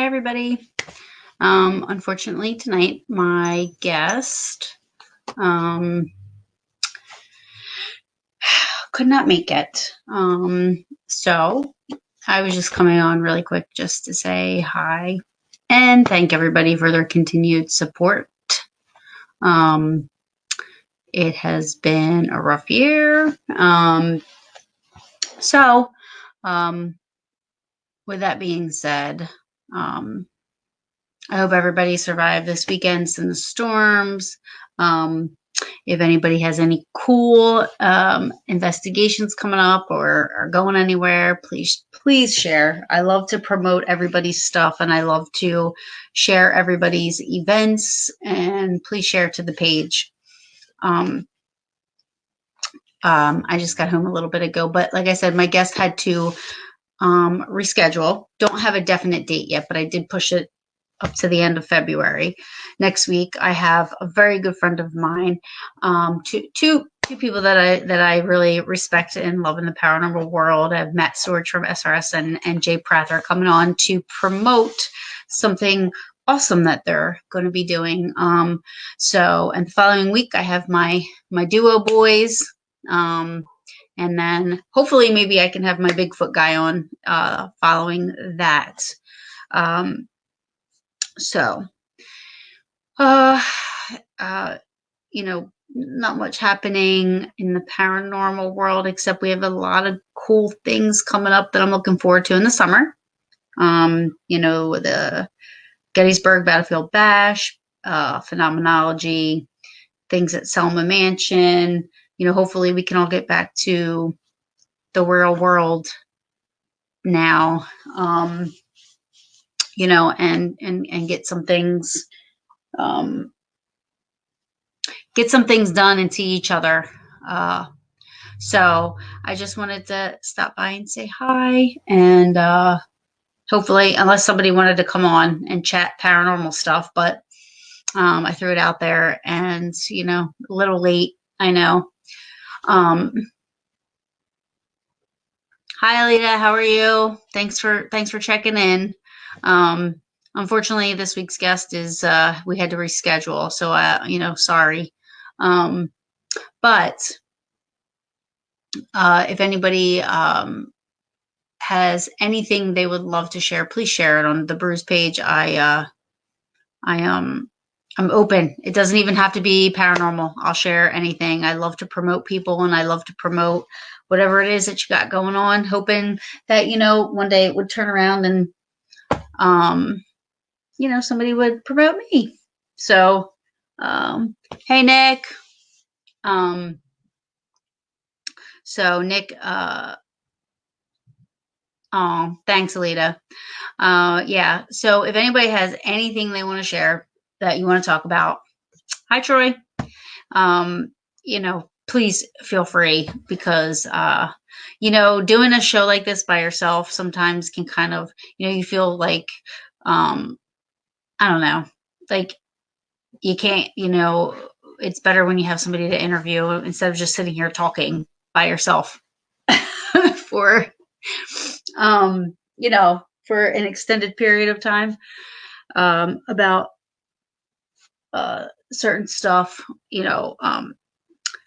everybody. Unfortunately tonight my guest could not make it. So I was just coming on really quick just to say hi and thank everybody for their continued support. It has been a rough year. So with that being said, I hope everybody survived this weekend and the storms. If anybody has any cool investigations coming up or are going anywhere, please share. I love to promote everybody's stuff, and I love to share everybody's events, and please share to the page. I just got home a little bit ago, but like I said, my guest had to reschedule. Don't have a definite date yet, but I did push it up to the end of February. Next week, I have a very good friend of mine, two people that I really respect and love in the paranormal world. I have Matt Storch from SRS and Jay Prather coming on to promote something awesome that they're going to be doing. And the following week, I have my duo boys. And then hopefully maybe I can have my Bigfoot guy on following that. Not much happening in the paranormal world, except we have a lot of cool things coming up that I'm looking forward to in the summer. The Gettysburg Battlefield Bash, phenomenology, things at Selma Mansion. Hopefully we can all get back to the real world now. And get some things, done and see each other. So I just wanted to stop by and say hi, and hopefully, unless somebody wanted to come on and chat paranormal stuff, but I threw it out there, and a little late, I know. Hi, Alita, how are you? Thanks for checking in. Unfortunately, this week's guest is we had to reschedule, so sorry. But if anybody has anything they would love to share, please share it on the Brews page. I'm open. It doesn't even have to be paranormal. I'll share anything. I love to promote people, and I love to promote whatever it is that you got going on, hoping that, one day it would turn around and, somebody would promote me. So, hey, Nick. So Nick, thanks, Alita. Yeah. So if anybody has anything they want to share that you want to talk about, hi, Troy. Please feel free, because, doing a show like this by yourself sometimes can kind of, you feel like, I don't know, like you can't, it's better when you have somebody to interview instead of just sitting here talking by yourself for an extended period of time, about, certain stuff.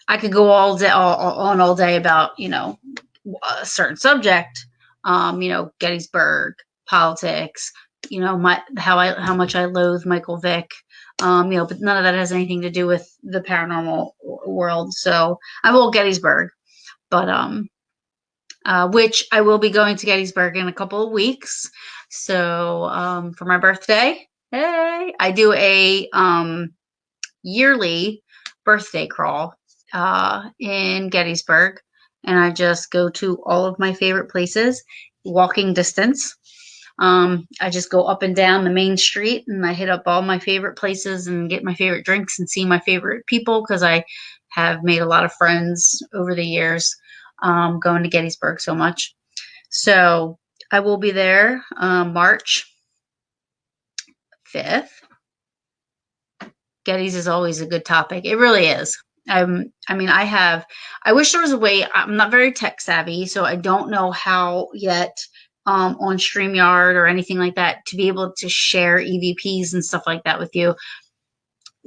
I could go all day about, a certain subject, Gettysburg, politics, how much I loathe Michael Vick, but none of that has anything to do with the paranormal world. So I'm all Gettysburg, but, which I will be going to Gettysburg in a couple of weeks. So, for my birthday, hey, I do a, yearly birthday crawl in Gettysburg, and I just go to all of my favorite places, walking distance. I just go up and down the main street, and I hit up all my favorite places and get my favorite drinks and see my favorite people, because I have made a lot of friends over the years, going to Gettysburg so much. So I will be there March 5th. Gettys is always a good topic. It really is. I wish there was a way. I'm not very tech savvy, so I don't know how yet on StreamYard or anything like that to be able to share EVPs and stuff like that with you,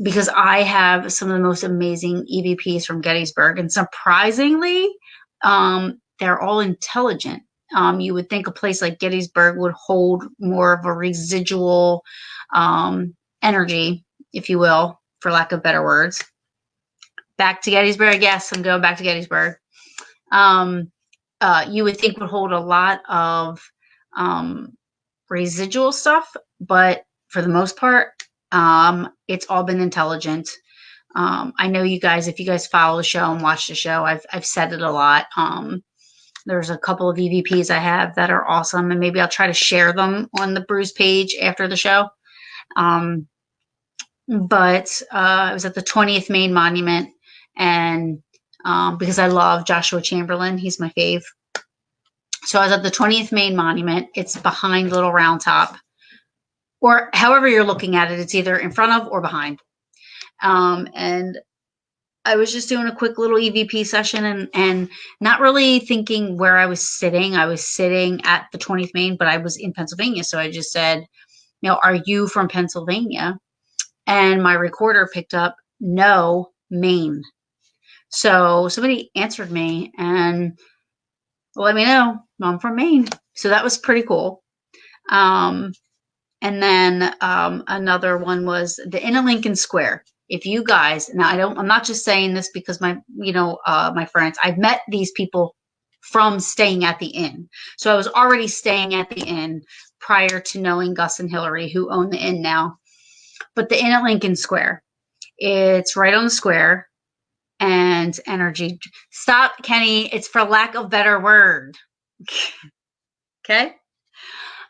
because I have some of the most amazing EVPs from Gettysburg, and surprisingly, they're all intelligent. You would think a place like Gettysburg would hold more of a residual energy, if you will, for lack of better words. Back to Gettysburg. Yes, I'm going back to Gettysburg. You would think would hold a lot of residual stuff, but for the most part, it's all been intelligent. I know you guys, if you guys follow the show and watch the show, I've said it a lot. There's a couple of EVPs I have that are awesome, and maybe I'll try to share them on the Brews page after the show. But I was at the 20th Main Monument, and because I love Joshua Chamberlain, he's my fave. So I was at the 20th Main Monument. It's behind Little Round Top, or however you're looking at it, it's either in front of or behind. And I was just doing a quick little EVP session and not really thinking where I was sitting. I was sitting at the 20th Main, but I was in Pennsylvania. So I just said, are you from Pennsylvania? And my recorder picked up, no, Maine. So somebody answered me and let me know I'm from Maine. So that was pretty cool. And then another one was the Inn at Lincoln Square. If you guys, now I'm not just saying this because my friends, I've met these people from staying at the inn. So I was already staying at the inn prior to knowing Gus and Hillary, who own the inn now. But the Inn at Lincoln Square, it's right on the square, and energy. Stop, Kenny. It's for lack of better word. Okay.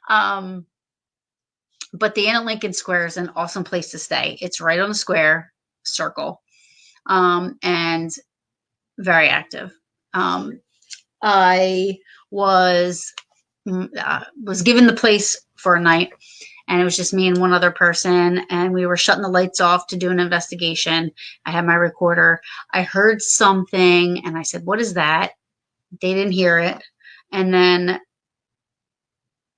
But the Inn at Lincoln Square is an awesome place to stay. It's right on the square circle, and very active. I was given the place for a night, and it was just me and one other person, and we were shutting the lights off to do an investigation. I had my recorder. I heard something, and I said, "What is that?" They didn't hear it. And then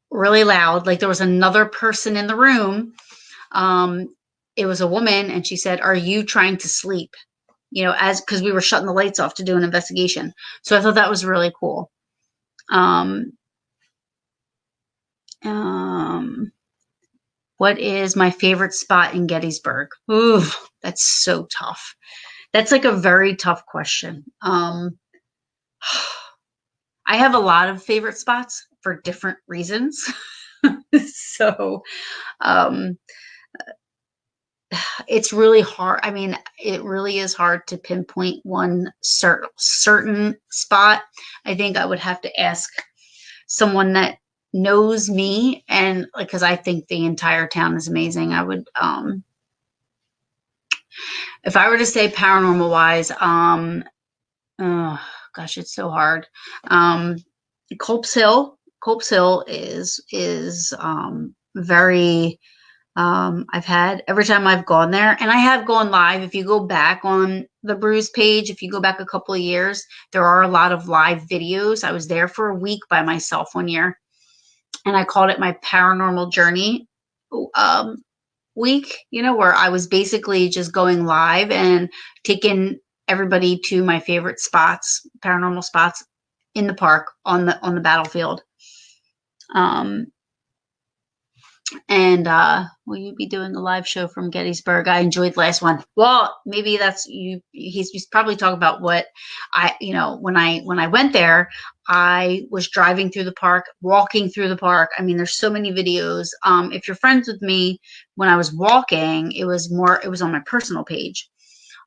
really loud, like there was another person in the room. It was a woman, and she said, "Are you trying to sleep?" Because we were shutting the lights off to do an investigation. So I thought that was really cool. What is my favorite spot in Gettysburg? Ooh, that's so tough. That's like a very tough question. I have a lot of favorite spots for different reasons. So, it's really hard. I mean, it really is hard to pinpoint one certain spot. I think I would have to ask someone that knows me, and because I think the entire town is amazing. I would, if I were to say paranormal wise, oh gosh, it's so hard. Culp's Hill is very, I've had every time I've gone there, and I have gone live. If you go back on the Brews page, if you go back a couple of years, there are a lot of live videos. I was there for a week by myself one year, and I called it my Paranormal Journey week, where I was basically just going live and taking everybody to my favorite spots, paranormal spots in the park on the battlefield. And will you be doing a live show from Gettysburg? I enjoyed the last one. Well, maybe that's you. He's probably talking about what when I went there, I was driving through the park, walking through the park. I mean, there's so many videos. If you're friends with me, when I was walking, it was on my personal page.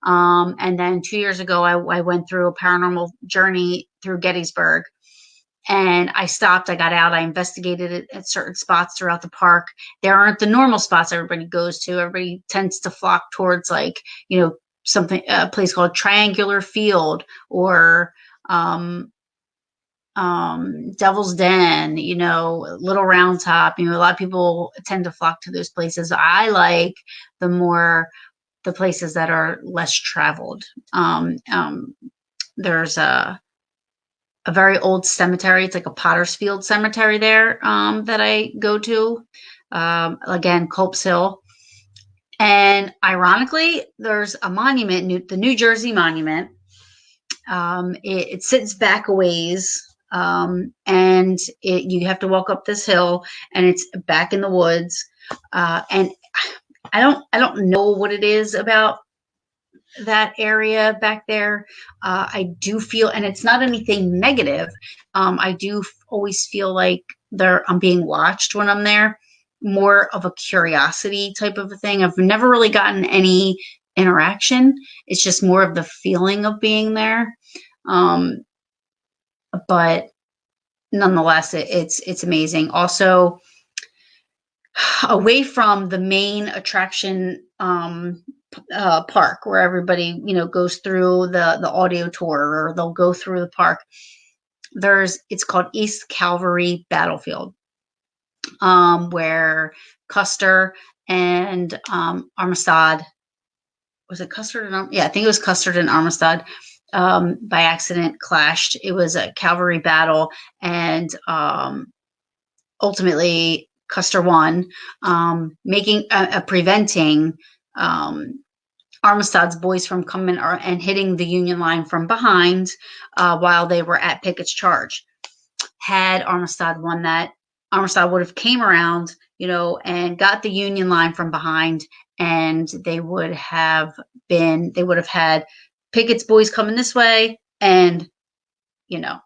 And then 2 years ago, I went through a paranormal journey through Gettysburg. And I stopped, I got out, I investigated it at certain spots throughout the park. There aren't the normal spots everybody goes to. Everybody tends to flock towards a place called Triangular Field or Devil's Den, Little Round Top. A lot of people tend to flock to those places. I like the places that are less traveled. There's a very old cemetery. It's like a Potter's Field cemetery there, that I go to. Again, Culp's Hill. And ironically, there's a monument, the New Jersey Monument. It sits back a ways, and you have to walk up this hill, and it's back in the woods. And I don't know what it is about that area back there. I do feel, and it's not anything negative. I do always feel like I'm being watched when I'm there. More of a curiosity type of a thing. I've never really gotten any interaction. It's just more of the feeling of being there. But nonetheless, it's amazing. Also, away from the main attraction park where everybody goes through the audio tour, or they'll go through the park, it's called East Calvary Battlefield, where Custer and Armistead, was it Custer and yeah, I think it was Custer and Armistead, by accident clashed. It was a cavalry battle, and ultimately Custer won, preventing Armistead's boys from coming and hitting the Union line from behind, while they were at Pickett's charge. Had Armistead won that, Armistead would have came around, and got the Union line from behind, and they would have had Pickett's boys coming this way, and I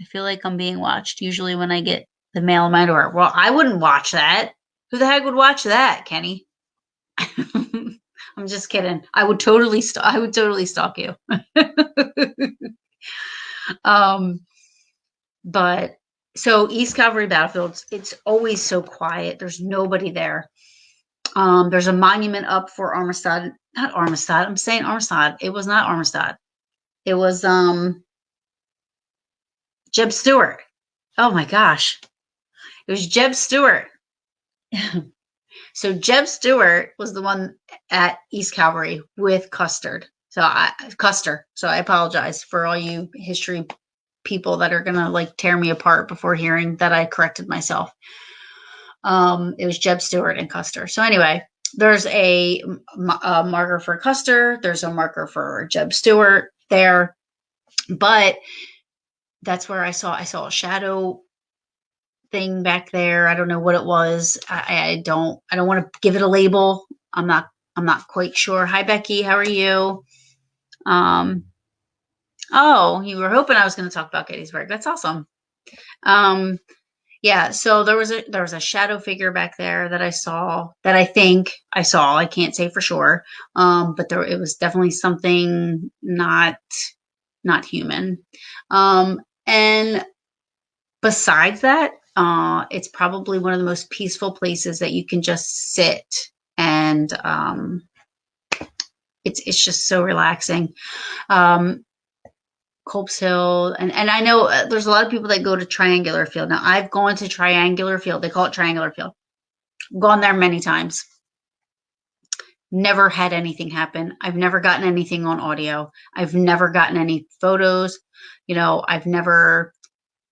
feel like I'm being watched usually when I get the mail in my door. Well, I wouldn't watch that. Who the heck would watch that, Kenny? I'm just kidding. I would totally stalk you. But so East Calvary Battlefields, it's always so quiet. There's nobody there. There's a monument up for Armistead. Not Armistead. I'm saying Armistead. It was not Armistead. It was Jeb Stuart. Oh my gosh. It was Jeb Stuart. So Jeb Stuart was the one at East Calvary with Custer. So I apologize for all you history people that are gonna tear me apart before hearing that I corrected myself. It was Jeb Stuart and Custer. So anyway, there's a marker for Custer. There's a marker for Jeb Stuart there, but that's where I saw a shadow thing back there. I don't know what it was. I don't want to give it a label. I'm not quite sure. Hi Becky, how are you? Oh, you were hoping I was going to talk about Gettysburg. That's awesome. Yeah, so there was a shadow figure back there that I saw, that I think I saw. I can't say for sure. But it was definitely something not human. And besides that, it's probably one of the most peaceful places that you can just sit, and it's just so relaxing. Culp's Hill, and I know there's a lot of people that go to Triangular Field. Now, I've gone to Triangular Field. They call it Triangular Field. Gone there many times. Never had anything happen. I've never gotten anything on audio. I've never gotten any photos. I've never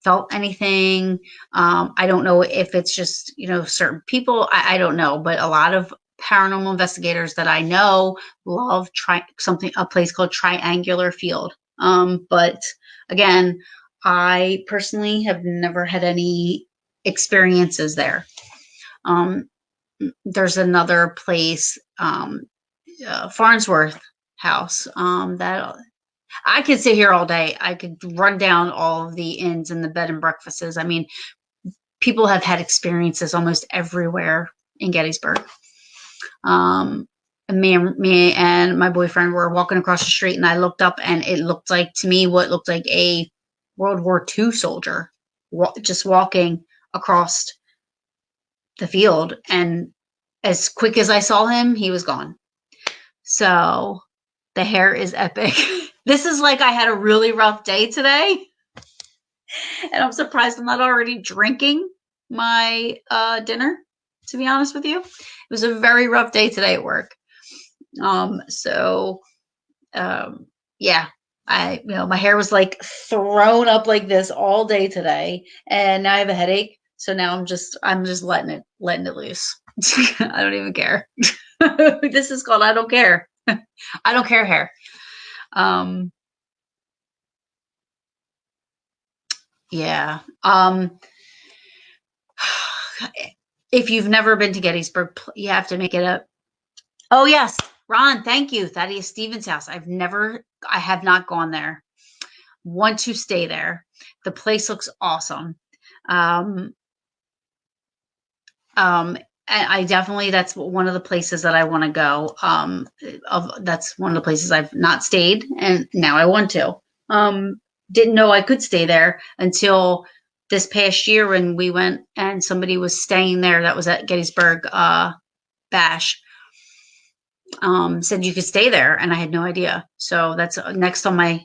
felt anything. I don't know if it's just, certain people. I don't know, but a lot of paranormal investigators that I know love a place called Triangular Field. But again, I personally have never had any experiences there. There's another place, Farnsworth House, that I could sit here all day. I could run down all of the inns and the bed and breakfasts. I mean, people have had experiences almost everywhere in Gettysburg. Me and my boyfriend were walking across the street, and I looked up, and it looked like, to me, what looked like a World War II soldier just walking across the field. And as quick as I saw him, he was gone. So the hair is epic. This is like I had a really rough day today, and I'm surprised I'm not already drinking my dinner, to be honest with you. It was a very rough day today at work. Yeah, my hair was like thrown up like this all day today, and now I have a headache. So now I'm just letting it loose. I don't even care. This is called I don't care. I don't care hair. Um, yeah. If you've never been to Gettysburg, you have to make it up. Oh yes, Ron, thank you. Thaddeus Stevens' house. I have not gone there. Want to stay there. The place looks awesome. Um, and I definitely, that's one of the places that I want to go. That's one of the places I've not stayed, and now I want to. Didn't know I could stay there until this past year when we went and somebody was staying there that was at Gettysburg Bash. Said you could stay there, and I had no idea. So that's up next on my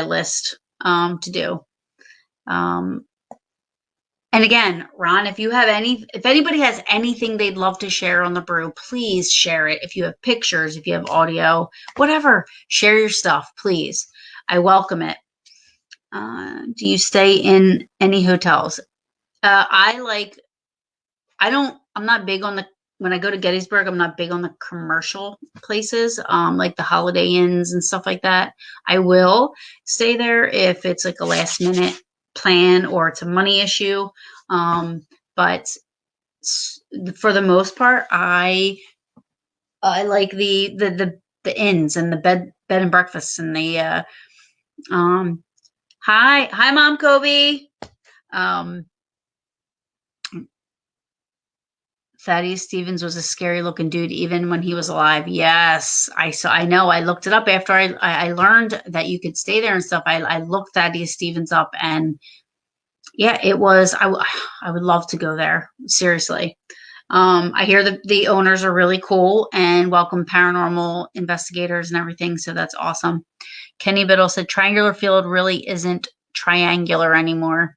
list to do. And again, Ron, if anybody has anything they'd love to share on the brew, please share it. If you have pictures, if you have audio, whatever, share your stuff, please. I welcome it. Do you stay in any hotels? I'm not big on when I go to Gettysburg, I'm not big on the commercial places, like the Holiday Inns and stuff like that. I will stay there if it's like a last minute plan or it's a money issue. But for the most part, I like the inns and the bed and breakfasts and the hi Mom Kobe. Thaddeus Stevens was a scary looking dude even when he was alive. Yes, I know. I looked it up after I learned that you could stay there and stuff. I looked Thaddeus Stevens up, and yeah, it was. I would love to go there. Seriously. I hear the owners are really cool and welcome paranormal investigators and everything. So that's awesome. Kenny Biddle said Triangular Field really isn't triangular anymore.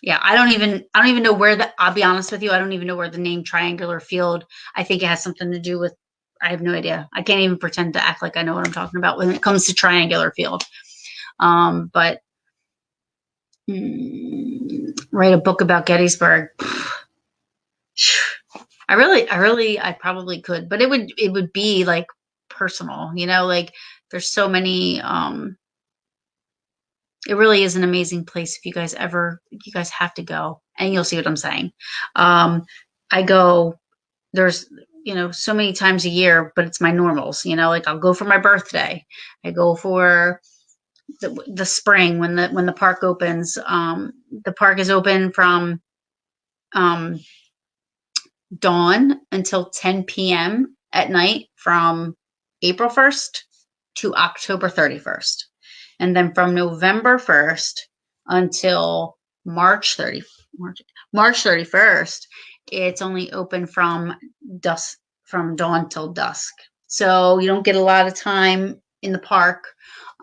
Yeah, I don't even know I'll be honest with you, I don't even know where the name Triangular Field, I think it has something to do with, I have no idea. I can't even pretend to act like I know what I'm talking about when it comes to Triangular Field. But write a book about Gettysburg. I probably could, but it would be like personal, like there's so many, it really is an amazing place. If you guys have to go, and you'll see what I'm saying. I go, there's, so many times a year, but it's my normals, like I'll go for my birthday. I go for the spring when the park opens. The park is open from, dawn until 10 p.m. at night from April 1st to October 31st. And then from November 1st until March 31st, it's only open from dawn till dusk. So you don't get a lot of time in the park,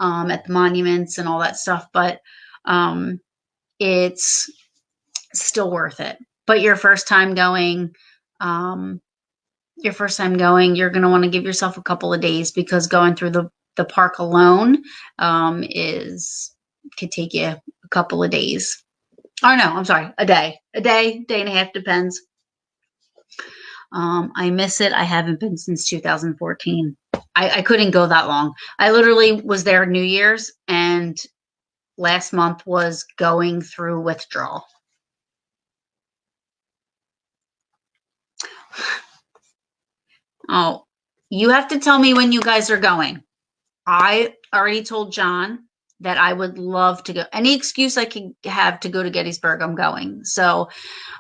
at the monuments and all that stuff, but it's still worth it. But your first time going, you're going to want to give yourself a couple of days, because going through the park alone could take you a couple of days. Oh no, I'm sorry, a day and a half, depends. I miss it. I haven't been since 2014. I couldn't go that long. I literally was there New Year's, and last month was going through withdrawal. Oh, you have to tell me when you guys are going. I already told John that I would love to go. Any excuse I can have to go to Gettysburg, I'm going. So,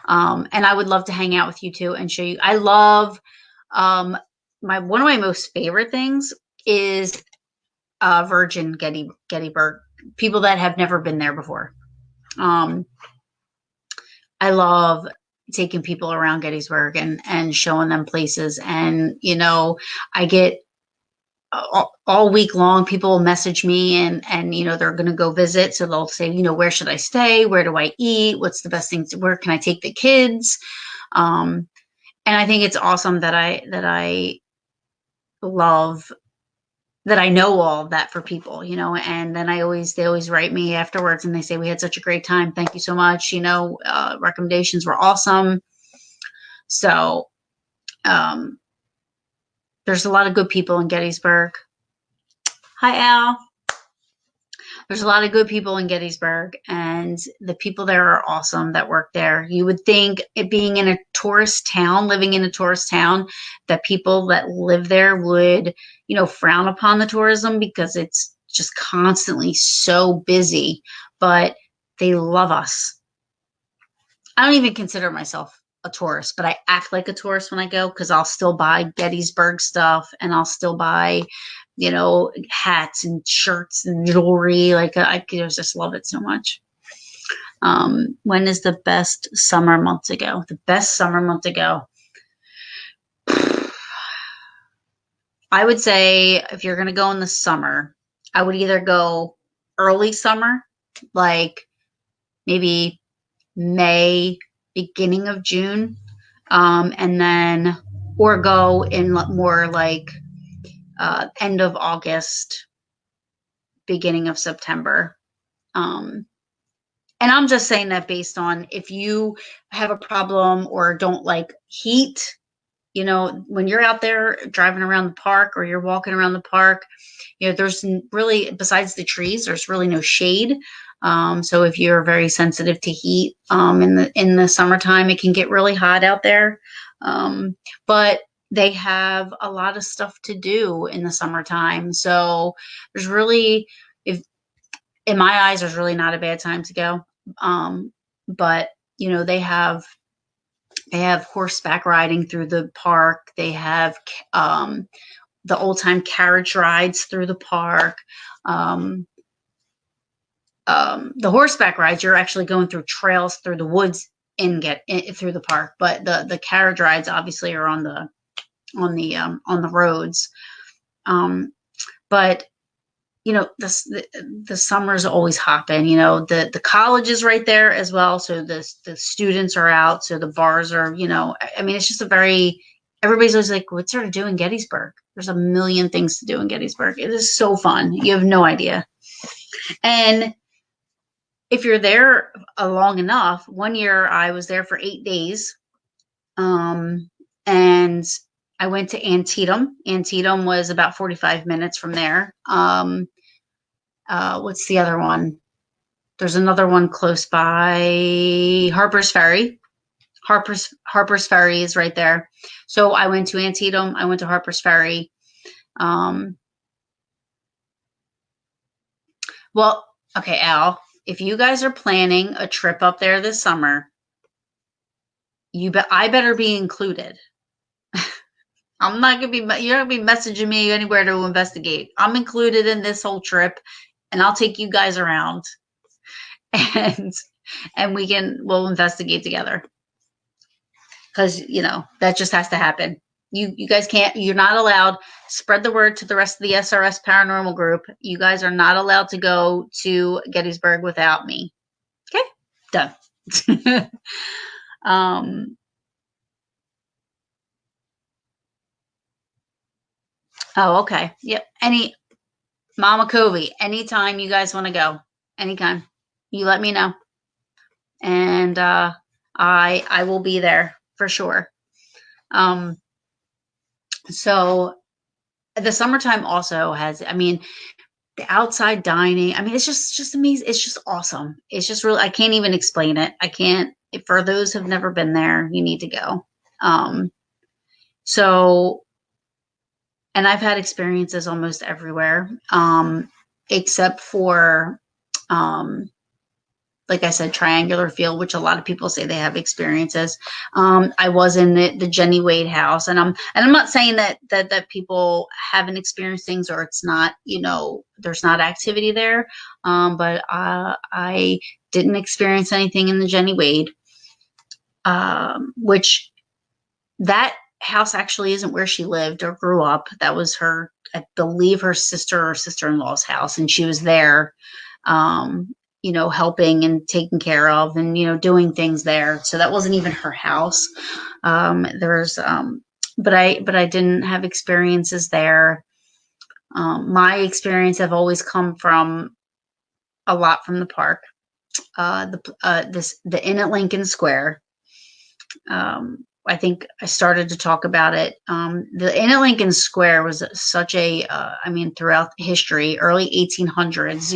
and I would love to hang out with you too and show you. I love, one of my most favorite things is Virgin Gettysburg. People that have never been there before. I love taking people around Gettysburg and showing them places. And, I get all week long, people will message me and they're going to go visit. So they'll say, where should I stay? Where do I eat? What's the best thing where can I take the kids? And I think it's awesome that I love that I know all of that for people, and then they always write me afterwards and they say, we had such a great time. Thank you so much. Recommendations were awesome. So, there's a lot of good people in Gettysburg. Hi, Al. There's a lot of good people in Gettysburg, and the people there are awesome that work there. You would think, it being in a tourist town, living in a tourist town, that people that live there would, frown upon the tourism because it's just constantly so busy, but they love us. I don't even consider myself a tourist, but I act like a tourist when I go, because I'll still buy Gettysburg stuff, and I'll still buy, hats and shirts and jewelry. Like, I just love it so much. When is the best summer month to go? The best summer month to go, I would say, if you're going to go in the summer, I would either go early summer, like maybe May, beginning of June, and then, or go in more like end of August, beginning of September. And I'm just saying that based on, if you have a problem or don't like heat, when you're out there driving around the park or you're walking around the park, there's really, besides the trees, there's really no shade. So if you're very sensitive to heat, in the summertime, it can get really hot out there. But they have a lot of stuff to do in the summertime. So there's really, in my eyes, there's really not a bad time to go. But they have horseback riding through the park. They have, the old time carriage rides through the park. The horseback rides, you're actually going through trails through the woods through the park, but the carriage rides obviously are on the roads. But the summer's always hopping. The college is right there as well, so the students are out, so the bars are. It's just everybody's always like, what's there to do in Gettysburg? There's a million things to do in Gettysburg. It is so fun. You have no idea. And if you're there long enough, one year I was there for 8 days, and I went to Antietam. Antietam was about 45 minutes from there. What's the other one? There's another one close by, Harpers Ferry. Harpers Ferry is right there. So I went to Antietam. I went to Harpers Ferry. Well, okay, Al, if you guys are planning a trip up there this summer, I better be included. I'm not going to be, you're not going to be messaging me anywhere to investigate. I'm included in this whole trip, and I'll take you guys around, and we'll investigate together. Cause that just has to happen. You guys you're not allowed. Spread the word to the rest of the SRS paranormal group. You guys are not allowed to go to Gettysburg without me. Okay, done. Oh, okay. Yep. Mama Covey, anytime you guys want to go, anytime, you let me know. And I will be there for sure. So the summertime also has, the outside dining. It's just amazing. It's just awesome. It's just really, I can't even explain it. I can't, for those who've never been there, you need to go. So, and I've had experiences almost everywhere, except for, like I said, Triangular Field, which a lot of people say they have experiences. I was in the Jenny Wade house, and I'm not saying that people haven't experienced things, or it's not, there's not activity there. But I didn't experience anything in the Jenny Wade, which that house actually isn't where she lived or grew up. That was I believe her sister or sister-in-law's house, and she was there, helping and taking care of and, doing things there. So that wasn't even her house. But I didn't have experiences there. My experience have always come from a lot from the park. The Inn at Lincoln Square. I think I started to talk about it. The Inn at Lincoln Square was such a, I mean, throughout history, early 1800s,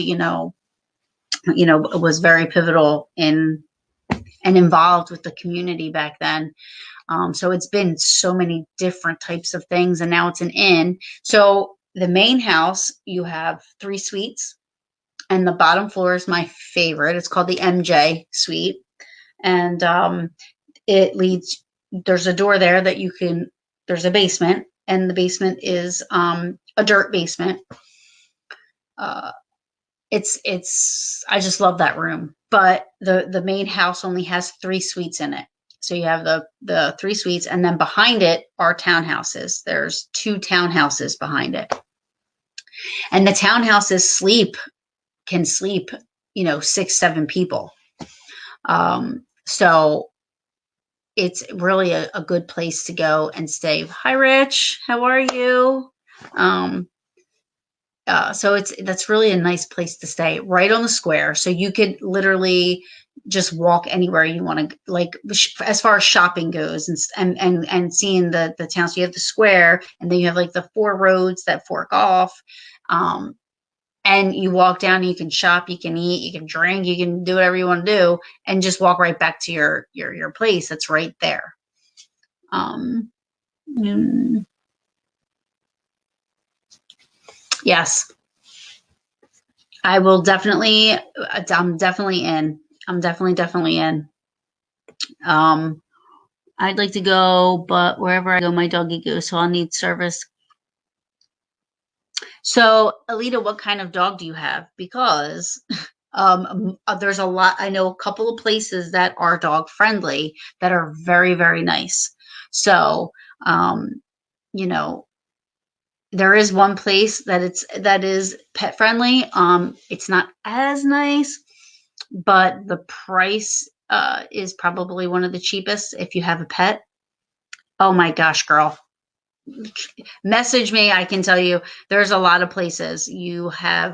it was very pivotal in and involved with the community back then. So it's been so many different types of things, and now it's an inn. So the main house, you have 3 suites, and the bottom floor is my favorite. It's called the MJ Suite, and it leads. There's a door there that you can. There's a basement, and the basement is a dirt basement. It's. I just love that room. But the main house only has 3 suites in it. So you have the 3 suites, and then behind it are townhouses. There's 2 townhouses behind it, and the townhouses can sleep, 6, 7 people. So it's really a good place to go and stay. Hi, Rich. How are you? So that's really a nice place to stay, right on the square. So you could literally just walk anywhere you want to, like as far as shopping goes, and seeing the town. So you have the square, and then you have like the 4 roads that fork off. And you walk down, you can shop, you can eat, you can drink, you can do whatever you want to do, and just walk right back to your place. That's right there. Yes, I will definitely. I'm definitely in. I'm definitely in. I'd like to go, but wherever I go, my doggy goes, so I'll need service. So, Alita, what kind of dog do you have? Because there's a lot. I know a couple of places that are dog friendly that are very, very nice. So, you know, there is one place that is pet friendly. It's not as nice, but the price is probably one of the cheapest if you have a pet. Oh my gosh, girl. Message me. I can tell you there's a lot of places. You have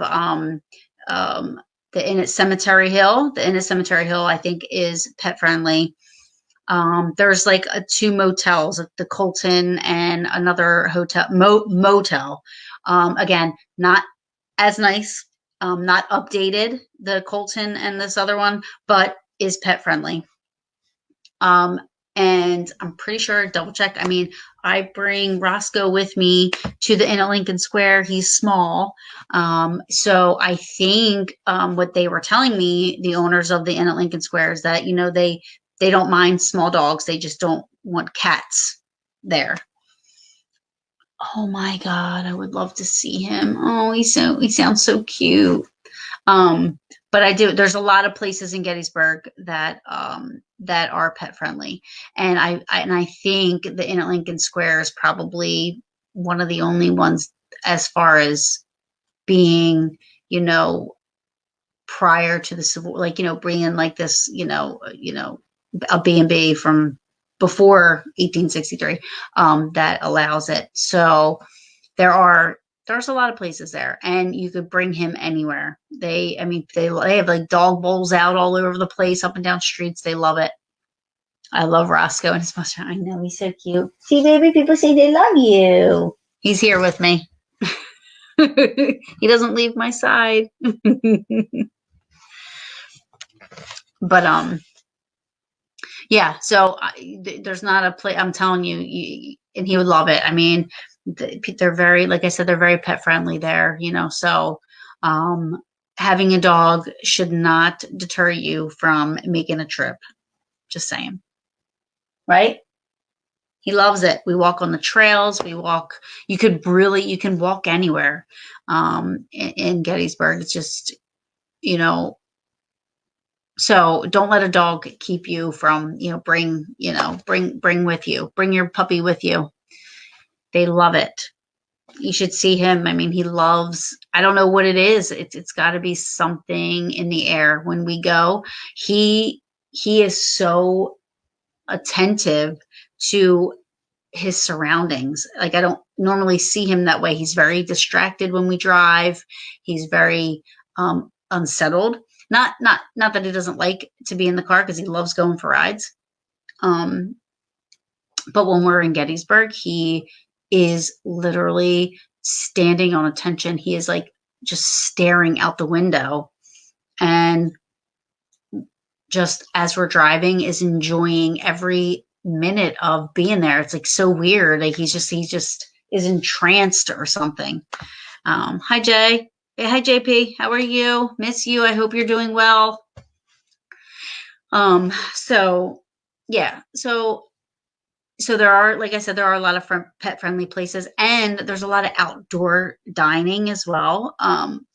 the Inn at Cemetery Hill. The Inn at Cemetery Hill, I think, is pet friendly. There's like 2 motels, the Colton and another motel. Again, not as nice, not updated, the Colton and this other one, but is pet friendly. And I'm pretty sure, double check. I mean, I bring Roscoe with me to the Inn at Lincoln Square. He's small. So I think what they were telling me, the owners of the Inn at Lincoln Square, is that, they don't mind small dogs. They just don't want cats there. Oh my God, I would love to see him. Oh, he sounds so cute. But there's a lot of places in Gettysburg that are pet friendly. And I think the Inn at Lincoln Square is probably one of the only ones as far as being, prior to the civil, like, bringing like this, a B&B from before 1863, that allows it. So there's a lot of places there, and you could bring him anywhere. They have like dog bowls out all over the place, up and down streets. They love it. I love Roscoe and his mustache. I know, he's so cute. See, baby, people say they love you. He's here with me. He doesn't leave my side. But yeah. So there's not a place. I'm telling you, and he would love it. I mean, they're very, like I said, they're very pet friendly there, so having a dog should not deter you from making a trip. Just saying. Right? He loves it. We walk on the trails. You can walk anywhere in Gettysburg. It's just, so don't let a dog keep you from, bring with you, bring your puppy with you. They love it. You should see him. I mean, I don't know what it is. It's got to be something in the air. When we go, he is so attentive to his surroundings. Like, I don't normally see him that way. He's very distracted when we drive. He's very unsettled. Not that he doesn't like to be in the car, because he loves going for rides. But when we're in Gettysburg, he is literally standing on attention. He is like just staring out the window, and just as we're driving is enjoying every minute of being there. It's like so weird. Like he just is entranced or something. Hi Jay. Hey, hi JP. How are you? Miss you. I hope you're doing well. So yeah. So there are, like I said, there are a lot of pet friendly places, and there's a lot of outdoor dining as well,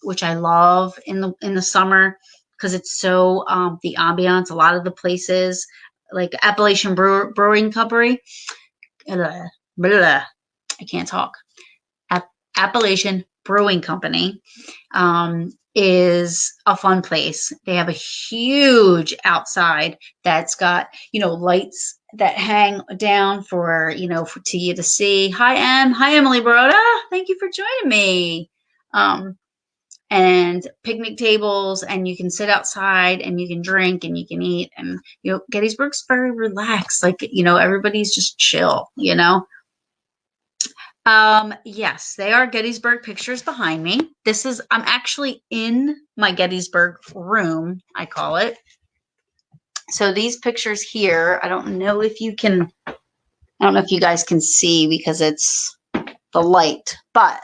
which I love in the summer, because it's so the ambiance. A lot of the places, like Appalachian Brewing Company, blah, blah, I can't talk. Appalachian Brewing Company is a fun place. They have a huge outside that's got, lights that hang down for you to see. Hi Emily Broda. Thank you for joining me. And picnic tables, and you can sit outside and you can drink and you can eat, and Gettysburg's very relaxed. Like, everybody's just chill, Yes, they are Gettysburg pictures behind me. I'm actually in my Gettysburg room, I call it. So these pictures here, I don't know if you guys can see because it's the light, but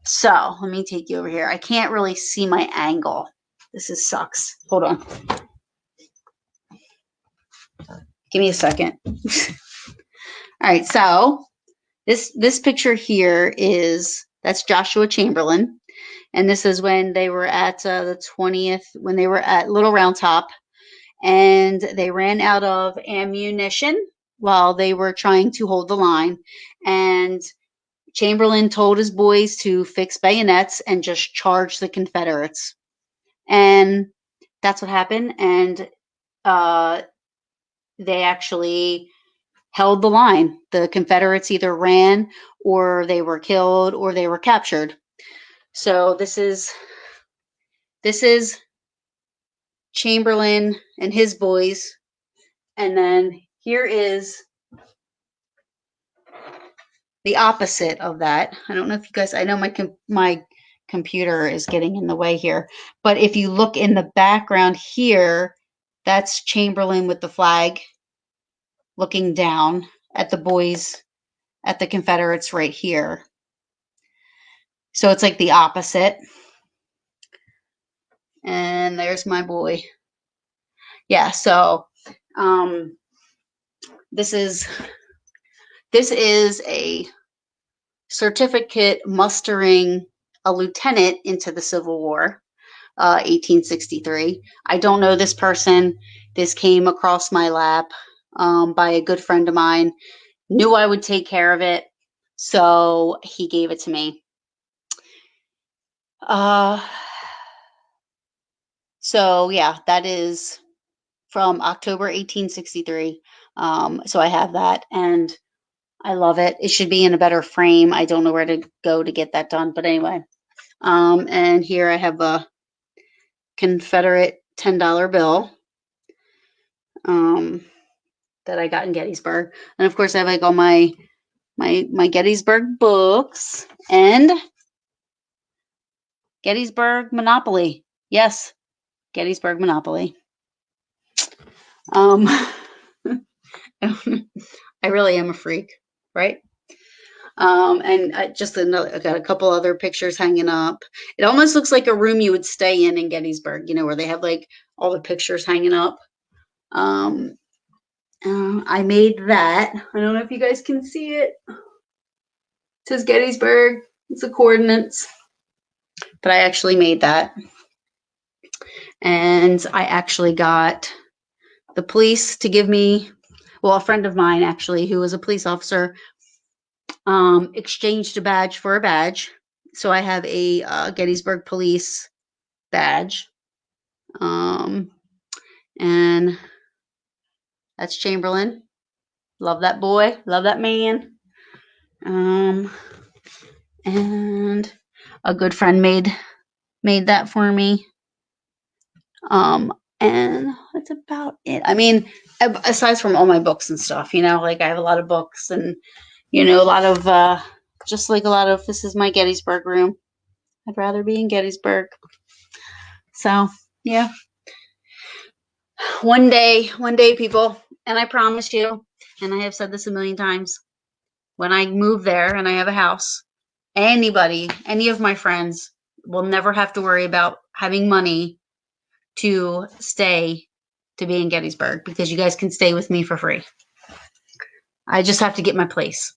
so let me take you over here. I can't really see my angle. Sucks. Hold on. Give me a second. All right. So this picture here that's Joshua Chamberlain. And this is when they were at the 20th, when they were at Little Round Top, and they ran out of ammunition while they were trying to hold the line. And Chamberlain told his boys to fix bayonets and just charge the Confederates. And that's what happened. And they actually held the line. The Confederates either ran, or they were killed, or they were captured. So this is Chamberlain and his boys. And then here is the opposite of that. I don't know if you guys, I know my computer is getting in the way here, but if you look in the background here, that's Chamberlain with the flag looking down at the boys, at the Confederates right here. So it's like the opposite. And there's my boy. Yeah, so this is a certificate mustering a lieutenant into the Civil War, 1863. I don't know this person. This came across my lap by a good friend of mine. Knew I would take care of it, so he gave it to me. So yeah, that is from October 1863. So I have that, and I love it. It should be in a better frame. I don't know where to go to get that done, but anyway. And here I have a Confederate $10 bill that I got in Gettysburg, and of course I have like all my Gettysburg books and Gettysburg Monopoly. Yes, Gettysburg Monopoly. I really am a freak, right? And I got a couple other pictures hanging up. It almost looks like a room you would stay in Gettysburg, where they have like all the pictures hanging up. I made that. I don't know if you guys can see it. It says Gettysburg. It's the coordinates. But I actually made that. And I actually got the police to give me, a friend of mine actually, who was a police officer, exchanged a badge for a badge. So I have a Gettysburg police badge. And that's Chamberlain. Love that boy. Love that man. And a good friend made that for me. And that's about it. I mean, aside from all my books and stuff, like I have a lot of books and, a lot of, just like a lot of, this is my Gettysburg room. I'd rather be in Gettysburg. So, yeah. One day, people, and I promise you, and I have said this a million times, when I move there and I have a house, any of my friends will never have to worry about having money to stay to be in Gettysburg because you guys can stay with me for free. I just have to get my place.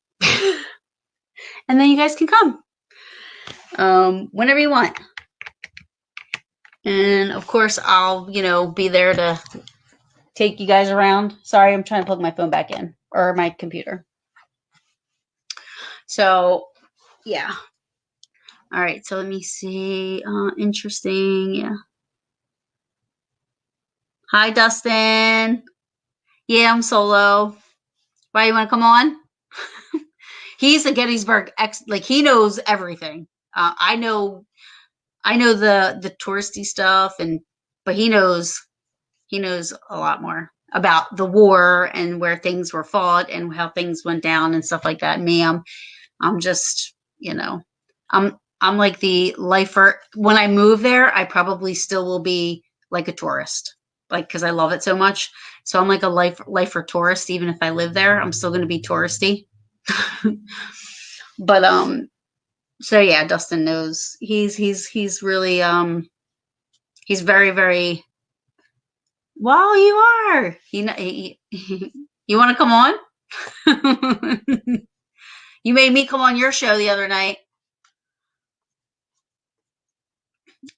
And then you guys can come whenever you want. And of course, I'll, be there to take you guys around. Sorry, I'm trying to plug my phone back in, or my computer. So, yeah. All right, so let me see. Interesting. Yeah. Hi, Dustin. Yeah, I'm solo. Why, you want to come on? He's a Gettysburg he knows everything. I know the touristy stuff, but he knows a lot more about the war and where things were fought and how things went down and stuff like that. Me, I'm just, I'm like the lifer. When I move there, I probably still will be like a tourist, like, because I love it so much. So I'm like a lifer tourist. Even if I live there, I'm still going to be touristy. But so yeah, Dustin knows. He's really he's very, very well. You are. You want to come on? You made me come on your show the other night.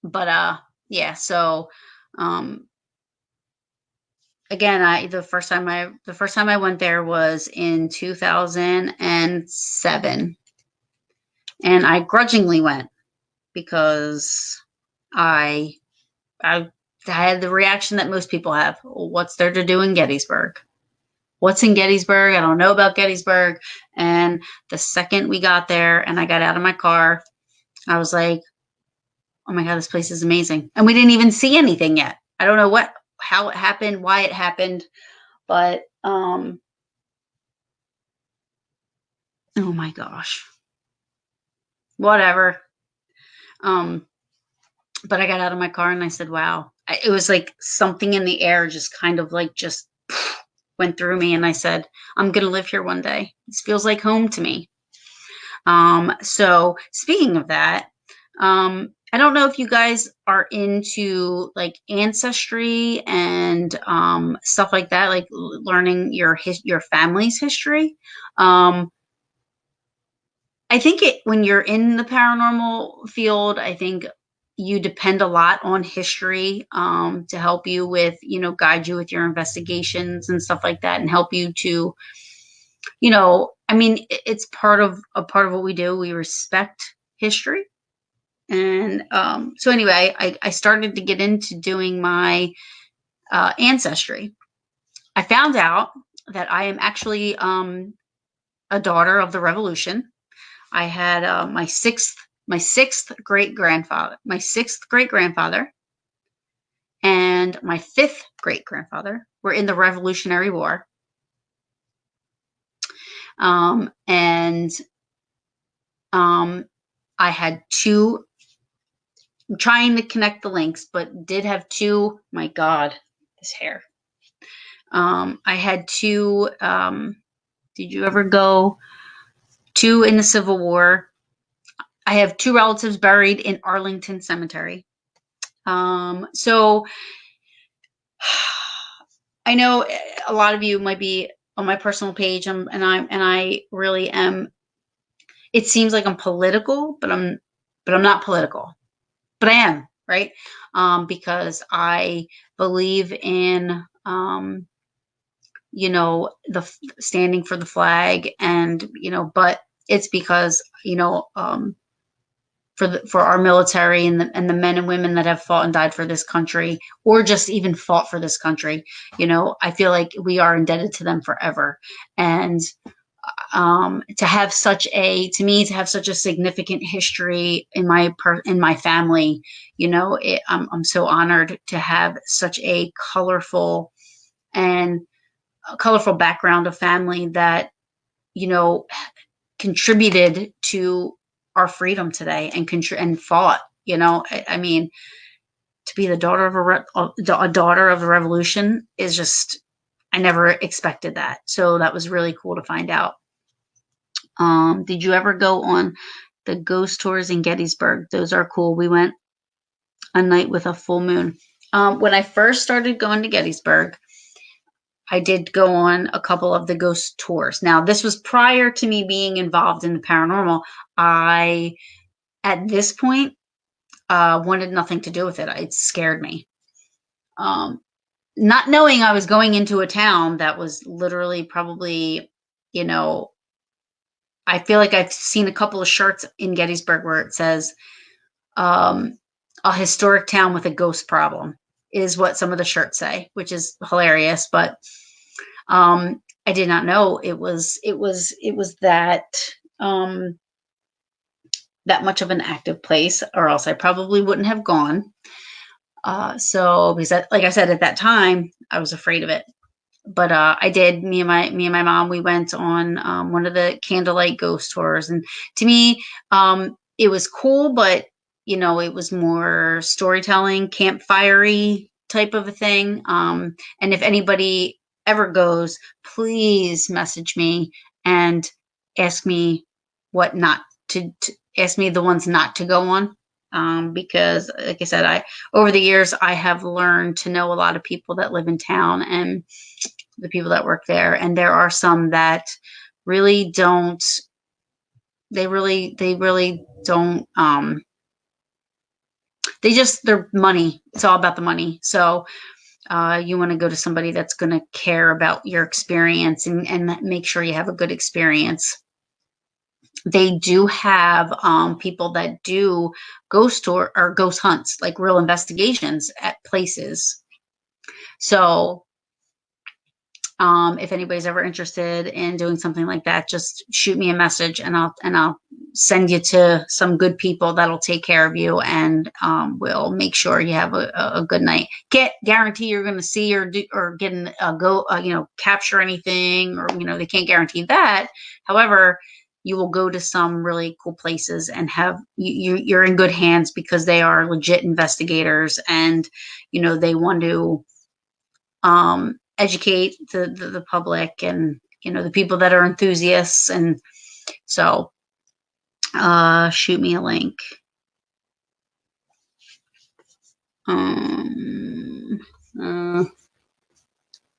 But yeah, so again, the first time I went there was in 2007, and I grudgingly went because I had the reaction that most people have. What's there to do in Gettysburg? What's in Gettysburg? I don't know about Gettysburg. And the second we got there and I got out of my car, I was like, oh my God, this place is amazing. And we didn't even see anything yet. I don't know how it happened, why it happened, but oh my gosh. Whatever. But I got out of my car and I said, wow. It was like something in the air just kind of like just went through me, and I said, I'm going to live here one day. This feels like home to me. So speaking of that, I don't know if you guys are into like ancestry and stuff like that, like learning your family's history. I think when you're in the paranormal field, I think you depend a lot on history to help you with, guide you with your investigations and stuff like that, and help you to, I mean, it's part of what we do. We respect history. And so anyway, I started to get into doing my ancestry. I found out that I am actually a daughter of the Revolution. I had my sixth great grandfather, and my fifth great grandfather were in the Revolutionary War. And I had two. I'm trying to connect the links, but did have two. My God, this hair. I had two. Did you ever go? Two in the Civil War. I have two relatives buried in Arlington Cemetery. So I know a lot of you might be on my personal page, and I really am. It seems like I'm political, but I'm not political. But I am, right? Because I believe in the standing for the flag, and but it's because for our military and the men and women that have fought and died for this country, or just even fought for this country. I feel like we are indebted to them forever. And to have to have such a significant history in my family, I'm so honored to have such a colorful background of family that contributed to our freedom today and fought. I mean, to be the daughter of a daughter of the revolution is just, I never expected that. So that was really cool to find out. Did you ever go on the ghost tours in Gettysburg? Those are cool. We went a night with a full moon. When I first started going to Gettysburg, I did go on a couple of the ghost tours. Now, this was prior to me being involved in the paranormal. At this point, wanted nothing to do with it. It scared me. Not knowing I was going into a town that was literally probably, I feel like I've seen a couple of shirts in Gettysburg where it says, a historic town with a ghost problem, is what some of the shirts say, which is hilarious. But I did not know it was that that much of an active place, or else I probably wouldn't have gone. So because like I said, at that time I was afraid of it. But I did. Me and my mom, we went on one of the candlelight ghost tours, and to me, it was cool, but it was more storytelling, campfire-y type of a thing. And if anybody ever goes, please message me and ask me what not to ask me the ones not to go on. Because like I said, over the years, I have learned to know a lot of people that live in town and the people that work there. And there are some that really don't, they really don't, they're money. It's all about the money. So you want to go to somebody that's going to care about your experience and make sure you have a good experience. They do have people that do ghost tour or ghost hunts, like real investigations at places. So if anybody's ever interested in doing something like that, just shoot me a message and I'll send you to some good people that'll take care of you and will make sure you have a good night. Can't guarantee you're going to see or get capture anything, or they can't guarantee that. However, you will go to some really cool places and have you're in good hands because they are legit investigators and they want to educate the public and the people that are enthusiasts. And so shoot me a link. Let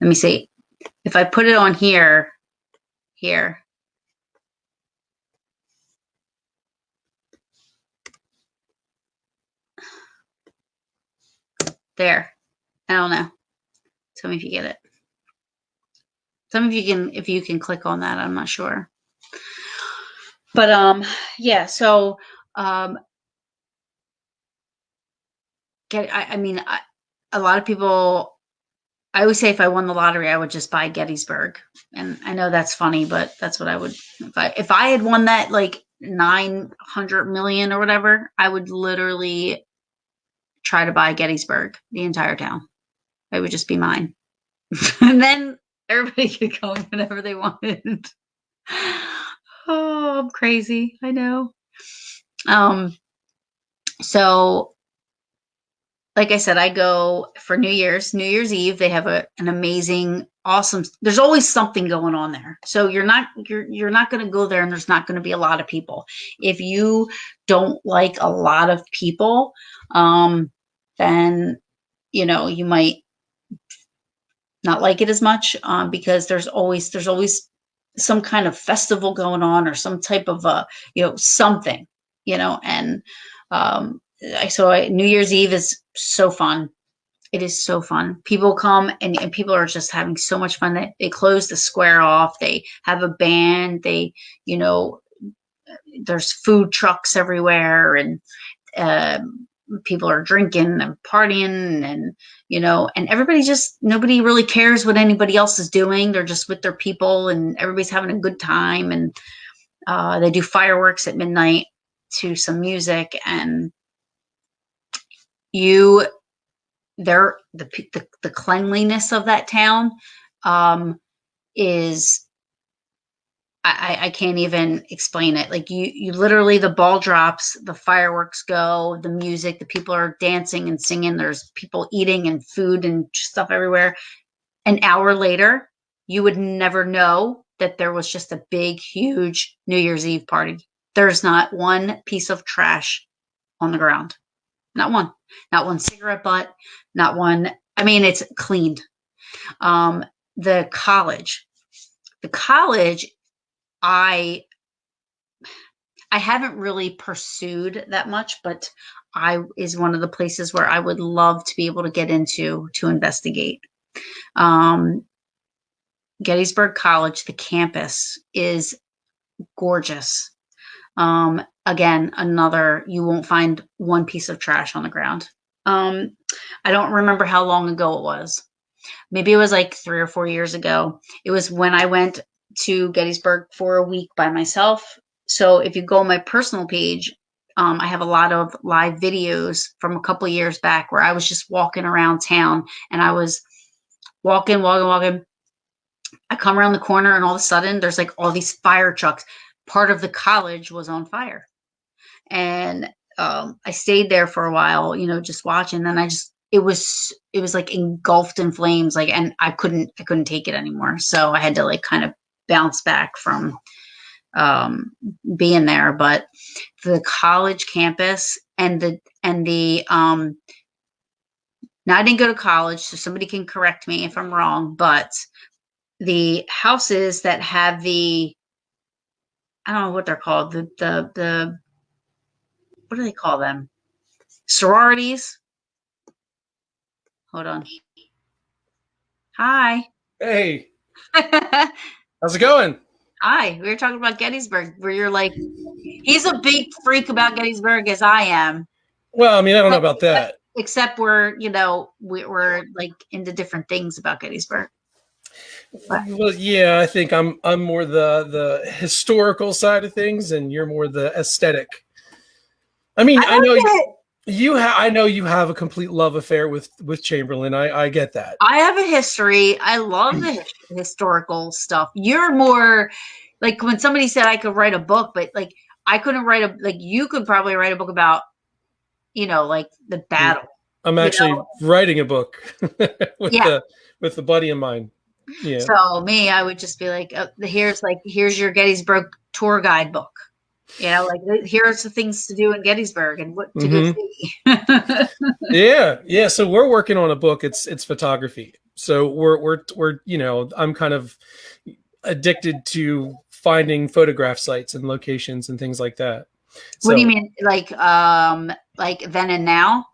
me see if I put it on here there. I don't know. Tell me if you get it. Some of you can, if you can click on that, I'm not sure. But yeah, so a lot of people, I always say if I won the lottery, I would just buy Gettysburg. And I know that's funny, but that's what I would, if I had won that like 900 million or whatever, I would literally try to buy Gettysburg, the entire town. It would just be mine. And then everybody could go whenever they wanted. Oh, I'm crazy. I know. So like I said, I go for New Year's Eve. They have an amazing, awesome, there's always something going on there. So you're not going to go there and there's not going to be a lot of people. If you don't like a lot of people, then, you might not like it as much, because there's always some kind of festival going on or some type of, something, and, New Year's Eve is so fun. It is so fun. People come and people are just having so much fun. They close the square off. They have a band. They, there's food trucks everywhere, and people are drinking and partying, and and nobody really cares what anybody else is doing. They're just with their people, and everybody's having a good time. And they do fireworks at midnight to some music, and the cleanliness of that town is, I can't even explain it. Like you literally, the ball drops, the fireworks go, the music, the people are dancing and singing. There's people eating and food and stuff everywhere. An hour later, you would never know that there was just a big, huge New Year's Eve party. There's not one piece of trash on the ground. Not one cigarette butt, not one. I mean, it's cleaned. The college, I haven't really pursued that much, but is one of the places where I would love to be able to get into to investigate. Gettysburg College, the campus is gorgeous. Again, you won't find one piece of trash on the ground. I don't remember how long ago it was. Maybe it was like 3 or 4 years ago. It was when I went to Gettysburg for a week by myself. So if you go on my personal page, I have a lot of live videos from a couple of years back where I was just walking around town, and I was walking. I come around the corner, and all of a sudden there's like all these fire trucks. Part of the college was on fire. And I stayed there for a while, just watching. Then it was like engulfed in flames, like, and I couldn't take it anymore. So I had to like kind of bounce back from being there. But the college campus and the now I didn't go to college, so somebody can correct me if I'm wrong, but the houses that have I don't know what they're called, the what do they call them? Sororities. Hold on. Hi. Hey, how's it going? Hi. We were talking about Gettysburg, where you're like, he's a big freak about Gettysburg as I am. Well, I mean, I don't know about that. Except we're like into different things about Gettysburg. Well, yeah, I think I'm more the historical side of things, and you're more the aesthetic. I mean, I know you have a complete love affair with Chamberlain. I get that. I have a history. I love the historical stuff. You're more like when somebody said I could write a book, but like I couldn't write you could probably write a book about, like the battle. I'm actually writing a book with a buddy of mine. Yeah. So me, I would just be like, here's your Gettysburg tour guide book. Like here's the things to do in Gettysburg and what to go see. Yeah. So we're working on a book. It's photography. So we're I'm kind of addicted to finding photograph sites and locations and things like that. What do you mean, like then and now?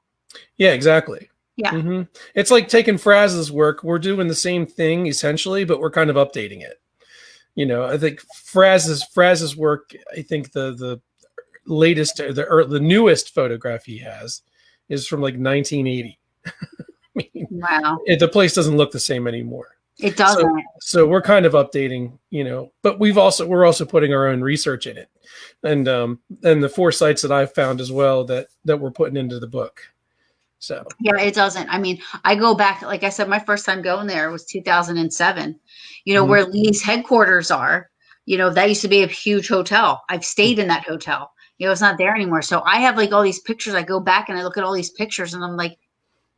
Yeah, exactly. Yeah. Mm-hmm. It's like taking Fraz's work. We're doing the same thing essentially, but we're kind of updating it. I think Fraz's work, I think the latest, the newest photograph he has is from like 1980. I mean, wow. The place doesn't look the same anymore. It doesn't. So we're kind of updating, but we're also putting our own research in it. And the 4 sites that I've found as well that we're putting into the book. So yeah, it doesn't. I mean, I go back, like I said, my first time going there was 2007. Where Lee's headquarters are, that used to be a huge hotel. I've stayed in that hotel. It's not there anymore. So I have like all these pictures. I go back and I look at all these pictures and I'm like,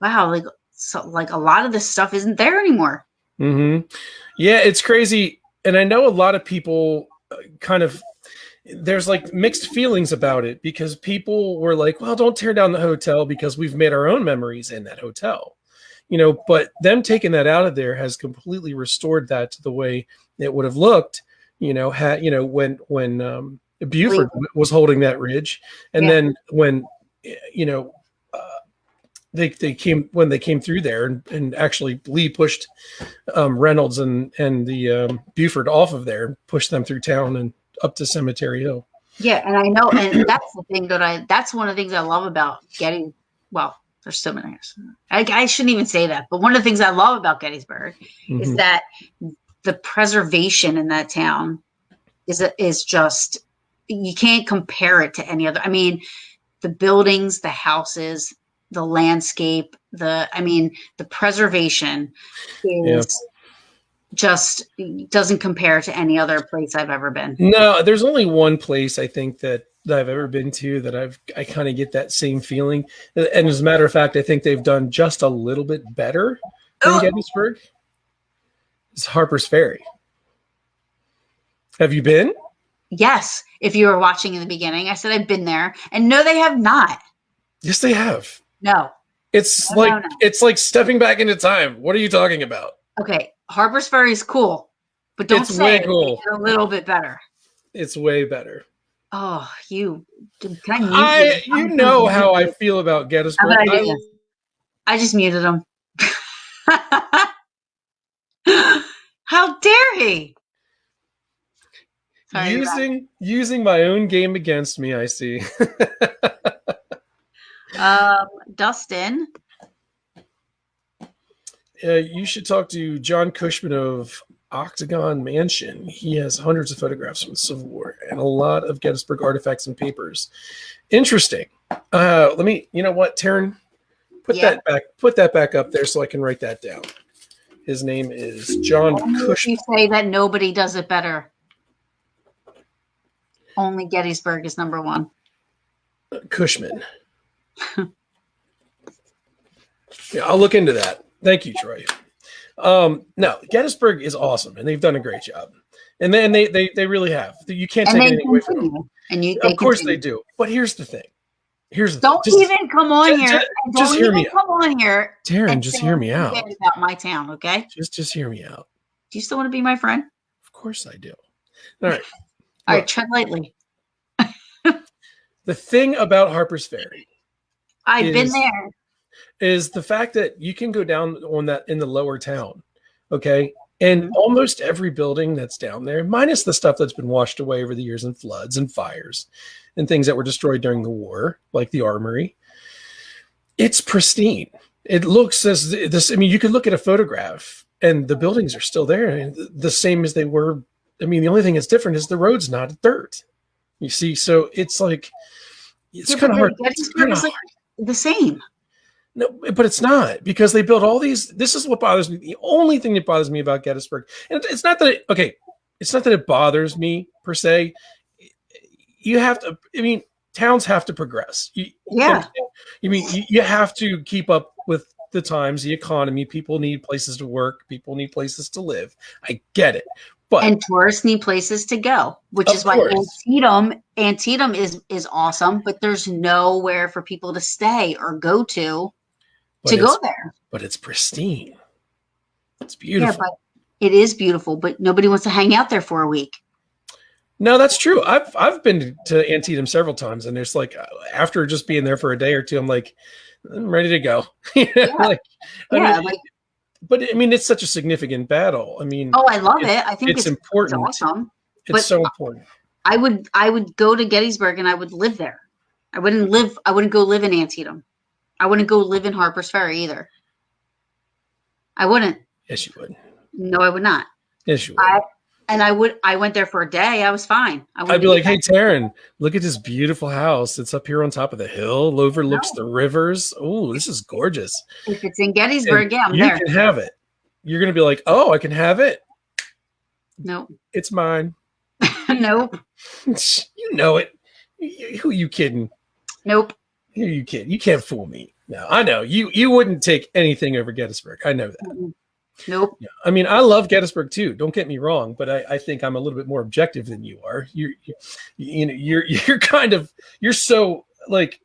wow, like a lot of this stuff isn't there anymore. Mm-hmm. Yeah, it's crazy. And I know a lot of people there's like mixed feelings about it, because people were like, well, don't tear down the hotel because we've made our own memories in that hotel, but them taking that out of there has completely restored that to the way it would have looked, when Buford was holding that ridge. And then when, they came through there and actually Lee pushed Reynolds and the Buford off of there and pushed them through town and up to Cemetery Hill. Yeah, and I know, and that's the thing that's one of the things I love about well, there's so many. I shouldn't even say that, but one of the things I love about Gettysburg is Mhm. that the preservation in that town is just, you can't compare it to any other. I mean, the buildings, the houses, the landscape, the preservation Yeah. is just doesn't compare to any other place I've ever been. No, there's only one place I think that I've ever been to that I kind of get that same feeling. And as a matter of fact, I think they've done just a little bit better than Oh, Gettysburg. It's Harpers Ferry. Have you been? yes. If you were watching in the beginning, I said I've been there, and no, they have not. Yes, they have. No, It's no, like no, no. it's like stepping back into time. What are you talking about? Okay, Harper's Ferry is cool, but don't It's say way it. cool. It's a little bit better. It's way better. Oh, can I mute you? You I'm gonna know mute how I you. feel about How Gettysburg. about I do this? I just muted him. How dare he? Sorry, Using my own game against me, I see. Dustin. You should talk to John Cushman of Octagon Mansion. He has hundreds of photographs from the Civil War and a lot of Gettysburg artifacts and papers. Interesting. Let me, you know what, Taryn, put that back up there so I can write that down. His name is John Only if you Cushman. say that nobody does it better. Only Gettysburg is number one. Cushman. Yeah, I'll look into that. Thank you, Troy. No, Gettysburg is awesome, and they've done a great job. And then they really have. You can't take anything away from them. Of course they do. But here's the thing. Don't even come on here. Just hear me out. Come on here. Taryn, just hear me out. About my town, okay? Just hear me out. Do you still want to be my friend? Of course I do. All right. All right, tread lightly. The thing about Harpers Ferry, I've been there, is the fact that you can go down on that in the lower town, okay? And almost every building that's down there, minus the stuff that's been washed away over the years in floods and fires and things that were destroyed during the war, like the armory, it's pristine. It looks as this. I mean, you could look at a photograph and the buildings are still there, the same as they were. I mean, the only thing that's different is the road's not dirt. You see, so it's like it's kind of hard. It's kind of the same. No, but it's not, because they built all these. This is what bothers me. The only thing that bothers me about Gettysburg, and it's not that it's not that it bothers me per se. You have to. I mean, towns have to progress. You have to keep up with the times, the economy. People need places to work. People need places to live. I get it. And tourists need places to go, which is why Antietam is awesome, but there's nowhere for people to stay or go to go there. But it's pristine. It's beautiful. Yeah, but it is beautiful, but nobody wants to hang out there for a week. No, that's true. I've been to Antietam several times, and there's like, after just being there for a day or two, I'm like, I'm ready to go. But I mean, it's such a significant battle. I mean, I love it. I think it's important. It's awesome. It's so important. I would go to Gettysburg and I would live there. I wouldn't go live in Antietam. I wouldn't go live in Harpers Ferry either. I wouldn't. Yes, you would. No, I would not. Yes, you would. I went there for a day. I was fine. I'd be like, hey, Taryn, look at this beautiful house. It's up here on top of the hill. Overlooks the rivers. Oh, this is gorgeous. If it's in Gettysburg, I'm there. You can have it. You're going to be like, oh, I can have it. No. It's mine. Nope. You know it. Who are you kidding? Nope. Who are you kidding? You can't fool me. No, I know. You wouldn't take anything over Gettysburg. I know that. Mm-hmm. Nope. Yeah. I mean, I love Gettysburg too. Don't get me wrong, but I think I'm a little bit more objective than you are. You're kind of, you're so like,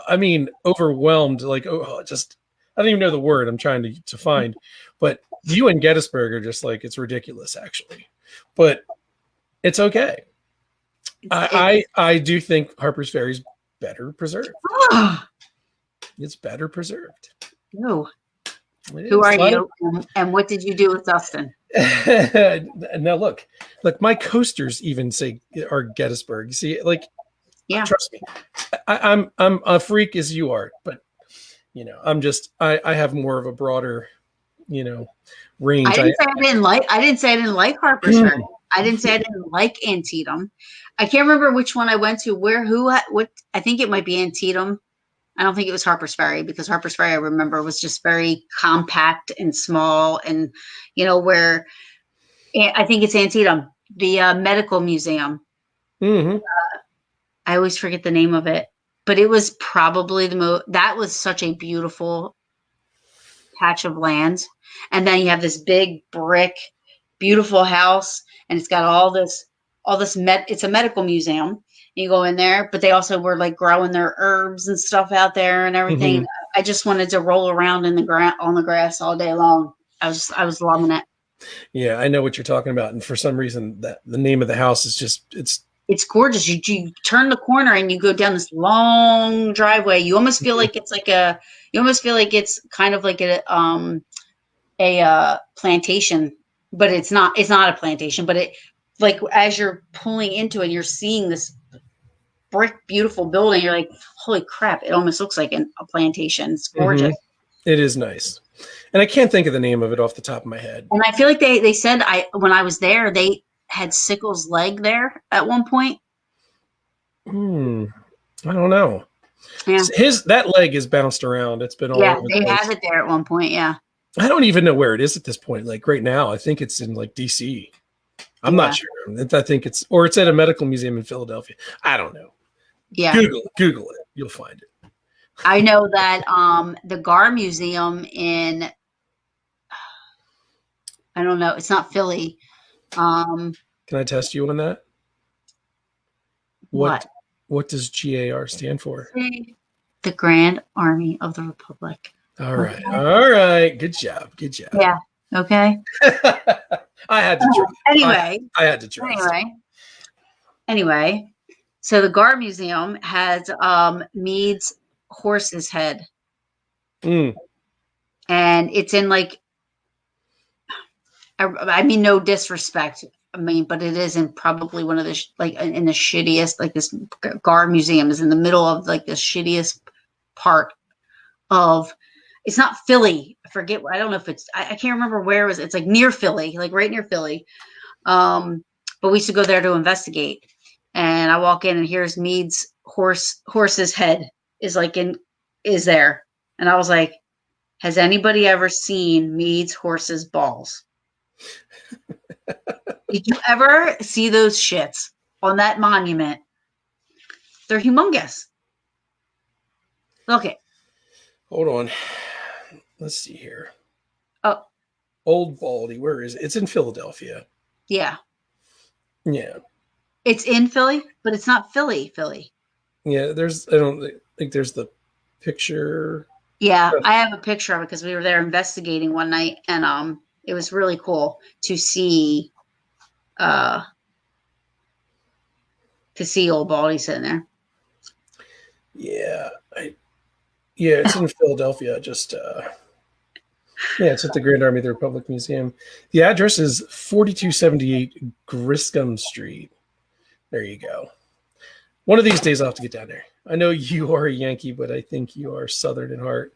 I mean, overwhelmed. Like, just, I don't even know the word I'm trying to find, but you and Gettysburg are just like, it's ridiculous actually, but it's okay. I do think Harpers Ferry's better preserved. It's better preserved. No. It Who is. are you? And what did you do with Dustin? Now look, my coasters even say are Gettysburg. You see, like, Yeah. trust me, I'm a freak as you are, but I have more of a broader, range. I didn't say I didn't like Harpers Ferry. I didn't say I didn't like Antietam. I can't remember which one I went to. What? I think it might be Antietam. I don't think it was Harpers Ferry, because Harpers Ferry, I remember, was just very compact and small, and where I think it's Antietam, the medical museum. Mm-hmm. I always forget the name of it, but it was probably that was such a beautiful patch of land. And then you have this big brick, beautiful house, and it's got all this it's a medical museum. You go in there, but they also were like growing their herbs and stuff out there and everything. Mm-hmm. I just wanted to roll around in the on the grass all day long. I was loving it. Yeah, I know what you're talking about, and for some reason, that the name of the house is just It's gorgeous. You turn the corner and you go down this long driveway. You almost feel like it's kind of like a plantation, but it's not. It's not a plantation, but it, like, as you're pulling into it, you're seeing this brick, beautiful building. You're like, holy crap! It almost looks like a plantation. It's gorgeous. Mm-hmm. It is nice, and I can't think of the name of it off the top of my head. And I feel like they said when I was there, they had Sickles' leg there at one point. I don't know. Yeah. That leg is bounced around. It's been all over they the place. have it there at one point. Yeah. I don't even know where it is at this point. Like right now, I think it's in like DC. I'm not sure. I think it's at a medical museum in Philadelphia. I don't know. Yeah. Google it. You'll find it. I know that the Gar Museum in, I don't know, it's not Philly. Can I test you on that? What does GAR stand for? The Grand Army of the Republic. All right. Okay. All right. Good job. Yeah. Okay. I had to try. Anyway. I had to try. Anyway. So the Gar Museum has Meade's horse's head. Mm. And it's in like, I mean, no disrespect. I mean, but it is in probably one of the in the shittiest, like, this Gar Museum is in the middle of like the shittiest part of, it's not Philly. I forget. I don't know if it's, I can't remember where it was. It's like near Philly, like right near Philly. But we used to go there to investigate, and I walk in and here's Meade's horse's head is there. And I was like, has anybody ever seen Meade's horse's balls? Did you ever see those shits on that monument? They're humongous. Look it. Hold on. Let's see here. Oh. Old Baldy. Where is it? It's in Philadelphia. Yeah. Yeah. It's in Philly, but it's not Philly. Yeah, I don't think there's the picture. Yeah, I have a picture of it because we were there investigating one night, and it was really cool to see old Baldy sitting there. Yeah, it's in Philadelphia. Just it's at the Grand Army of the Republic Museum. The address is 4278 Griscom Street. There you go. One of these days I'll have to get down there. I know you are a Yankee, but I think you are Southern in heart.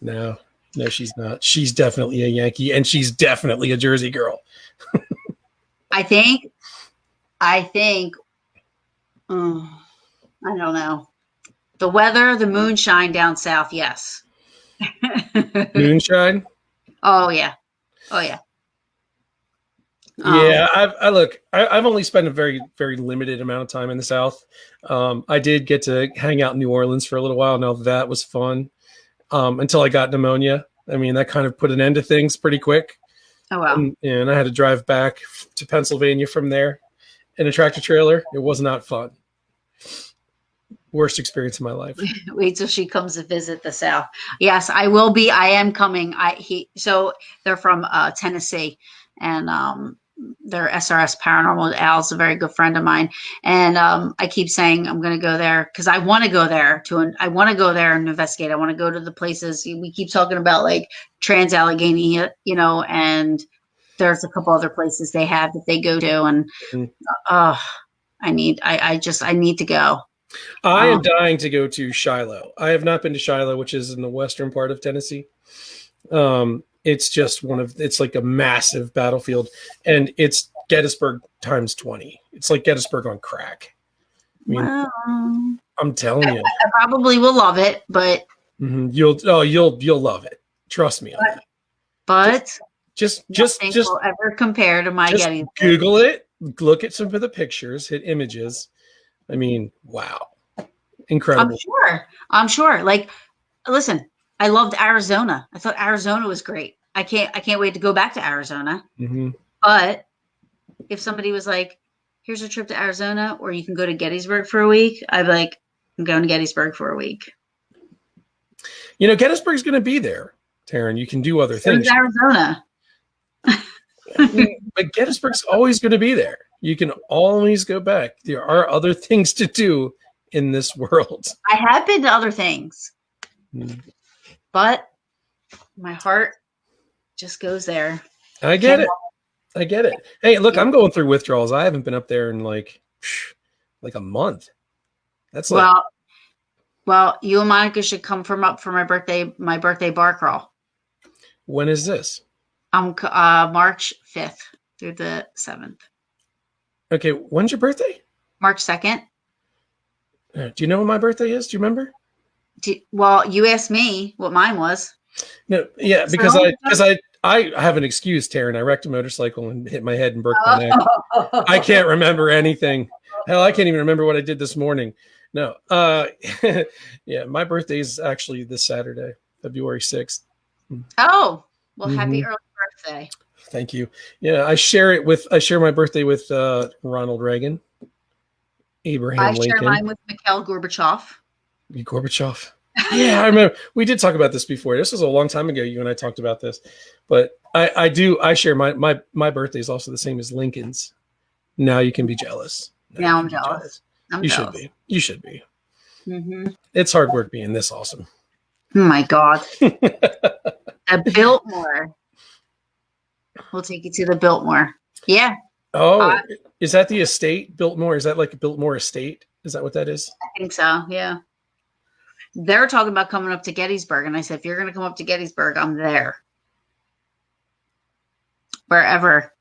No, she's not. She's definitely a Yankee, and she's definitely a Jersey girl. I think, I don't know. The weather, the moonshine down south, yes. Moonshine? Oh, yeah. Yeah, I've only spent a very, very limited amount of time in the South. I did get to hang out in New Orleans for a little while. Now that was fun until I got pneumonia. I mean, that kind of put an end to things pretty quick. Oh, wow. And I had to drive back to Pennsylvania from there in a tractor trailer. It was not fun. Worst experience of my life. Wait till she comes to visit the South. Yes, I will be. I am coming. So they're from Tennessee, and their SRS Paranormal. Al's a very good friend of mine, and I keep saying I'm going to go there because I want to go there I want to go there and investigate. I want to go to the places we keep talking about, like Trans Allegheny, and there's a couple other places they have that they go to, and I need to go. I am dying to go to Shiloh. I have not been to Shiloh, which is in the western part of Tennessee. It's just it's like a massive battlefield, and it's Gettysburg times 20. It's like Gettysburg on crack. I mean, I'm telling you, I probably will love it, but you'll love it. Trust me. But just will ever compare to my Gettysburg. Google it. Look at some of the pictures. Hit images. I mean, wow, incredible. I'm sure. Like, listen. I loved Arizona. I thought Arizona was great. I can't wait to go back to Arizona. Mm-hmm. But if somebody was like, here's a trip to Arizona, or you can go to Gettysburg for a week, I'd be like, I'm going to Gettysburg for a week. Gettysburg's going to be there, Taryn. You can do other things. Arizona. But Gettysburg's always going to be there. You can always go back. There are other things to do in this world. I have been to other things. But my heart just goes there. I get it. Hey, look, I'm going through withdrawals. I haven't been up there in like a month. That's well, you and Monica should come up for my birthday bar crawl. When is this? March 5th through the 7th. Okay, when's your birthday? March 2nd. Do you know what my birthday is? Do you remember? Well, you asked me what mine was. No, yeah, because I have an excuse, Taryn. I wrecked a motorcycle and hit my head and broke my neck. I can't remember anything. Hell, I can't even remember what I did this morning. No, yeah, my birthday is actually this Saturday, February 6th. Oh, well, happy early birthday! Thank you. Yeah, I share my birthday with Ronald Reagan, Abraham Lincoln. I share mine with Mikhail Gorbachev. Gorbachev. Yeah, I remember we did talk about this before. This was a long time ago. You and I talked about this, but I share my birthday is also the same as Lincoln's. Now you can be jealous. Now I'm jealous. You should be. Mm-hmm. It's hard work being this awesome. Oh my God. A Biltmore. We'll take you to the Biltmore. Yeah. Oh, is that the estate Biltmore? Is that like a Biltmore estate? Is that what that is? I think so. Yeah. They're talking about coming up to Gettysburg. And I said, if you're going to come up to Gettysburg, I'm there. Wherever.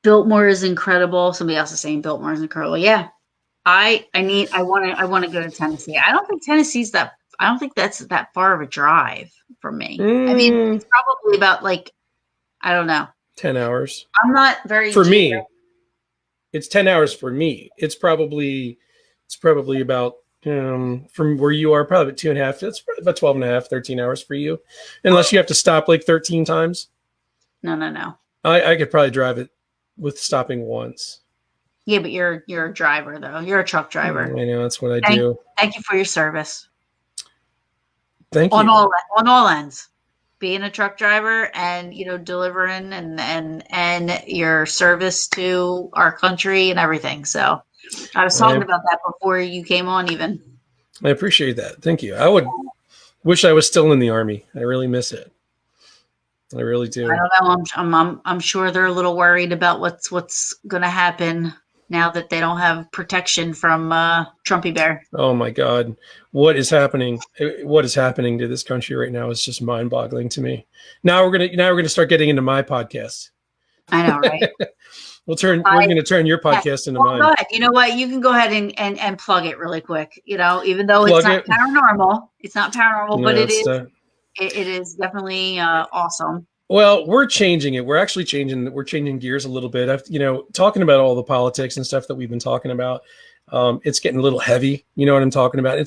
Biltmore is incredible. Somebody else is saying Biltmore is incredible. Yeah. I want to go to Tennessee. I don't think that's that far of a drive from me. I mean, it's probably about I don't know. 10 hours. I'm not very for me. It's 10 hours for me. It's probably about from where you are, probably about 2.5. It's probably about 12.5, 13 hours for you. Unless you have to stop 13 times. No. I could probably drive it with stopping once. Yeah, but you're a driver though. You're a truck driver. I know, that's what I do. Thank you for your service. Thank you. On all ends. Being a truck driver and delivering and your service to our country and everything. So I was talking about that before you came on even. I appreciate that. Thank you. I would wish I was still in the Army. I really miss it. I really do. I don't know. I'm sure they're a little worried about what's going to happen now that they don't have protection from Trumpy Bear. Oh my God. What is happening? What is happening to this country right now is just mind-boggling to me. Now we're gonna start getting into my podcast. I know, right? We're gonna turn your podcast into mine. Go ahead. You know what? You can go ahead and plug it really quick. Even though it's not paranormal, but it is definitely awesome. Well, we're changing it. We're changing gears a little bit. Talking about all the politics and stuff that we've been talking about. It's getting a little heavy. You know what I'm talking about? I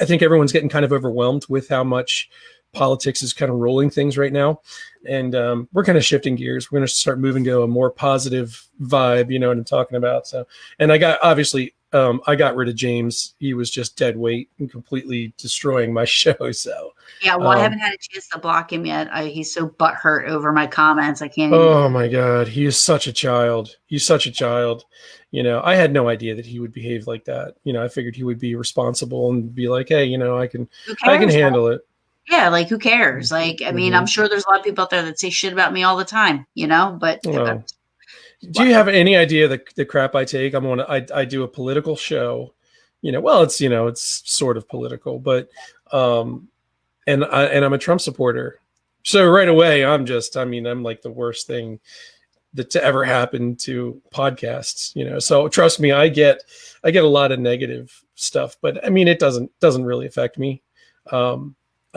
think everyone's getting kind of overwhelmed with how much politics is kind of rolling things right now. And we're kind of shifting gears. We're going to start moving to a more positive vibe. You know what I'm talking about? So, and I I got rid of James. He was just dead weight and completely destroying my show. So Yeah, well, I haven't had a chance to block him yet. He's so butthurt over my comments. I can't even. oh my God, he is such a child. He's such a child. I had no idea that he would behave like that. I figured he would be responsible and be like, hey, I can handle it. Yeah, like who cares? Like, I mean, I'm sure there's a lot of people out there that say shit about me all the time, but do you have any idea the crap I take? I do a political show, well, it's sort of political, but and I'm a Trump supporter. So right away I'm like the worst thing to ever happen to podcasts, so trust me, I get a lot of negative stuff, but I mean, it doesn't really affect me.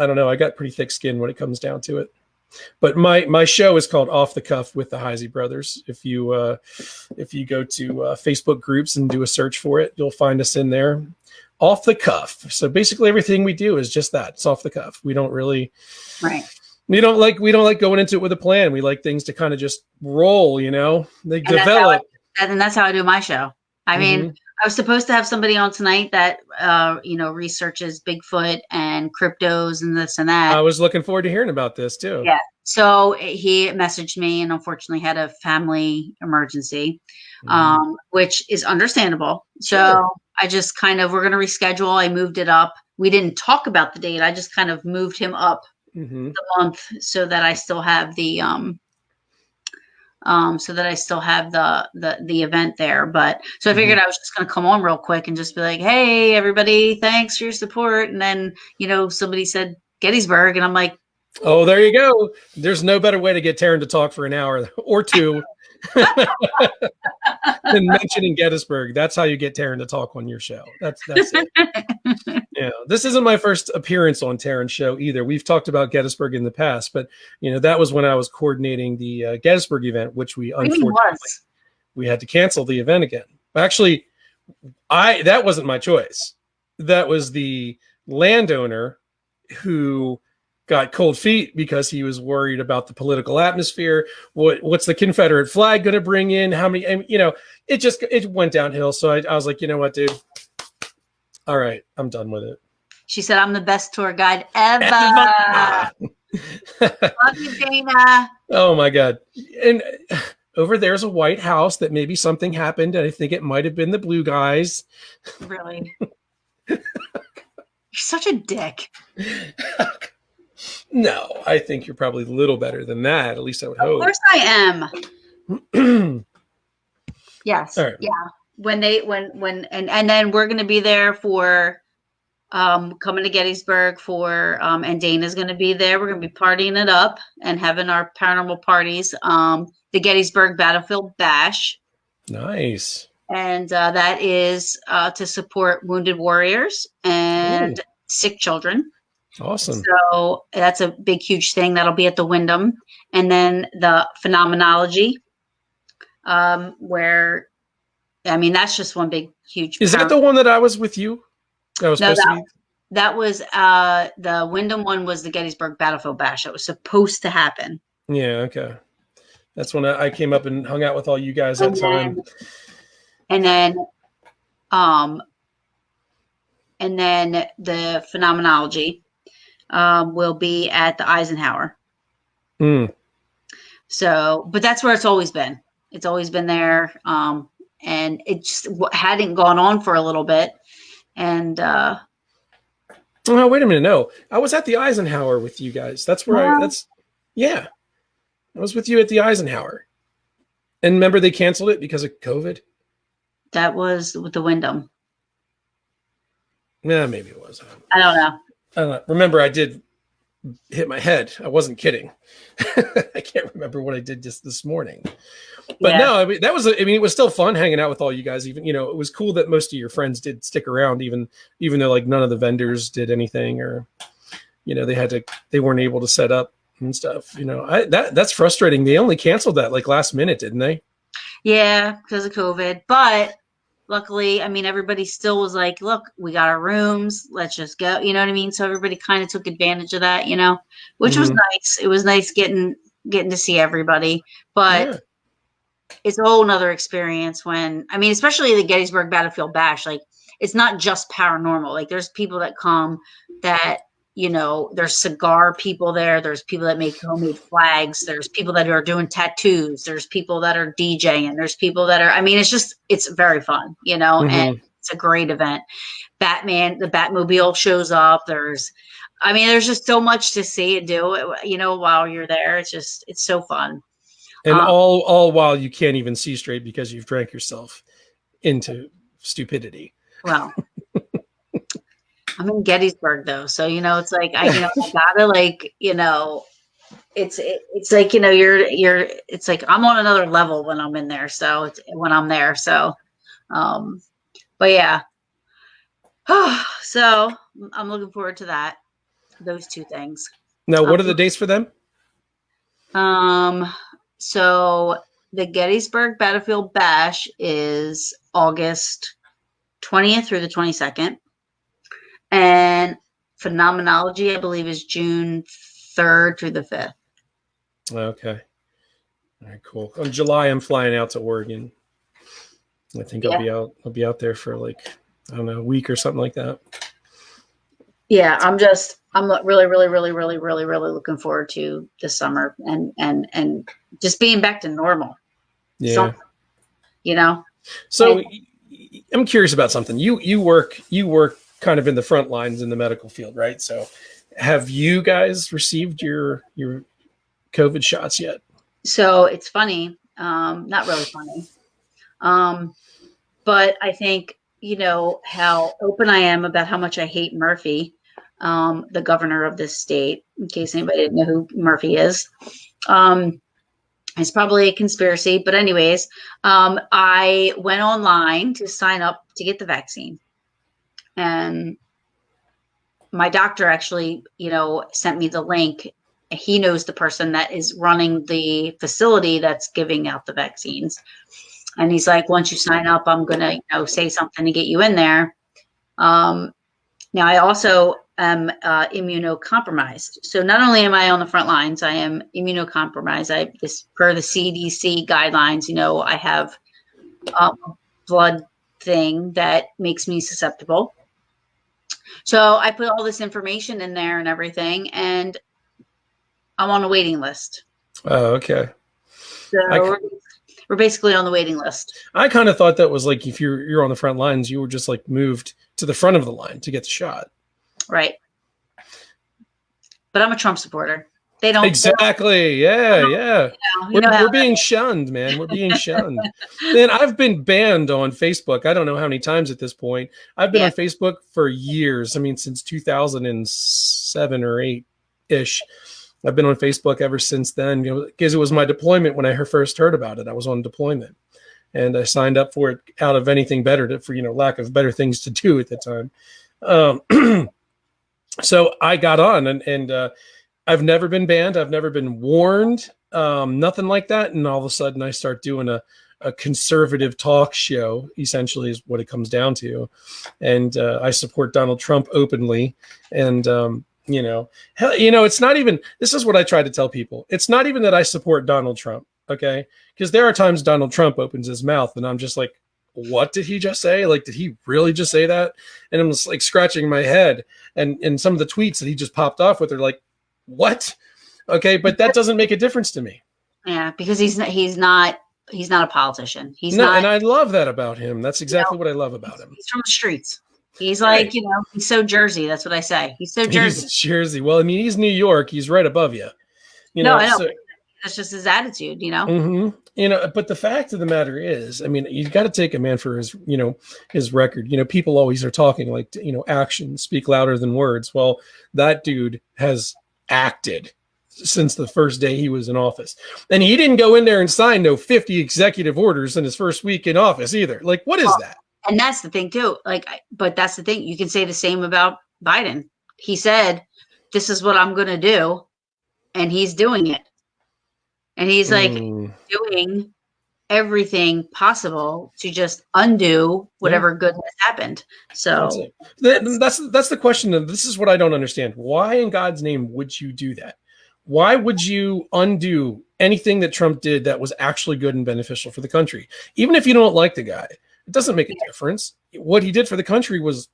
I don't know. I got pretty thick skin when it comes down to it. But my show is called Off the Cuff with the Heisey Brothers. If you go to Facebook groups and do a search for it, you'll find us in there. Off the cuff. So basically everything we do is just that. It's off the cuff. We don't really we don't like going into it with a plan. We like things to kind of just roll, they develop. And that's how I do my show. I mean, I was supposed to have somebody on tonight that, researches Bigfoot and cryptos and this and that. I was looking forward to hearing about this too. Yeah. So he messaged me and unfortunately had a family emergency, which is understandable. So I just we're going to reschedule. I moved it up. We didn't talk about the date. I just kind of moved him up the month so that I still have the event there. But so I figured I was just going to come on real quick and just be like, hey, everybody, thanks for your support. And then, somebody said Gettysburg and I'm like, oh, there you go. There's no better way to get Taryn to talk for an hour or two than mentioning Gettysburg. That's how you get Taryn to talk on your show. That's it. Yeah, this isn't my first appearance on Taryn's show either. We've talked about Gettysburg in the past, but that was when I was coordinating the Gettysburg event, which we unfortunately we had to cancel the event again. Actually, that wasn't my choice. That was the landowner who got cold feet because he was worried about the political atmosphere. What's the Confederate flag going to bring in? How many? And, it went downhill. So I was like, you know what, dude? All right, I'm done with it. She said, I'm the best tour guide ever. Love you, Dana. Oh my God. And over there's a White House that maybe something happened. And I think it might've been the blue guys. Really? You're such a dick. No, I think you're probably a little better than that. At least I would hope. Of course I am. Yes. Right. Yeah. And then we're going to be there for coming to Gettysburg for and Dana's going to be there. We're going to be partying it up and having our paranormal parties. The Gettysburg Battlefield Bash. Nice. And that is to support wounded warriors and sick children. Awesome. So that's a big, huge thing. That'll be at the Wyndham. And then the Phenomenology, where, I mean, that's just one big, huge. Is that the one that I was with you? That was supposed to be? That was the Wyndham one was the Gettysburg Battlefield Bash. It was supposed to happen. Yeah, okay. That's when I came up and hung out with all you guys that time. And then the Phenomenology will be at the Eisenhower. So, but that's where it's always been. It's always been there. And it just hadn't gone on for a little bit. And oh, wait a minute. No, I was at the Eisenhower with you guys. That's where I was with you at the Eisenhower. And remember they canceled it because of COVID? That was with the Wyndham. Yeah, maybe it was. I don't know. Remember, I did hit my head. I wasn't kidding. I can't remember what I did just this morning. But no, I mean, it was still fun hanging out with all you guys. Even, it was cool that most of your friends did stick around, even though like none of the vendors did anything, or, they weren't able to set up and stuff. That's frustrating. They only canceled that like last minute, didn't they? Yeah, because of COVID. But luckily, I mean, everybody still was like, look, we got our rooms. Let's just go. You know what I mean? So everybody kind of took advantage of that, which was nice. It was nice getting to see everybody. But it's a whole nother experience when, I mean, especially the Gettysburg Battlefield Bash, like it's not just paranormal. Like there's people that come that, there's cigar people there. There's people that make homemade flags. There's people that are doing tattoos. There's people that are DJing. There's people that are, I mean, it's very fun, and it's a great event. Batman, the Batmobile shows up. There's just so much to see and do, while you're there. It's so fun. And all while you can't even see straight because you've drank yourself into stupidity. Well, I'm in Gettysburg though, so it's like I gotta like it's like you're it's like I'm on another level when I'm in there. So when I'm there, so but yeah, so I'm looking forward to that. Those two things. Now, what are the dates for them? So the Gettysburg Battlefield Bash is August 20th through the 22nd. And Phenomenology, I believe, is June 3rd through the 5th. Okay. All right, cool. In July, I'm flying out to Oregon. I think I'll be out there for like, I don't know, a week or something like that. Yeah, I'm really, really, really, really, really, really looking forward to this summer and just being back to normal. Yeah. So, I'm curious about something. You work kind of in the front lines in the medical field, right? So have you guys received your COVID shots yet? So it's funny, not really funny. But I think, how open I am about how much I hate Murphy, the governor of this state, in case anybody didn't know who Murphy is. It's probably a conspiracy, but anyways, I went online to sign up to get the vaccine. And my doctor actually, sent me the link. He knows the person that is running the facility that's giving out the vaccines. And he's like, once you sign up, I'm going to, say something to get you in there. Now, I also am immunocompromised. So not only am I on the front lines, I am immunocompromised. Per the CDC guidelines, I have a blood thing that makes me susceptible. So I put all this information in there and everything, and I'm on a waiting list. Oh, okay. So we're basically on the waiting list. I kind of thought that was like if you're on the front lines, you were just like moved to the front of the line to get the shot. Right. But I'm a Trump supporter. They don't exactly. Yeah. We're being shunned, man. We're being shunned. Man, I've been banned on Facebook. I don't know how many times at this point. I've been on Facebook for years. I mean, since 2007 or 8-ish. I've been on Facebook ever since then, because it was my deployment when I first heard about it. I was on deployment, and I signed up for it out of anything better for lack of better things to do at the time. So I got on, and I've never been banned. I've never been warned, nothing like that. And all of a sudden I start doing a conservative talk show, essentially is what it comes down to. And I support Donald Trump openly. And, it's not even, this is what I try to tell people. It's not even that I support Donald Trump. Okay. Because there are times Donald Trump opens his mouth and I'm just like, what did he just say? Like, did he really just say that? And I'm just like scratching my head. And some of the tweets that he just popped off with are like, what? Okay. But that doesn't make a difference to me. Yeah. Because he's not a politician. And I love that about him. That's exactly what I love about him. He's from the streets. He's like, he's so Jersey. That's what I say. He's so Jersey. He's Jersey. Well, I mean, he's New York. He's right above you. I know. So, that's just his attitude, Mm-hmm. But the fact of the matter is, I mean, you got to take a man for his, his record. People always are talking like, actions speak louder than words. Well, that dude has acted since the first day he was in office. And he didn't go in there and sign no 50 executive orders in his first week in office either. Like, what is that? And that's the thing too. But that's the thing. You can say the same about Biden. He said, this is what I'm going to do. And he's doing it. And he's like doing everything possible to just undo whatever good has happened. So that's the question. This is what I don't understand. Why in God's name would you do that? Why would you undo anything that Trump did that was actually good and beneficial for the country? Even if you don't like the guy, it doesn't make a difference. What he did for the country was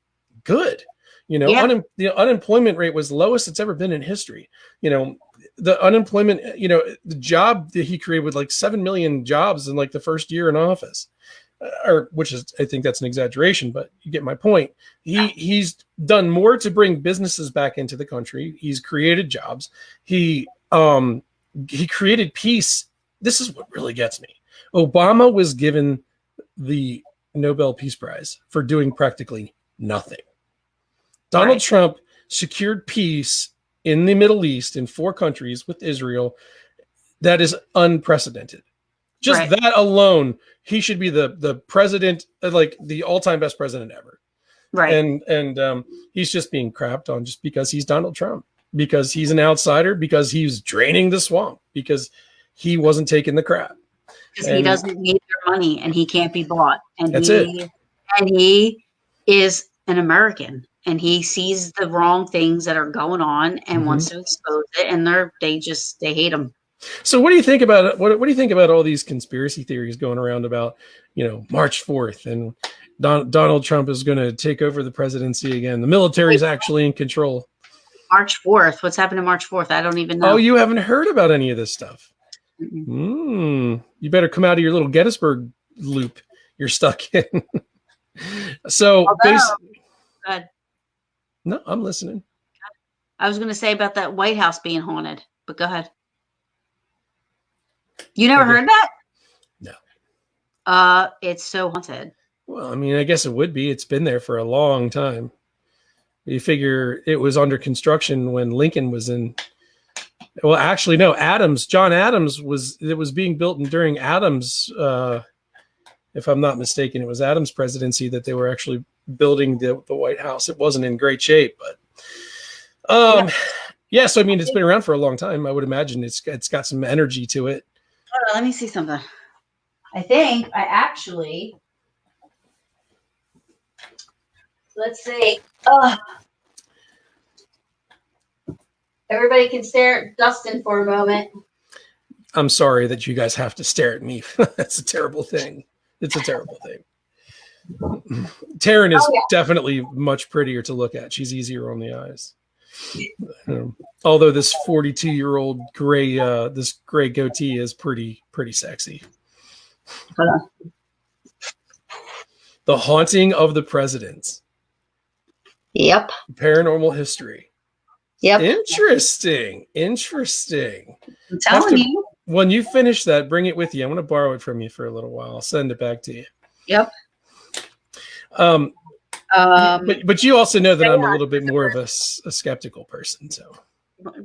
good. You know, Yeah. the unemployment rate was the lowest it's ever been in history. You know, the unemployment, you know, the job that he created with like 7 million jobs in like the first year in office, or which is, I think that's an exaggeration, but you get my point. He's done more to bring businesses back into the country. He's created jobs. He created peace. This is what really gets me. Obama was given the Nobel Peace Prize for doing practically nothing. Donald Trump secured peace in the Middle East in 4 countries with Israel. That is unprecedented. Just that alone, he should be the president, like the all-time best president ever. Right. And he's just being crapped on just because he's Donald Trump, because he's an outsider, because he's draining the swamp, because he wasn't taking the crap. Because he doesn't need their money and he can't be bought. And that's it. And he is an American and he sees the wrong things that are going on and wants to expose it. And they hate him. So what do you think about it? What do you think about all these conspiracy theories going around about, you know, March 4th and Donald Trump is going to take over the presidency again? The military is actually in control. March 4th. What's happened to March 4th? I don't even know. Oh, you haven't heard about any of this stuff. You better come out of your little Gettysburg loop you're stuck in. So basically, no, I'm listening. I was going to say about that White House being haunted, but go ahead. You never heard that? No. It's so haunted. Well, I mean, I guess it would be. It's been there for a long time. You figure it was under construction when Lincoln was in. Well, actually, no. John Adams was being built during Adams. If I'm not mistaken, it was Adams' presidency that they were actually building the White House. It wasn't in great shape, but yeah. So I mean, it's been around for a long time. I would imagine it's got some energy to it. Hold on, let me see something. I think I actually. Let's see. Everybody can stare at Dustin for a moment. I'm sorry that you guys have to stare at me. That's a terrible thing. It's a terrible thing. Taryn is definitely much prettier to look at. She's easier on the eyes. Although this 42-year-old gray goatee is pretty sexy. The Haunting of the Presidents. Yep. Paranormal history. Yep. Interesting. I'm telling you. When you finish that, bring it with you. I'm going to borrow it from you for a little while. I'll send it back to you. Yep. But you also know that I'm a little bit more of a skeptical person. So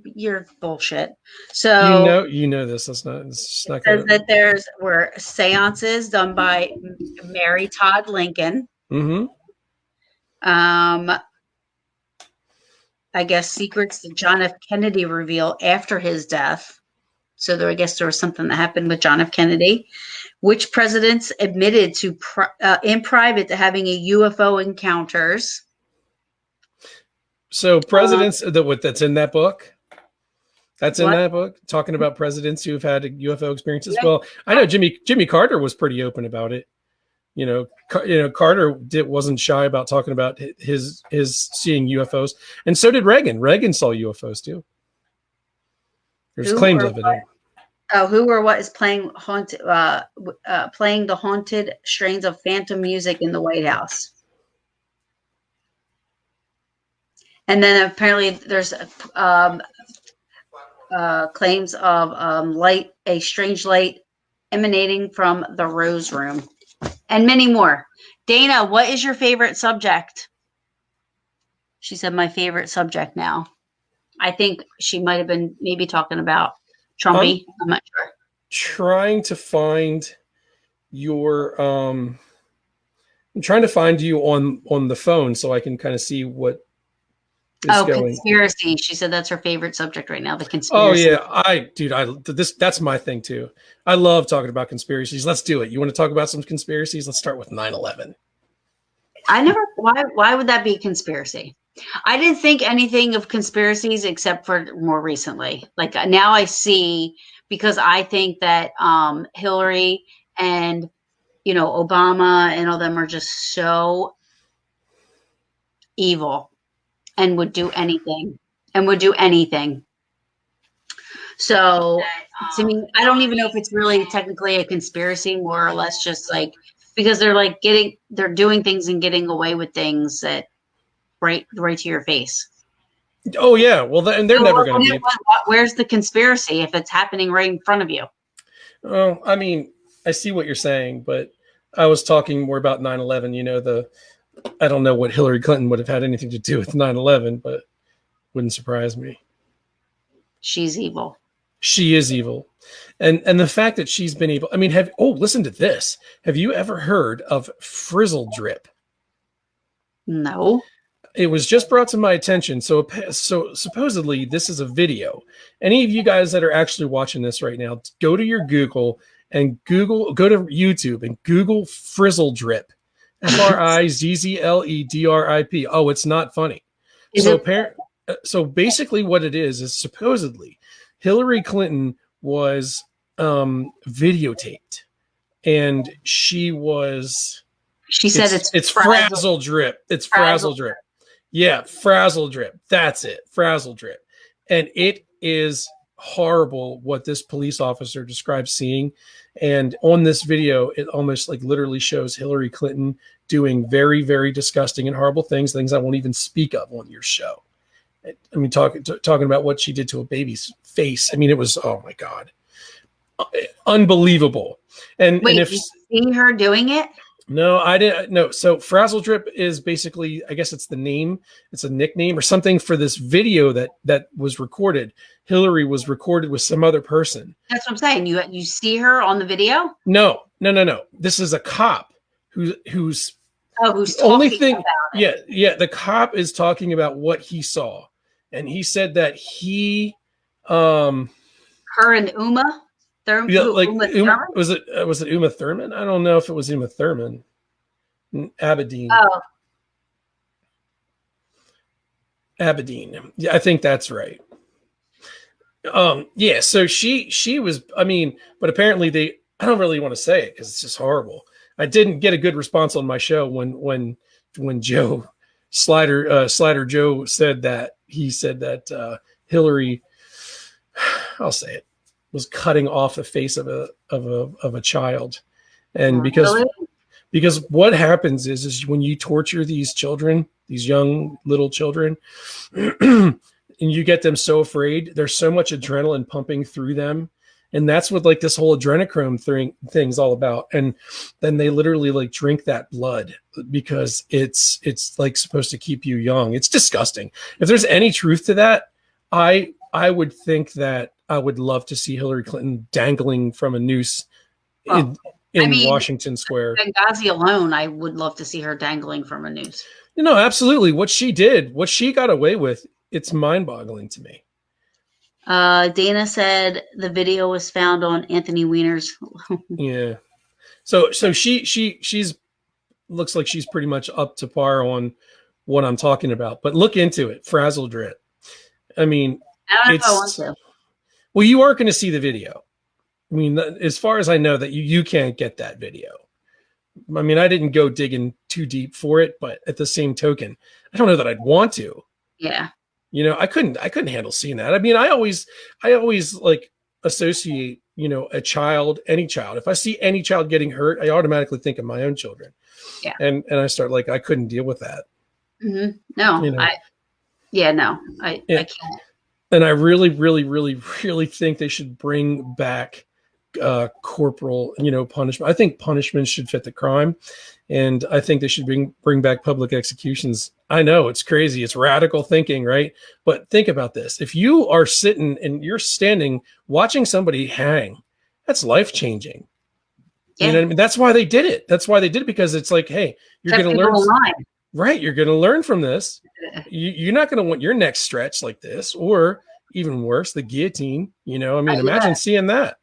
you're bullshit. So you know this. It's not says that were seances done by Mary Todd Lincoln. Mm-hmm. I guess secrets that John F. Kennedy revealed after his death. So I guess there was something that happened with John F. Kennedy. Which presidents admitted to in private to having a UFO encounters? So presidents that's in that book. That's in that book, talking about presidents who have had UFO experiences. Yeah. Well, I know Jimmy Carter was pretty open about it. You know, Carter wasn't shy about talking about his seeing UFOs, and so did Reagan. Reagan saw UFOs too. There's claims of it. Who or what is playing playing the haunted strains of phantom music in the White House? And then apparently there's claims of a strange light emanating from the Rose Room, and many more. Dana, what is your favorite subject? She said, my favorite subject now. I think she might have been maybe talking about Trumpy. I'm not sure. Trying to find your I'm trying to find you on the phone so I can kind of see what is going. Conspiracy. She said that's her favorite subject right now, the conspiracy. Oh yeah, that's my thing too. I love talking about conspiracies. Let's do it. You want to talk about some conspiracies? Let's start with 9/11. Why would that be a conspiracy? I didn't think anything of conspiracies except for more recently. Like now I see, because I think that Hillary and Obama and all them are just so evil and would do anything and would do anything. So to me, I don't even know if it's really technically a conspiracy, more or less just like because they're doing things and getting away with things that right to your face. Oh yeah, well, and they're never going to be. Where's the conspiracy if it's happening right in front of you? Oh, I mean, I see what you're saying, but I was talking more about 9/11. I don't know what Hillary Clinton would have had anything to do with 9/11, but wouldn't surprise me. She's evil. She is evil. And the fact that she's been able, I mean, listen to this. Have you ever heard of frizzle drip? No. It was just brought to my attention. So supposedly this is a video. Any of you guys that are actually watching this right now, go to your Google and go to YouTube and Google frizzle drip. FRIZZLEDRIP. Oh, it's not funny. So basically what it is supposedly Hillary Clinton was videotaped, and she said it's frazzle drip. It's frazzle drip. Yeah, frazzle drip. That's it. Frazzle drip. And it is horrible what this police officer describes seeing. And on this video, it almost like literally shows Hillary Clinton doing very, very disgusting and horrible things I won't even speak of on your show. I mean, talking about what she did to a baby's face. I mean, it was, oh my God, unbelievable. And wait, if you see her doing it? No, I didn't. No. So frazzle drip is basically, I guess it's the name. It's a nickname or something for this video that was recorded. Hillary was recorded with some other person. That's what I'm saying. You see her on the video? No. This is a cop who's who's the only thing. About it. Yeah. The cop is talking about what he saw, and he said that he, her and Uma. Was it Uma Thurman? I don't know if it was Uma Thurman. Abedin. Oh. Abedin. Yeah, I think that's right. Yeah, so she was, I mean, but apparently I don't really want to say it because it's just horrible. I didn't get a good response on my show when Joe Slider Joe said that. He said that Hillary, I'll say it, was cutting off the face of a child. And because what happens is when you torture these children, these young little children, and you get them so afraid, there's so much adrenaline pumping through them. And that's what like this whole adrenochrome thing's all about. And then they literally like drink that blood because it's like supposed to keep you young. It's disgusting. If there's any truth to that, I would think that I would love to see Hillary Clinton dangling from a noose in Washington Square. Benghazi alone, I would love to see her dangling from a noose. Absolutely. What she did, what she got away with, it's mind-boggling to me. Dana said the video was found on Anthony Weiner's. Yeah. So she's looks like she's pretty much up to par on what I'm talking about. But look into it, frazzle drip. I mean, I don't know if I want to. Well, you aren't going to see the video. I mean, as far as I know, that you can't get that video. I mean, I didn't go digging too deep for it, but at the same token, I don't know that I'd want to. Yeah. I couldn't handle seeing that. I mean, I always like associate, a child, any child. If I see any child getting hurt, I automatically think of my own children. Yeah. And I start like, I couldn't deal with that. Mm-hmm. No, I can't. And I really, really, really, really think they should bring back corporal, punishment. I think punishment should fit the crime. And I think they should bring back public executions. I know it's crazy. It's radical thinking, right? But think about this. If you are sitting and you're standing watching somebody hang, that's life-changing. Yeah. You know what I mean? That's why they did it. Because it's like, hey, you're going to learn. Right. You're going to learn from this. You're not going to want your neck stretched like this, or even worse, the guillotine. Imagine seeing that.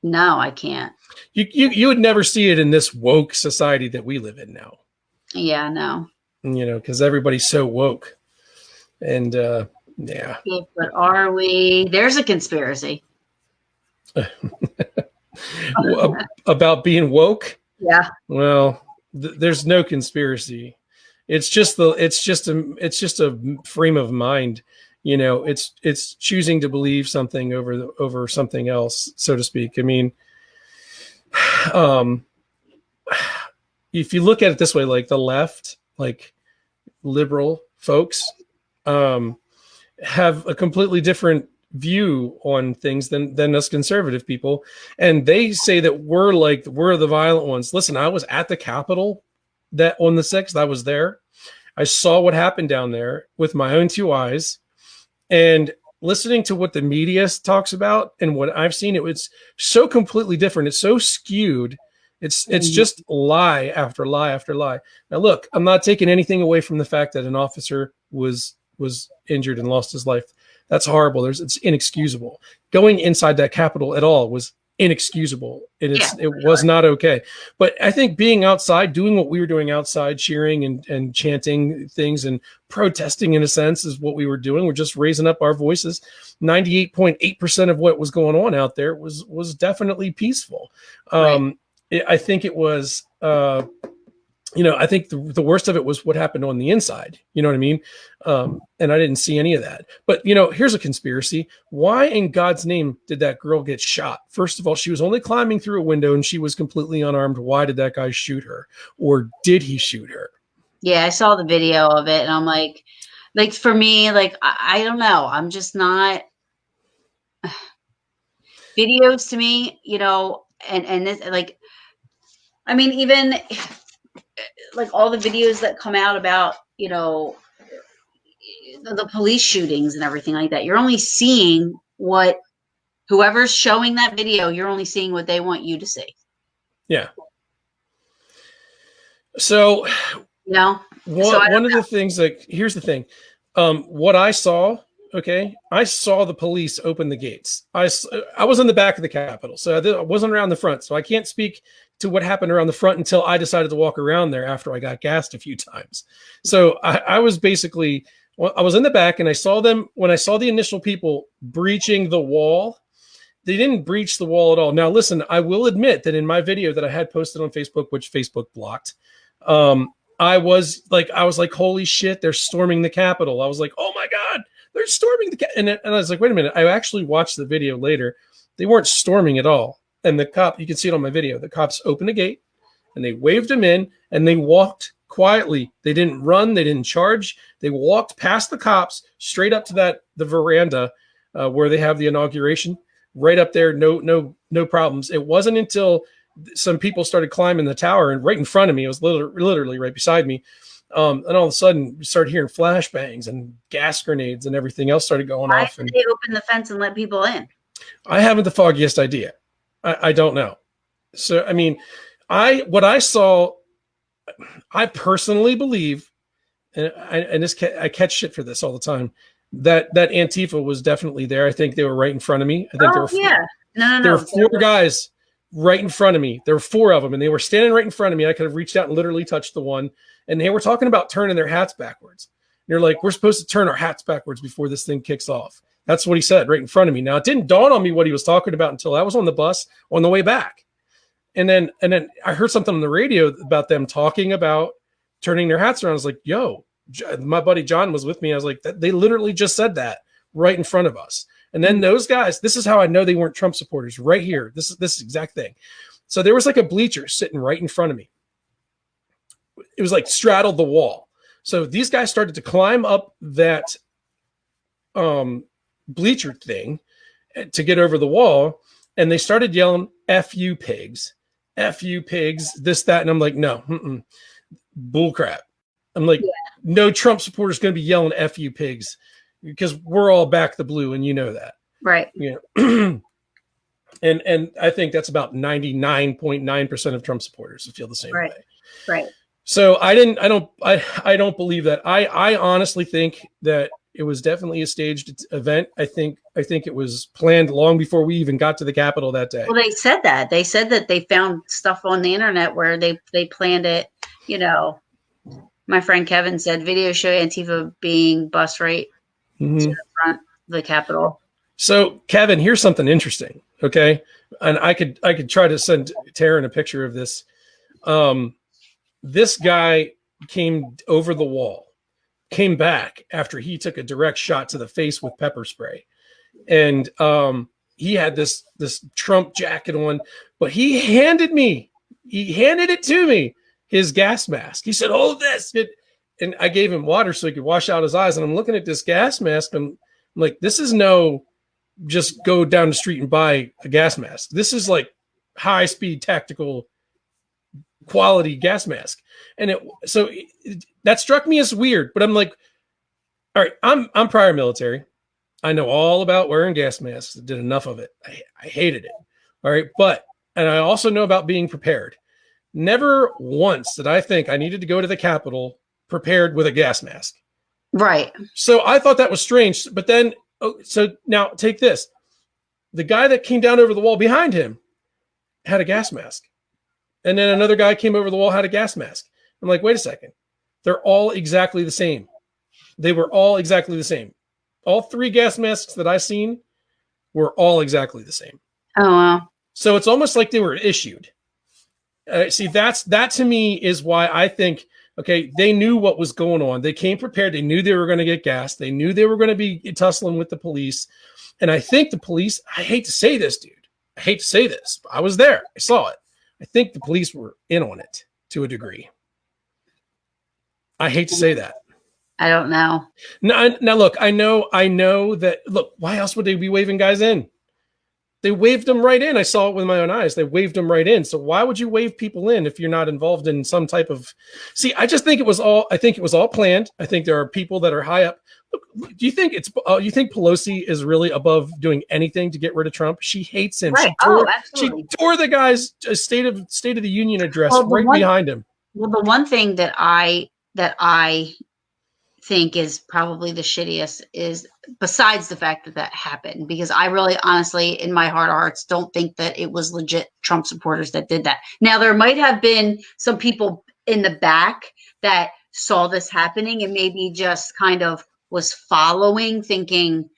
No, I can't. You would never see it in this woke society that we live in now. Yeah, no. because everybody's so woke. And yeah. But are we? There's a conspiracy. About being woke? Yeah. Well, there's no conspiracy. It's just a frame of mind. It's choosing to believe something over something else, so to speak. I mean, if you look at it this way, like the left, like liberal folks, have a completely different view on things than us conservative people, and they say that we're the violent ones. Listen, I was at the Capitol that on the 6th. I was there. I saw what happened down there with my own two eyes, and listening to what the media talks about and what I've seen, it's so completely different. It's so skewed. It's just lie after lie after lie. Now, look, I'm not taking anything away from the fact that an officer was injured and lost his life. That's horrible. It's inexcusable. Going inside that Capitol at all was inexcusable. It was not okay. But I think being outside, doing what we were doing outside, cheering and chanting things and protesting in a sense is what we were doing. We're just raising up our voices. 98.8% of what was going on out there was definitely peaceful. Right. I think it was, I think the worst of it was what happened on the inside. You know what I mean? And I didn't see any of that. But, here's a conspiracy. Why in God's name did that girl get shot? First of all, she was only climbing through a window and she was completely unarmed. Why did that guy shoot her? Or did he shoot her? Yeah, I saw the video of it and I'm like for me, I don't know. I'm just not videos to me, and this, I mean, even all the videos that come out about, the police shootings and everything like that. You're only seeing what whoever's showing that video, you're only seeing what they want you to see. Yeah. So, one of the things, here's the thing. What I saw, I saw the police open the gates. I was in the back of the Capitol, so I wasn't around the front. So I can't speak to what happened around the front until I decided to walk around there after I got gassed a few times. So I was basically, I was in the back and I saw them when I saw the initial people breaching the wall. They didn't breach the wall at all. Now, listen, I will admit that in my video that I had posted on Facebook, which Facebook blocked, I was like, holy shit, they're storming the Capitol. I was like, oh my God, they're storming the Capitol. And I was like, wait a minute. I actually watched the video later. They weren't storming at all. And the cop, you can see it on my video, the cops opened the gate and they waved him in and they walked quietly. They didn't run. They didn't charge. They walked past the cops straight up to the veranda where they have the inauguration, right up there. No problems. It wasn't until some people started climbing the tower and right in front of me, it was literally right beside me. And all of a sudden we started hearing flashbangs and gas grenades and everything else started going off. And they opened the fence and let people in. I haven't the foggiest idea. I don't know. So, I mean, what I saw, I personally believe, and I catch shit for this all the time, that Antifa was definitely there. I think they were right in front of me. I think there were four guys right in front of me. There were four of them, and they were standing right in front of me. I could have reached out and literally touched the one, and they were talking about turning their hats backwards. And they're like, we're supposed to turn our hats backwards before this thing kicks off. That's what he said right in front of me. Now, it didn't dawn on me what he was talking about until I was on the bus on the way back. And then I heard something on the radio about them talking about turning their hats around. I was like, yo, my buddy John was with me. I was like, they literally just said that right in front of us. And then those guys, this is how I know they weren't Trump supporters right here. This exact thing. So there was like a bleacher sitting right in front of me. It was like straddled the wall. So these guys started to climb up that bleacher thing to get over the wall, and they started yelling "F you pigs, F you pigs," this, that, and I'm like, no, bull crap. I'm like, no Trump supporters going to be yelling "F you pigs," because we're all back the blue, and you know that, right? And I think that's about 99.9% of Trump supporters who feel the same way, right? So I don't believe that. I honestly think that it was definitely a staged event. I think it was planned long before we even got to the Capitol that day. Well, they said that. They found stuff on the internet where they planned it, My friend Kevin said videos show Antifa being bus right to the front of the Capitol. So, Kevin, here's something interesting. Okay, and I could try to send Taryn a picture of this. This guy came over the wall, came back after he took a direct shot to the face with pepper spray, and he had this Trump jacket on, but he handed it to me, his gas mask. He said, "Hold this," and I gave him water so he could wash out his eyes. And I'm looking at this gas mask, and I'm like, "This is no just go down the street and buy a gas mask. This is like high speed tactical quality gas mask." And that struck me as weird, but I'm like, all right, I'm prior military. I know all about wearing gas masks. I did enough of it. I hated it. All right. And I also know about being prepared. Never once did I think I needed to go to the Capitol prepared with a gas mask. Right. So I thought that was strange, but then, so now take this. The guy that came down over the wall behind him had a gas mask. And then another guy came over the wall, had a gas mask. I'm like, wait a second. They're all exactly the same. They were all exactly the same. All three gas masks that I seen were all exactly the same. Oh, wow. So it's almost like they were issued. See, that to me is why I think, okay, they knew what was going on. They came prepared. They knew they were going to get gassed. They knew they were going to be tussling with the police. And I think the police, I hate to say this, dude. I hate to say this, but I was there. I saw it. I think the police were in on it to a degree. I hate to say that. I don't know. Now look, I know that, look, why else would they be waving guys in? They waved them right in. I saw it with my own eyes. They waved them right in. So why would you wave people in if you're not involved in some type of, I just think it was all planned. I think there are people that are high up. Look, do you think you think Pelosi is really above doing anything to get rid of Trump? She hates him. Right. She tore the guy's State of the Union address behind him. Well, the one thing that I think is probably the shittiest is, besides the fact that happened, because I really honestly in my heart of hearts don't think that it was legit Trump supporters that did that. Now there might have been some people in the back that saw this happening and maybe just kind of was following, thinking,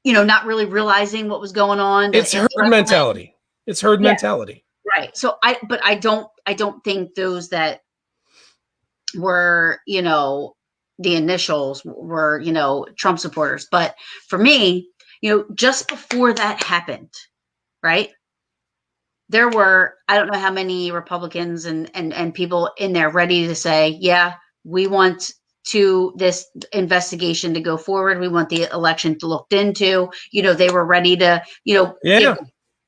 not really realizing what was going on. It's herd mentality. It's herd mentality. Right. So I don't think those that were, the initials were, Trump supporters. But for me, just before that happened, right, there were, I don't know how many Republicans and people in there ready to say, yeah, we want this investigation to go forward. We want the election to looked into. They were ready to,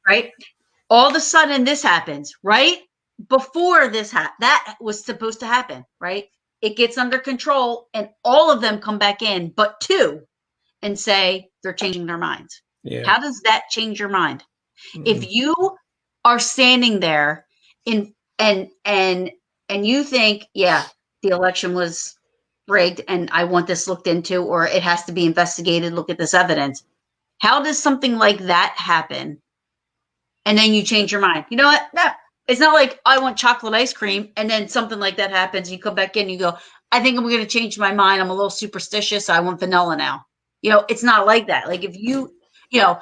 right. All of a sudden this happens, right? Before this that was supposed to happen, right? It gets under control and all of them come back in, but two, and say they're changing their minds. Yeah. How does that change your mind? Mm-hmm. If you are standing there and you think, yeah, the election was rigged and I want this looked into, or it has to be investigated, look at this evidence. How does something like that happen? And then you change your mind. You know what? No. It's not like I want chocolate ice cream and then something like that happens. You come back in, you go, I think I'm going to change my mind. I'm a little superstitious. I want vanilla now. It's not like that. Like if you and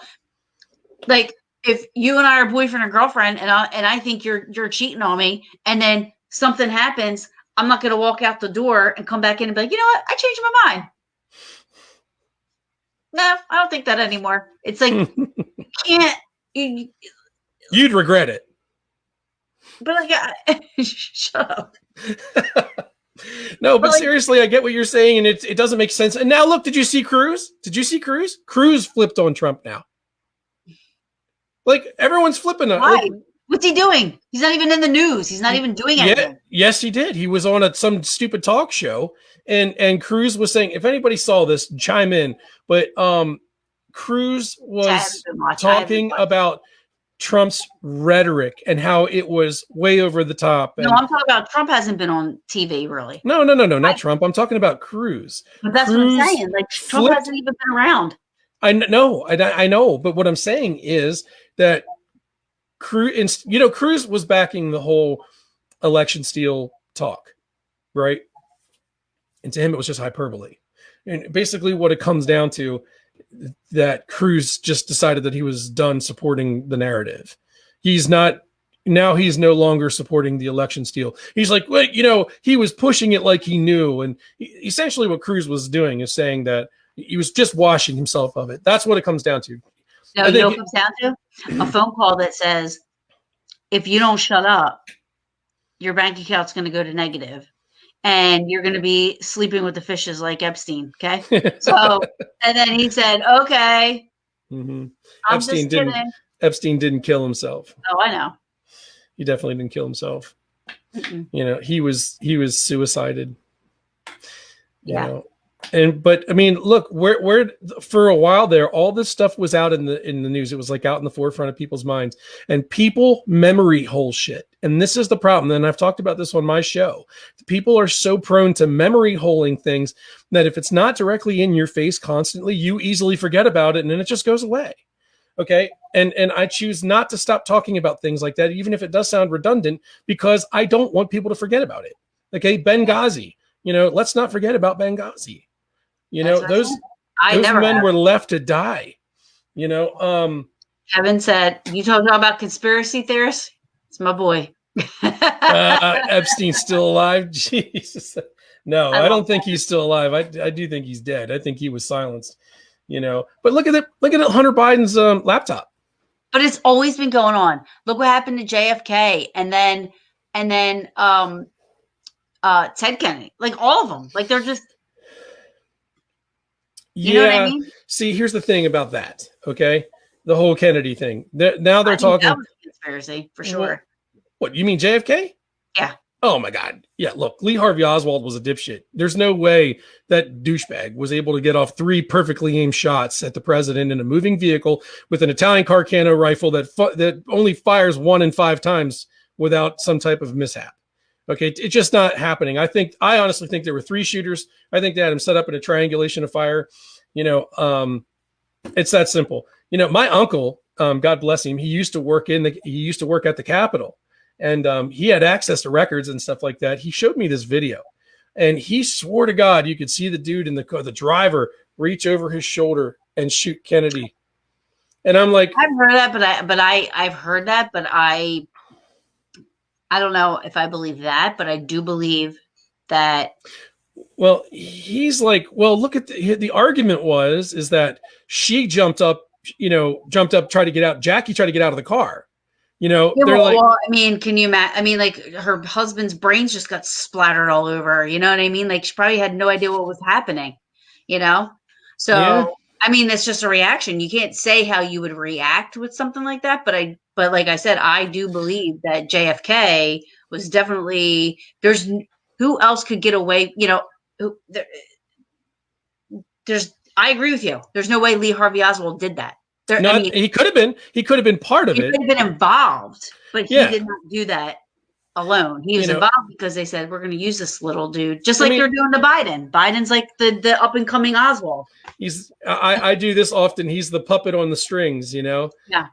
I are boyfriend and girlfriend and I think you're cheating on me and then something happens, I'm not going to walk out the door and come back in and be like, you know what? I changed my mind. No, I don't think that anymore. It's like, you'd regret it. But shut up. No, but seriously, I get what you're saying, and it doesn't make sense. And now look, did you see Cruz? Cruz flipped on Trump now. Like everyone's flipping. Why? What's he doing? He's not even in the news. He's not even doing anything. Yes, he did. He was on some stupid talk show, and Cruz was saying, if anybody saw this, chime in. But Cruz was talking about Trump's rhetoric and how it was way over the top. No, I'm talking about Trump hasn't been on TV really. No, not Trump. I'm talking about Cruz. But that's Cruz, what I'm saying. Like Trump hasn't even been around. I know. But what I'm saying is that Cruz was backing the whole election steal talk, right? And to him, it was just hyperbole. And basically what it comes down to, that Cruz just decided that he was done supporting the narrative. He's no longer supporting the election steal. He's like, well, he was pushing it like he knew. And essentially what Cruz was doing is saying that he was just washing himself of it. That's what it comes down to. No, you know what it comes down to? A phone call that says, if you don't shut up, your bank account's going to go to negative and you're going to be sleeping with the fishes like Epstein. Okay. So, and then he said, okay. Mm-hmm. Epstein didn't kill himself. Oh, I know. He definitely didn't kill himself. Mm-mm. He was suicided. Yeah. But I mean, look, where for a while there, all this stuff was out in the news. It was like out in the forefront of people's minds, and people memory hole shit. And this is the problem. And I've talked about this on my show. People are so prone to memory holing things that if it's not directly in your face constantly, you easily forget about it, and then it just goes away. Okay. And I choose not to stop talking about things like that, even if it does sound redundant, because I don't want people to forget about it. Okay. Benghazi, let's not forget about Benghazi. Those men were left to die. Kevin said, you talking about conspiracy theorists? It's my boy. Epstein's still alive. Jesus. No, I don't think he's still alive. I do think he's dead. I think he was silenced, but look at Hunter Biden's laptop. But it's always been going on. Look what happened to JFK and then Ted Kennedy, like all of them, like they're just, you know what I mean? See, here's the thing about that. Okay. The whole Kennedy thing. Now they're talking. That was a conspiracy for sure. What, you mean JFK? Yeah. Oh my God. Yeah. Look, Lee Harvey Oswald was a dipshit. There's no way that douchebag was able to get off 3 perfectly aimed shots at the president in a moving vehicle with an Italian Carcano rifle that only fires 1 in 5 times without some type of mishap. Okay. It's just not happening. I honestly think there were 3 shooters. I think they had him set up in a triangulation of fire. It's that simple. My uncle, God bless him, he used to work at the Capitol, and he had access to records and stuff like that. He showed me this video, and he swore to God you could see the dude in the car, the driver, reach over his shoulder and shoot Kennedy. And I'm like, I've heard that, I've heard that, but I don't know if I believe that, but I do believe that. Well, he's like, well, look at the argument is that she jumped up, tried to get out. Jackie tried to get out of the car. They're like, well, I mean, can you imagine? I mean, like her husband's brains just got splattered all over. You know what I mean? Like she probably had no idea what was happening. So yeah. I mean, that's just a reaction. You can't say how you would react with something like that. But like I said, I do believe that JFK was definitely. Who else could get away? I agree with you. There's no way Lee Harvey Oswald did that. He could have been. He could have been part of it. He could have been involved, but he did not do that alone. He was involved because they said, we're going to use this little dude, just like they're doing to Biden. Biden's like the up and coming Oswald. I do this often. He's the puppet on the strings, Yeah.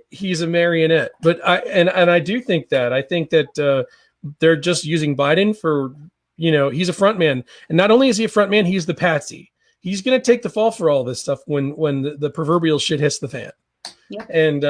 He's a marionette. But I do think that. I think that they're just using Biden for, he's a front man. And not only is he a front man, he's the patsy. He's going to take the fall for all this stuff when the proverbial shit hits the fan. Yeah. And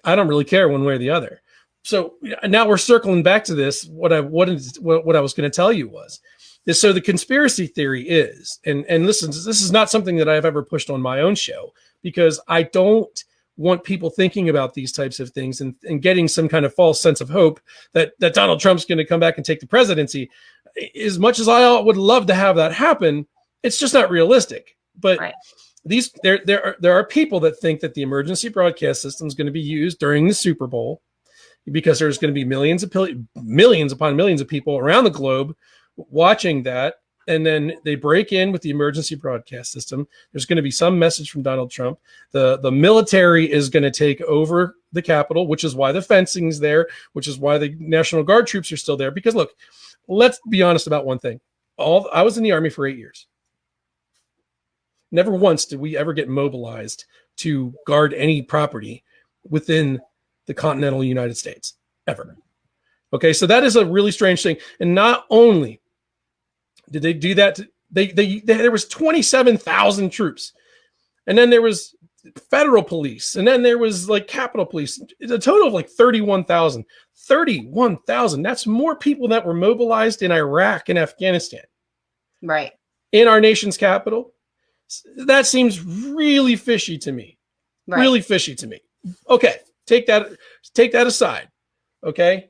I don't really care one way or the other. So now we're circling back to this. What I was going to tell you was this. So the conspiracy theory is, and listen, this is not something that I've ever pushed on my own show, because I don't want people thinking about these types of things and getting some kind of false sense of hope that Donald Trump's going to come back and take the presidency. As much as I would love to have that happen, it's just not realistic. But right. There are people that think that the emergency broadcast system is going to be used during the Super Bowl, because there's going to be millions upon millions of people around the globe watching that. And then they break in with the emergency broadcast system. There's going to be some message from Donald Trump. The military is going to take over the Capitol, which is why the fencing's there, which is why the National Guard troops are still there. Because look, let's be honest about one thing. I was in the Army for 8 years. Never once did we ever get mobilized to guard any property within the continental United States, ever. Okay, so that is a really strange thing. And not only Did they do that? There was 27,000 troops, and then there was federal police, and then there was like Capitol Police. It's a total of like 31,000. 31,000. That's more people that were mobilized in Iraq and Afghanistan. Right. In our nation's capital. That seems really fishy to me. Right. Really fishy to me. Okay, take that aside. Okay.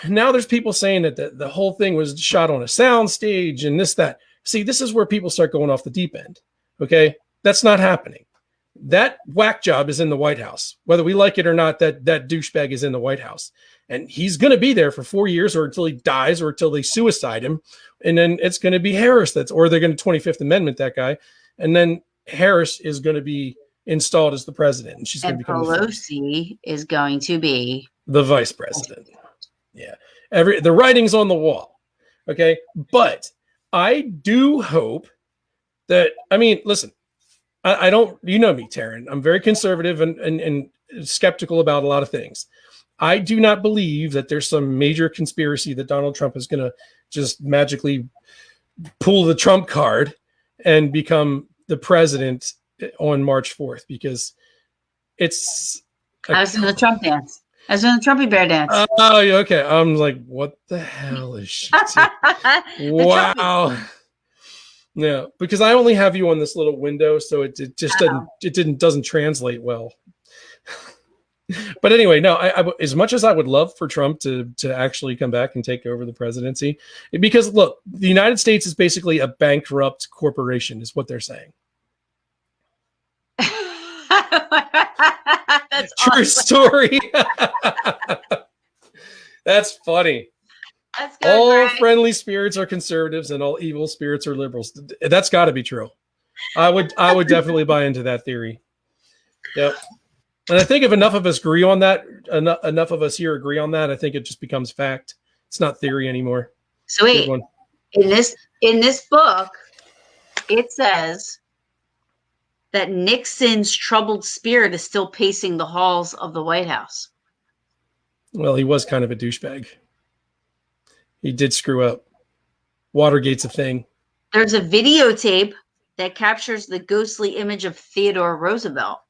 Now there's people saying that the whole thing was shot on a sound stage and this, that. See, this is where people start going off the deep end. Okay. That's not happening. That whack job is in the White House. Whether we like it or not, that douchebag is in the White House. And he's going to be there for 4 years or until he dies or until they suicide him. And then it's going to be Harris or they're going to 25th Amendment that guy. And then Harris is going to be installed as the president. And she's going to become Pelosi is going to be the vice president. Yeah. The writing's on the wall. Okay. But I do hope that, I mean, listen, I don't, you know me, Taryn. I'm very conservative and skeptical about a lot of things. I do not believe that there's some major conspiracy that Donald Trump is going to just magically pull the Trump card and become the president on March 4th, because it's. I was in the Trump dance. I was in the Trumpy Bear dance. Oh, okay. I'm like, what the hell is she doing? Wow. Yeah, because I only have you on this little window, so it just doesn't translate well. But anyway, no, I as much as I would love for Trump to actually come back and take over the presidency, because look, the United States is basically a bankrupt corporation, is what they're saying. That's true story. That's funny. That's good, all right? Friendly spirits are conservatives and all evil spirits are liberals. That's got to be true. I would definitely buy into that theory. Yep. And I think if enough of us agree on that, enough of us here agree on that, I think it just becomes fact. It's not theory anymore. So wait, in this book, it says that Nixon's troubled spirit is still pacing the halls of the White House. Well, he was kind of a douchebag. He did screw up. Watergate's a thing. There's a videotape that captures the ghostly image of Theodore Roosevelt.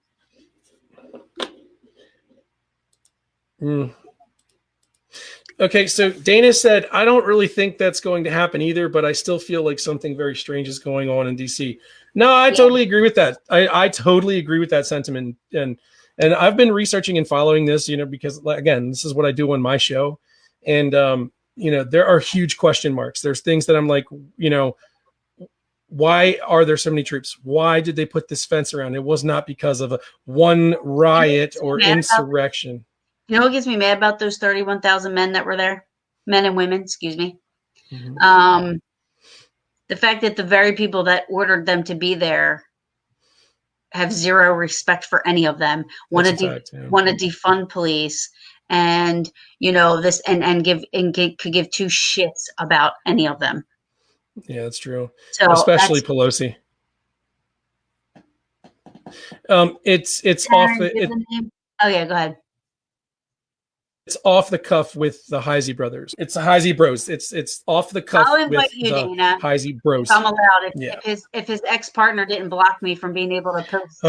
Okay, so Dana said, I don't really think that's going to happen either, but I still feel like something very strange is going on in D.C. No, I totally agree with that. I totally agree with that sentiment. And I've been researching and following this, because, again, this is what I do on my show. And, there are huge question marks. There's things that I'm like, why are there so many troops? Why did they put this fence around? It was not because of one riot or insurrection. You know what gets me mad about those 31,000 men that were there? Men and women, excuse me. Mm-hmm. The fact that the very people that ordered them to be there have zero respect for any of them, want to defund police, and this and could give two shits about any of them. Yeah, that's true. So especially Pelosi. It's off the. Oh yeah, go ahead. It's off the cuff with the Heisey brothers. It's the Heisey bros. It's off the cuff with the Heisey bros. If I'm allowed. If his ex-partner didn't block me from being able to post.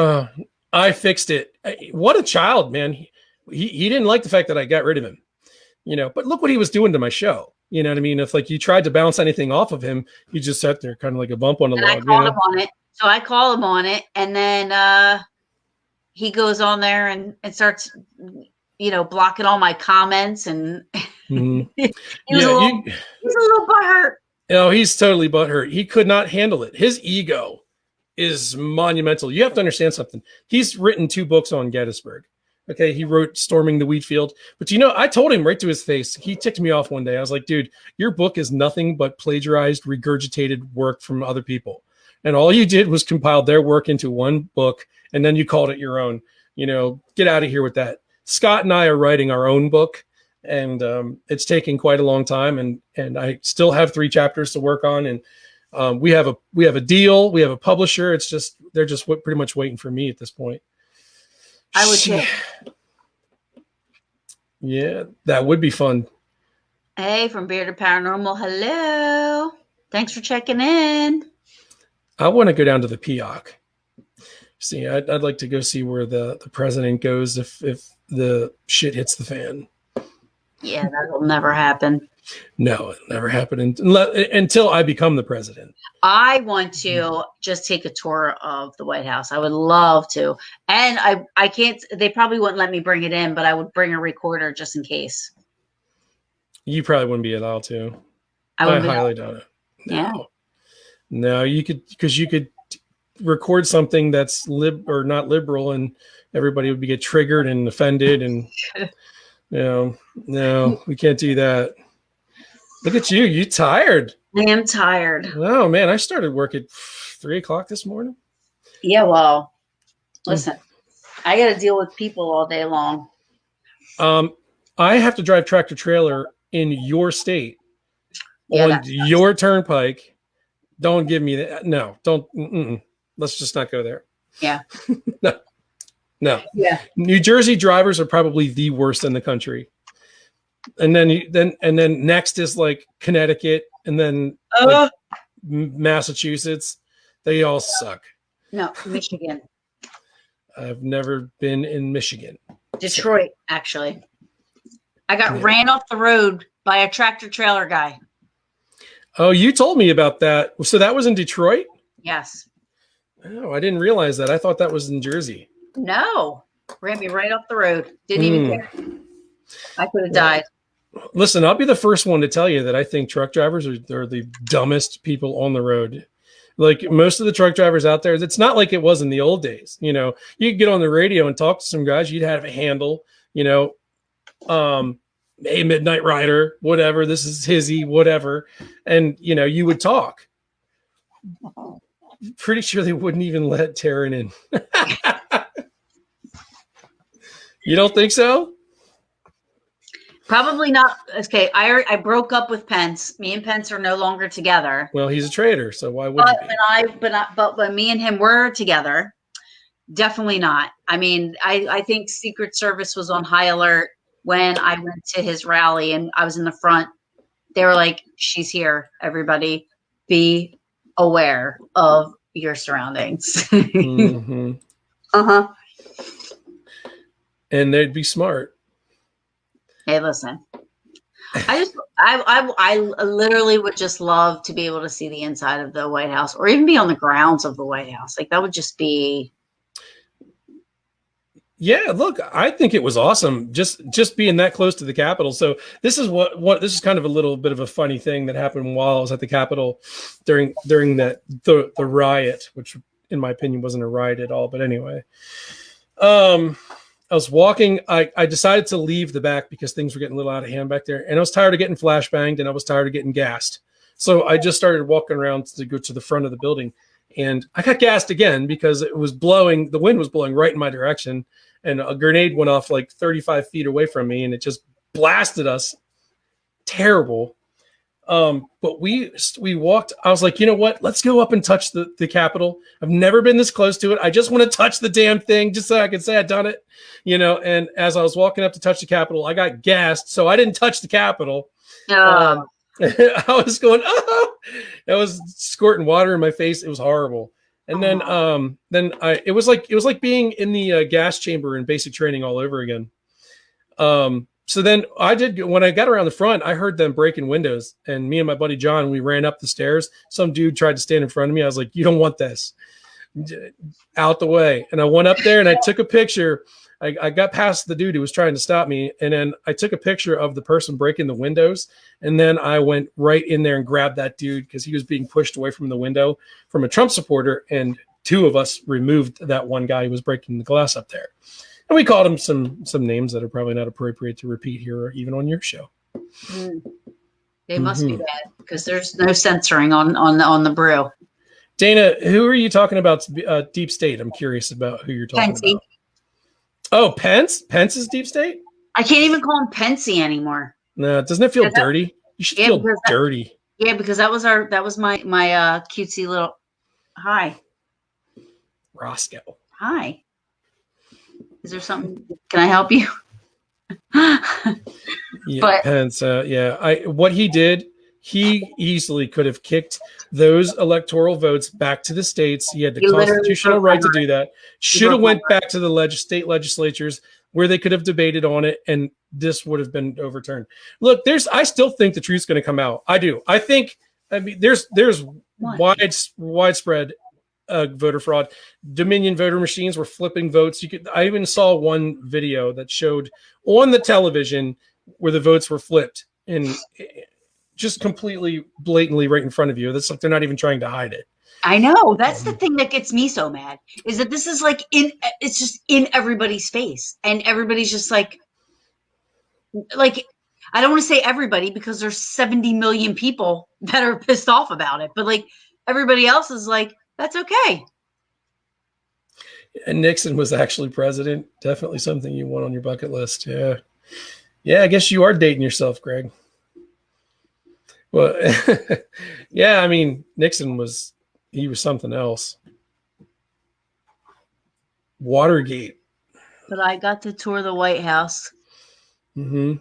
I fixed it. What a child, man. He didn't like the fact that I got rid of him. But look what he was doing to my show. You know what I mean? If you tried to bounce anything off of him, you just sat there kind of like a bump on the log. I called him on it. So I call him on it, and then he goes on there and starts blocking all my comments, and mm-hmm. he's a little butthurt. He's totally butthurt. He could not handle it. His ego is monumental. You have to understand something. He's written 2 books on Gettysburg. Okay, he wrote Storming the Wheat Field. But I told him right to his face, he ticked me off one day. I was like, dude, your book is nothing but plagiarized, regurgitated work from other people. And all you did was compile their work into one book, and then you called it your own. Get out of here with that. Scott and I are writing our own book, and it's taking quite a long time. And I still have 3 chapters to work on. And we have a deal. We have a publisher. It's just, they're just pretty much waiting for me at this point. I would say. Yeah, that would be fun. Hey, from Bearded Paranormal. Hello. Thanks for checking in. I want to go down to the Peoc. See, I'd like to go see where the president goes if the shit hits the fan. Yeah, that'll never happen. No, it'll never happen until I become the president. I want to just take a tour of the White House. I would love to. And I can't, they probably wouldn't let me bring it in, but I would bring a recorder just in case. You probably wouldn't be allowed to. I highly doubt it. No. Yeah. No, you could, because you could record something that's or not liberal, and everybody would get triggered and offended, and no, we can't do that. Look at you. You tired. I am tired. Oh man, I started work at 3:00 this morning. Yeah, well, listen, I got to deal with people all day long. I have to drive tractor trailer in your state on your turnpike. Don't give me that. No, don't. Let's just not go there. Yeah. No. Yeah. New Jersey drivers are probably the worst in the country. And then next is like Connecticut, and then like Massachusetts. They all suck. No, Michigan. I've never been in Michigan. Detroit, actually. I got ran off the road by a tractor trailer guy. Oh, you told me about that. So that was in Detroit? Yes. Oh, I didn't realize that. I thought that was in Jersey. No. Ran me right off the road. Didn't even care. I could have died. Listen, I'll be the first one to tell you that I think truck drivers are the dumbest people on the road. Like most of the truck drivers out there, it's not like it was in the old days. You know, you could get on the radio and talk to some guys. You'd have a handle, you know, a Midnight Rider, whatever. This is Hizzy, whatever. And, you know, you would talk. Pretty sure they wouldn't even let Taryn in. You don't think so? Probably not. Okay, I broke up with Pence. Me and Pence are no longer together. Well, he's a traitor, so why would he be? But when me and him were together, definitely not. I mean, I think Secret Service was on high alert when I went to his rally and I was in the front. They were like, "She's here, everybody. Be aware of your surroundings." Mm-hmm. Uh-huh. And they'd be smart. Hey, listen. I literally would just love to be able to see the inside of the White House, or even be on the grounds of the White House. Like that would just be. Yeah, look, I think it was awesome just being that close to the Capitol. So this is what this is kind of a little bit of a funny thing that happened while I was at the Capitol during the riot, which in my opinion wasn't a riot at all. But anyway, I was walking. I decided to leave the back because things were getting a little out of hand back there, and I was tired of getting flashbanged, and I was tired of getting gassed. So I just started walking around to go to the front of the building, and I got gassed again because it was blowing. The wind was blowing right in my direction, and a grenade went off like 35 feet away from me, and it just blasted us. Terrible. But we walked. I was like, you know what? Let's go up and touch the Capitol. I've never been this close to it. I just want to touch the damn thing just so I can say I've done it, you know. And as I was walking up to touch the Capitol, I got gassed, so I didn't touch the Capitol. I was going, oh, I was squirting water in my face. It was horrible. And then it was like being in the gas chamber in basic training all over again. So then when I got around the front, I heard them breaking windows, and me and my buddy John, we ran up the stairs. Some dude tried to stand in front of me. I was like, you don't want this, out the way. And I went up there and I took a picture. I got past the dude who was trying to stop me. And then I took a picture of the person breaking the windows. And then I went right in there and grabbed that dude because he was being pushed away from the window from a Trump supporter. And two of us removed that one guy who was breaking the glass up there. And we called him some names that are probably not appropriate to repeat here or even on your show. They must be bad because there's no censoring on the brew. Dana, who are you talking about? Deep State. I'm curious about who you're talking about. Oh, Pence? Pence is Deep State? I can't even call him Pensy anymore. No, doesn't it feel dirty? You should feel dirty. Yeah, because that was my cutesy little hi. Roscoe. Hi. Is there something? Can I help you? Yeah, but Pence. What he did he easily could have kicked those electoral votes back to the states. He had the He literally constitutional broke right my to do that. Should have went back to the state legislatures where they could have debated on it, and this would have been overturned. Look, I still think the truth's going to come out. I do. I mean, there's widespread voter fraud. Dominion voter machines were flipping votes. I even saw one video that showed on the television where the votes were flipped and just completely blatantly right in front of you. That's like they're not even trying to hide it. I know. That's the thing that gets me so mad, is that this is like it's just in everybody's face, and everybody's just like I don't want to say everybody, because there's 70 million people that are pissed off about it, but like everybody else is like, that's okay. And Nixon was actually president. Definitely something you want on your bucket list. Yeah. Yeah, I guess you are dating yourself, Greg. Well, yeah, I mean, Nixon was something else. Watergate. But I got to tour the White House. Mm-hmm.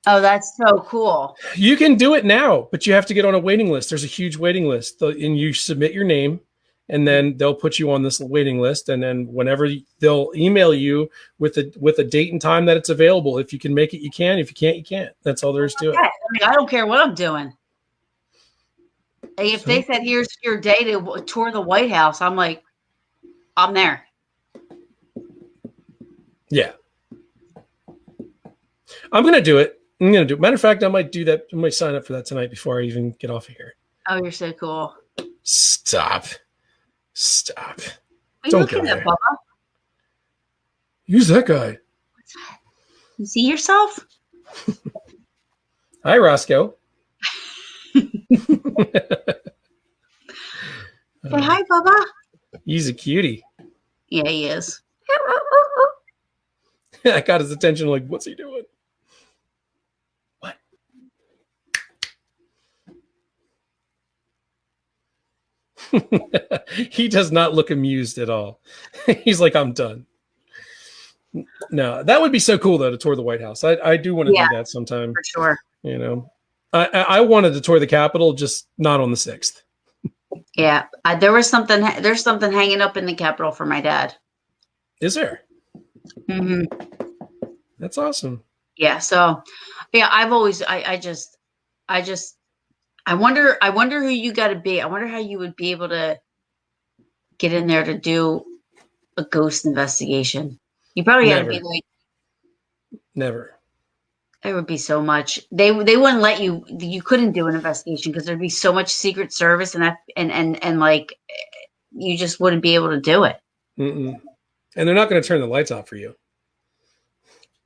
Oh, that's so cool. You can do it now, but you have to get on a waiting list. There's a huge waiting list, and you submit your name, and then they'll put you on this waiting list. And then whenever they'll email you with a date and time that it's available. If you can make it, you can. If you can't, you can't. That's all there is to it. I mean, I don't care what I'm doing. If they said, here's your day to tour the White House, I'm like, I'm there. Yeah. I'm going to do it. Matter of fact, I might do that. I might sign up for that tonight before I even get off of here. Oh, you're so cool. Stop. Are you looking at Bubba? Who's that guy? What's that? You see yourself? Hi, Roscoe. Say hi, Bubba. He's a cutie. Yeah, he is. I got his attention. Like, what's he doing? What? He does not look amused at all. He's like, I'm done. No, that would be so cool, though, to tour the White House. I do want to do that sometime. For sure. You know, I wanted to tour the Capitol, just not on the 6th. Yeah, there's something hanging up in the Capitol for my dad. Is there? Mm-hmm. That's awesome. Yeah. So, yeah, I wonder who you got to be. I wonder how you would be able to get in there to do a ghost investigation. You probably got to be like, never. There would be so much. They wouldn't let you. You couldn't do an investigation because there'd be so much Secret Service and like you just wouldn't be able to do it. Mm-mm. And they're not going to turn the lights off for you.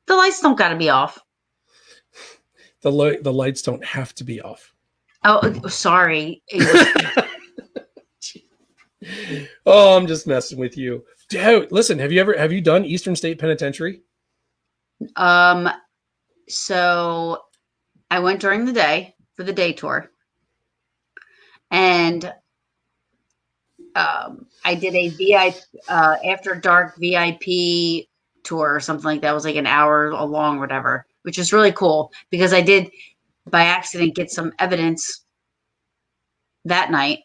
The lights don't got to be off. The lights don't have to be off. Oh, sorry. Oh, I'm just messing with you. Dude, listen, have you done Eastern State Penitentiary? So I went during the day for the day tour, and I did a VIP after dark VIP tour or something like that. It was like an hour long, or whatever, which is really cool because I did by accident get some evidence that night.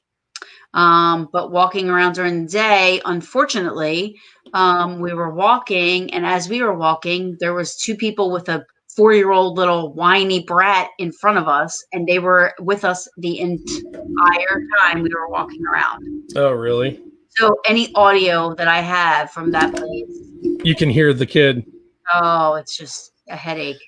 But walking around during the day, unfortunately, we were walking, and as we were walking, there was two people with a 4-year-old little whiny brat in front of us, and they were with us the entire time we were walking around. Oh, really? So any audio that I have from that place, you can hear the kid. Oh, it's just a headache.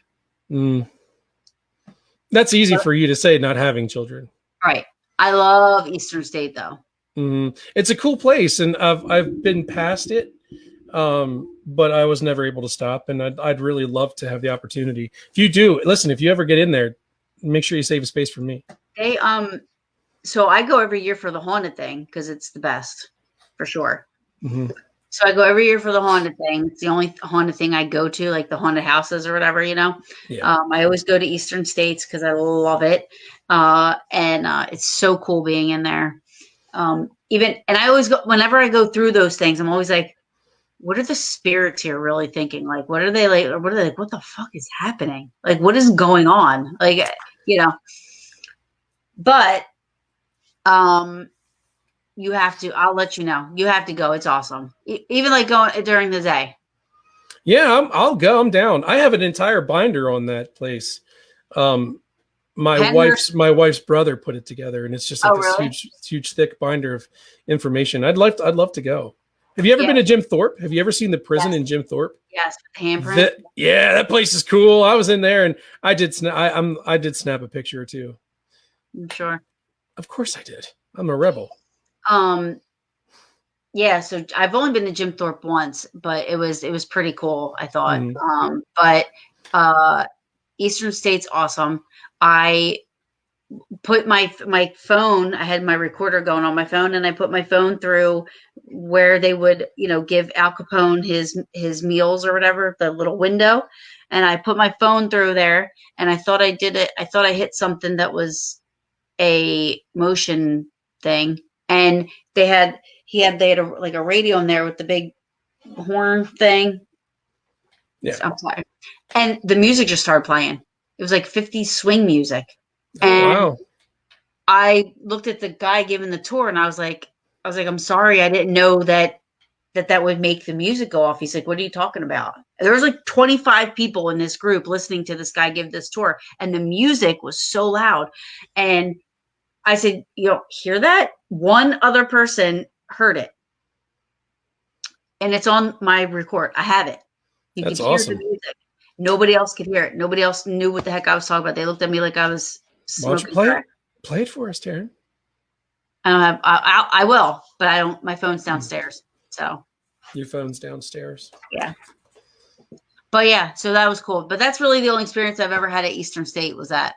That's easy for you to say, not having children. Right. I love Eastern State, though. It's a cool place, and I've been past it, but I was never able to stop, and I'd really love to have the opportunity. If you do, listen, if you ever get in there, make sure you save a space for me. They so I go every year for the haunted thing because it's the best, for sure. Mm-hmm. So I go every year for the haunted thing. It's the only haunted thing I go to, like the haunted houses or whatever, you know. Yeah. I always go to Eastern States because I love it, and it's so cool being in there. And I always go whenever I go through those things. I'm always like, what are the spirits here really thinking? Like, what are they like? What are they like? What the fuck is happening? Like, what is going on? Like, you know. But you have to. I'll let you know. You have to go. It's awesome. Even like going during the day. Yeah, I'll go. I'm down. I have an entire binder on that place. My wife's brother put it together, and it's just like this really? huge thick binder of information. I'd love to go. Have you ever been to Jim Thorpe? Have you ever seen the prison in Jim Thorpe? Yes, handprint. That place is cool. I was in there, and I did snap a picture or two. I'm sure. Of course I did. I'm a rebel. Yeah, so I've only been to Jim Thorpe once, but it was pretty cool, I thought. Mm-hmm. But Eastern State's awesome. I put my phone, I had my recorder going on my phone, and I put my phone through where they would, give Al Capone his meals or whatever, the little window. And I put my phone through there, and I thought I did it. I thought I hit something that was a motion thing. And they had a radio in there with the big horn thing. Yeah. I'm sorry. And the music just started playing. It was like 50s swing music. Oh, and wow. I looked at the guy giving the tour, and I was like, I'm sorry, I didn't know that would make the music go off. He's like, what are you talking about? There was like 25 people in this group listening to this guy give this tour, and the music was so loud. And I said, you don't hear that? One other person heard it. And it's on my record. I have it. You That's can hear awesome. the music. Nobody else could hear it. Nobody else knew what the heck I was talking about. They looked at me like I was smoking crack. Play it for us, Taryn. I will, but I don't. My phone's downstairs. So your phone's downstairs. Yeah. But yeah, so that was cool. But that's really the only experience I've ever had at Eastern State was that.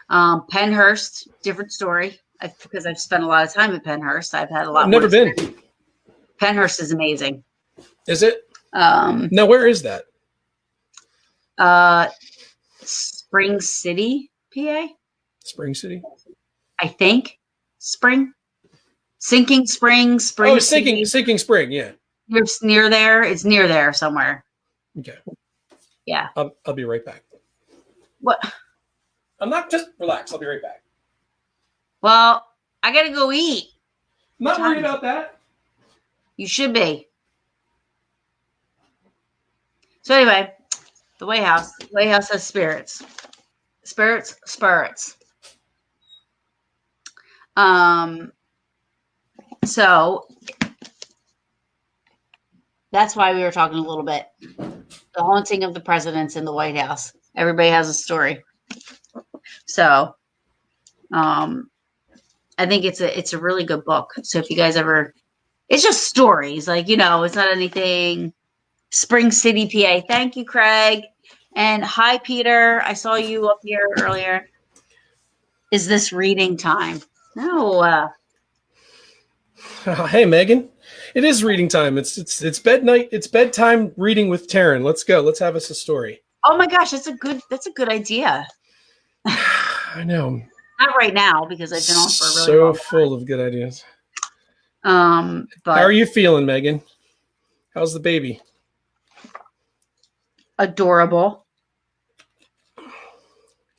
Pennhurst, different story. Because I've spent a lot of time at Pennhurst. I've had a lot. I've never been. Pennhurst is amazing. Is it? Now, where is that? Spring City, PA. Spring City. I think Sinking Spring. Oh, Sinking Spring. Yeah. You're near there. It's near there somewhere. Okay. Yeah. I'll be right back. What? I'm not, just relax. I'll be right back. Well, I gotta go eat. I'm not worried about that. You should be. So anyway, the White House. The White House has spirits. Spirits. So that's why we were talking a little bit. The haunting of the presidents in the White House. Everybody has a story. So, I think it's a really good book. So if you guys ever, it's just stories, like, it's not anything. Spring City, PA. Thank you, Craig. And hi, Peter. I saw you up here earlier. Is this reading time? No. Hey, Megan. It is reading time. It's bed night. It's bedtime reading with Taryn. Let's go. Let's have us a story. Oh my gosh, that's a good idea. I know. Not right now because I've been on for a really so long time. Full of good ideas. But how are you feeling, Megan? How's the baby? Adorable.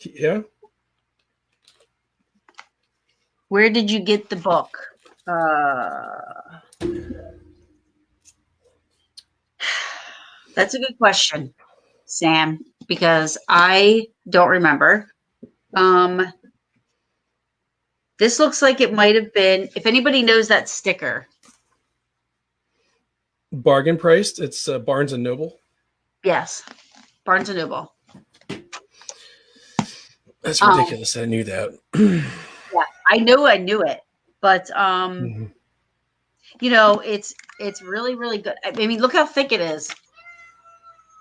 Yeah. Where did you get the book? That's a good question, Sam, because I don't remember. This looks like it might have been, if anybody knows that sticker. Bargain priced. It's Barnes & Noble. Yes. Barnes & Noble. That's ridiculous. I knew that. Yeah, I knew it. But, it's really, really good. I mean, look how thick it is.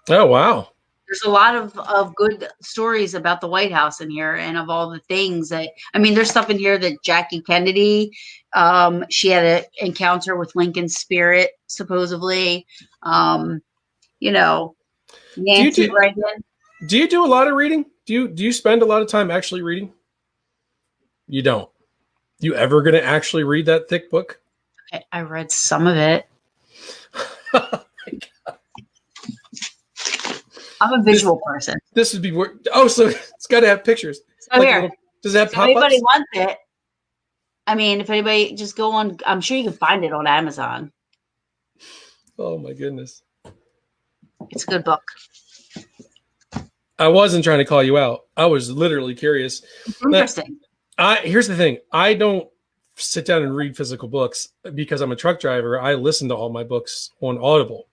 Oh, wow. There's a lot of good stories about the White House in here and of all the things there's stuff in here that Jackie Kennedy, she had an encounter with Lincoln's spirit, supposedly. Nancy Reagan. Do you do a lot of reading? Do you spend a lot of time actually reading? You don't. You ever going to actually read that thick book? I read some of it. Oh my God. I'm a visual person. This would be work. Oh, so it's got to have pictures. So here, does it have if anybody wants it, I mean, if anybody just go on, I'm sure you can find it on Amazon. Oh my goodness. It's a good book. I wasn't trying to call you out. I was literally curious. It's interesting. Here's the thing. I don't sit down and read physical books because I'm a truck driver. I listen to all my books on Audible.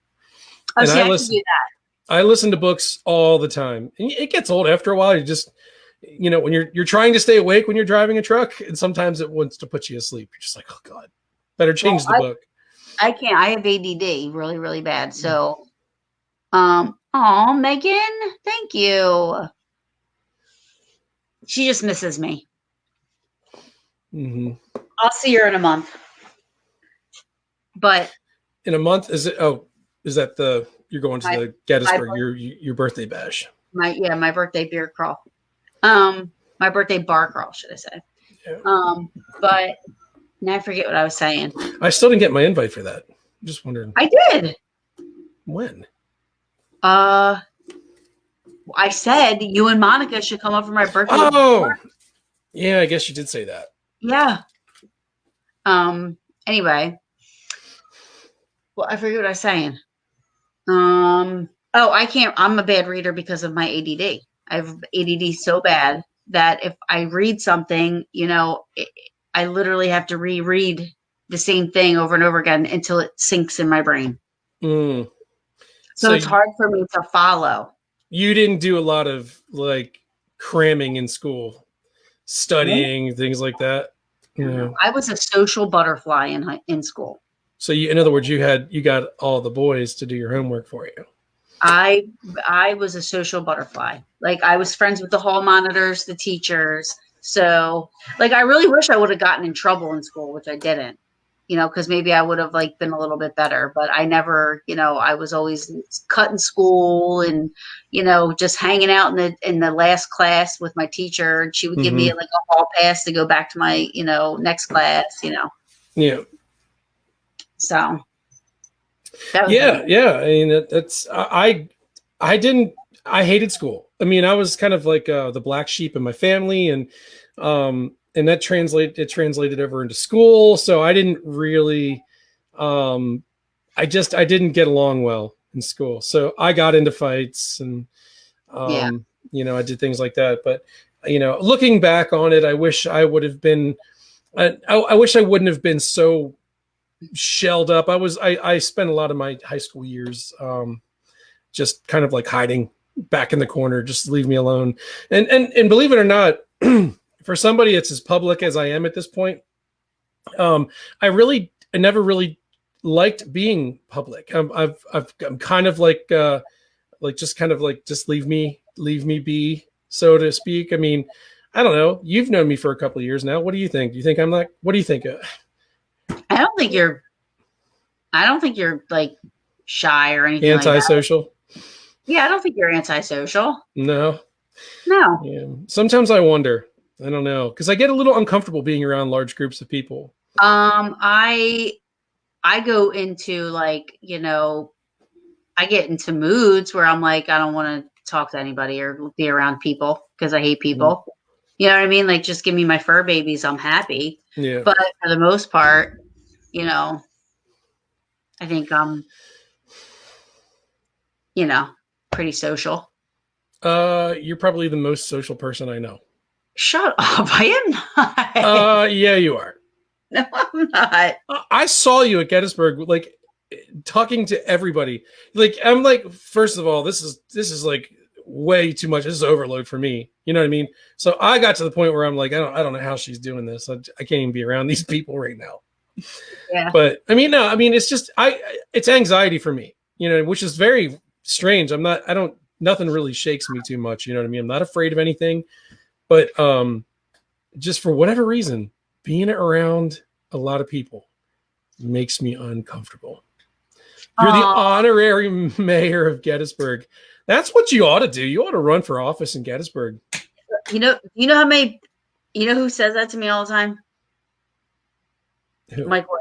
Oh, And see, I can do that. I listen to books all the time. And it gets old after a while. You just, when you're trying to stay awake when you're driving a truck, and sometimes it wants to put you asleep. You're just like, oh God, better change the book. I can't. I have ADD really, really bad. So, Megan, thank you. She just misses me. Mm-hmm. I'll see her in a month. But in a month, is it? Oh, is that you're going to the Gettysburg, your birthday bash? My birthday beer crawl. My birthday bar crawl, should I say? Yeah. But now I forget what I was saying. I still didn't get my invite for that. I'm just wondering. I did. When? I said you and Monica should come up for my birthday. Oh, yeah. I guess you did say that. Yeah. Anyway. Well, I forget what I was saying. I can't. I'm a bad reader because of my ADD. I have ADD so bad that if I read something, I literally have to reread the same thing over and over again until it sinks in my brain. Mm. So it's hard for me to follow. You didn't do a lot of like cramming in school, studying, things like that. I was a social butterfly in school. So in other words, you got all the boys to do your homework for you. I was a social butterfly. Like I was friends with the hall monitors, the teachers. So like I really wish I would have gotten in trouble in school, which I didn't. Because maybe I would have like been a little bit better, but I never, I was always cutting school and, just hanging out in the last class with my techer, and she would give me like a hall pass to go back to my, next class, Yeah. So. That was yeah. I mean, that's, I hated school. I mean, I was kind of like the black sheep in my family, and that translated over into school. So I didn't really, I didn't get along well in school. So I got into fights and, I did things like that. But, looking back on it, I wish I would have been, I wish I wouldn't have been so shelled up. I spent a lot of my high school years, just kind of like hiding back in the corner, just leave me alone. And believe it or not, for somebody that's as public as I am at this point, I never really liked being public. I'm kind of like just leave me be, so to speak. I mean, I don't know. You've known me for a couple of years now. What do you think? Do you think I'm like? What do you think? I don't think you're like shy or anything. Antisocial. Like that. Yeah, I don't think you're antisocial. No. Yeah. Sometimes I wonder. I don't know, because I get a little uncomfortable being around large groups of people. I go into like, I get into moods where I'm like, I don't want to talk to anybody or be around people because I hate people. Mm-hmm. You know what I mean? Like, just give me my fur babies. I'm happy. Yeah. But for the most part, I think I'm, pretty social. You're probably the most social person I know. Shut up. I am not. Yeah, you are. No, I'm not. I saw you at Gettysburg, like talking to everybody. Like, I'm like, first of all, this is like way too much. This is overload for me. You know what I mean? So I got to the point where I'm like, I don't know how she's doing this. I can't even be around these people right now. Yeah. But it's just, it's anxiety for me, which is very strange. Nothing really shakes me too much. You know what I mean? I'm not afraid of anything, but just for whatever reason, being around a lot of people makes me uncomfortable. You're the honorary mayor of Gettysburg. That's what you ought to do. You ought to run for office in Gettysburg. You know who says that to me all the time? Who? Mike Wood.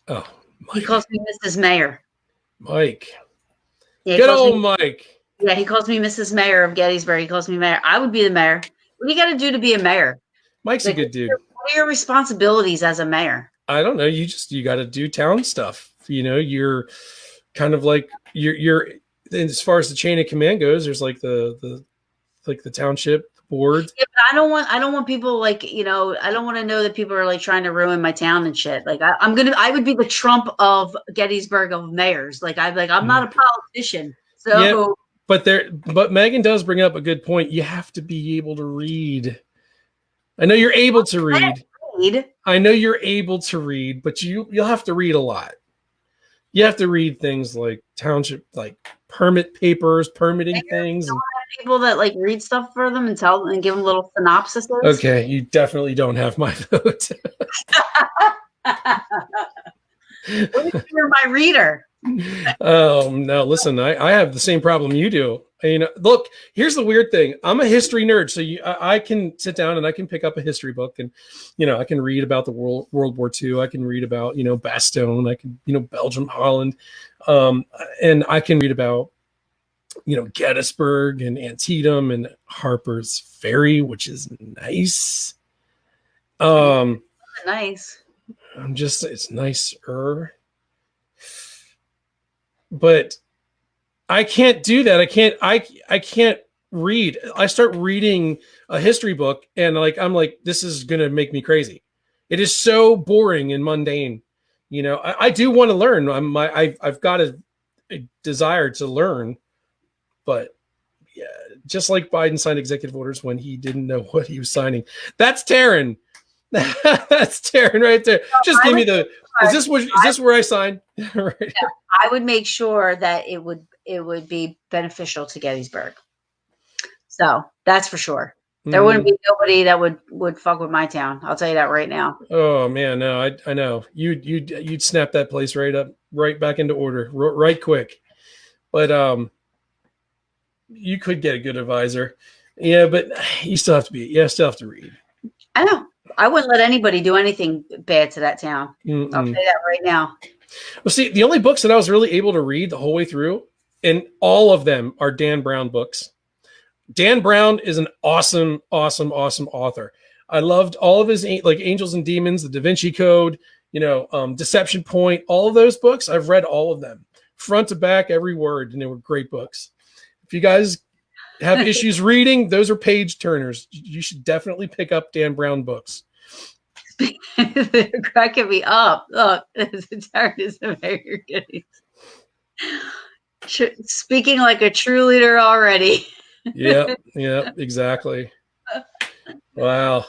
Oh, Mike. He calls me Mrs. Mayor. Mike. Yeah, good old Mike. Yeah, he calls me Mrs. Mayor of Gettysburg. He calls me mayor. I would be the mayor. What do you got to do to be a mayor? Mike's a good dude. are your responsibilities as a mayor? I don't know. You got to do town stuff. You're kind of like you're as far as the chain of command goes. There's like the township board. Yeah, but I don't want people like, I don't want to know that people are like trying to ruin my town and shit. Like I would be the Trump of Gettysburg of mayors. I'm not a politician. So Yeah, but Megan does bring up a good point. You have to be able to read. I know you're able to read. I know you're able to read, but you'll have to read a lot. You have to read things like township, like permit papers, permitting things. People that like read stuff for them and tell them and give them little synopses. Okay, you definitely don't have my vote. What if you're my reader? Oh no, listen, I have the same problem you do. Look, here's the weird thing. I'm a history nerd, so I can sit down and I can pick up a history book, and I can read about the World War II. I can read about Bastogne. I can Belgium, Holland, and I can read about Gettysburg and Antietam and Harpers Ferry, which is nice. Nice. It's nicer. But I can't do that. I can't read. I start reading a history book and I'm like, this is going to make me crazy. It is so boring and mundane. I do want to learn. I've got a desire to learn, but yeah, just like Biden signed executive orders when he didn't know what he was signing. That's Taryn. That's Taryn right there. Just give me the. Is this where I sign? Right. Yeah, I would make sure that it would be beneficial to Gettysburg. So that's for sure. There wouldn't be nobody that would fuck with my town. I'll tell you that right now. Oh man, no, I know you'd snap that place right back into order, right quick. But you could get a good advisor. Yeah, but you still have to read. I know. I wouldn't let anybody do anything bad to that town. Mm-mm. I'll say that right now. Well, see, the only books that I was really able to read the whole way through, and all of them are Dan Brown books. Dan Brown is an awesome, awesome, awesome author. I loved all of his like Angels and Demons, the Da Vinci Code, Deception Point, all of those books. I've read all of them, front to back, every word, and they were great books. If you guys have issues reading, those are page turners. You should definitely pick up Dan Brown books. They're cracking me up. Look, Taryn is very good. Speaking like a true leader already. Yeah, exactly. Wow.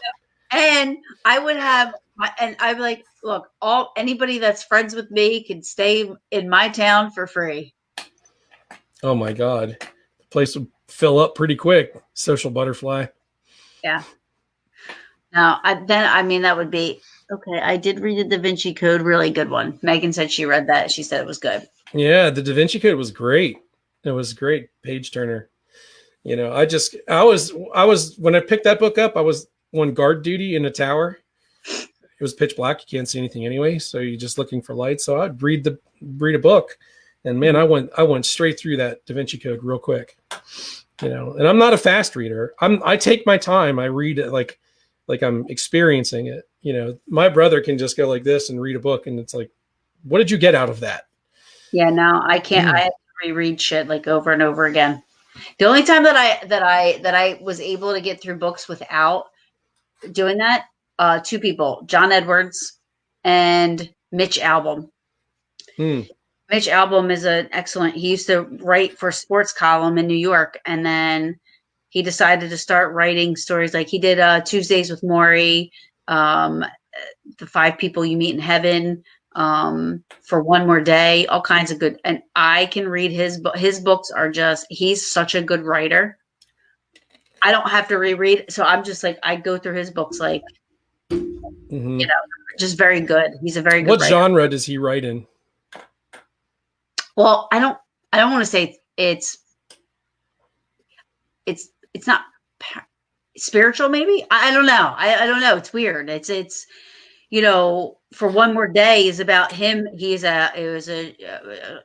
And I would have, and I'm like, look, anybody that's friends with me can stay in my town for free. Oh my God, the place would fill up pretty quick. Social butterfly. Yeah. Now, that would be okay. I did read the Da Vinci Code, really good one. Megan said she read that. She said it was good. Yeah, the Da Vinci Code was great. It was great page turner. I was when I picked that book up, I was on guard duty in a tower. It was pitch black. You can't see anything anyway, so you're just looking for light. So I'd read a book, and man, I went straight through that Da Vinci Code real quick. And I'm not a fast reader. I take my time. I read it like I'm experiencing it. My brother can just go like this and read a book, and it's like, what did you get out of that? Yeah, no, I can't. I have to reread shit like over and over again. The only time that I was able to get through books without doing that, two people, John Edwards and Mitch Albom. Mitch Albom is an excellent. He used to write for Sports Column in New York, and then he decided to start writing stories like he did Tuesdays with Maury, The 5 People You Meet in Heaven, For One More Day, all kinds of good. And I can read his books are just, he's such a good writer. I don't have to reread. So I'm just like, I go through his books like, just very good. He's a very good writer. What genre does he write in? Well, I don't want to say it's not spiritual. Maybe. I don't know. I don't know. It's weird. It's For One More Day is about him. He was an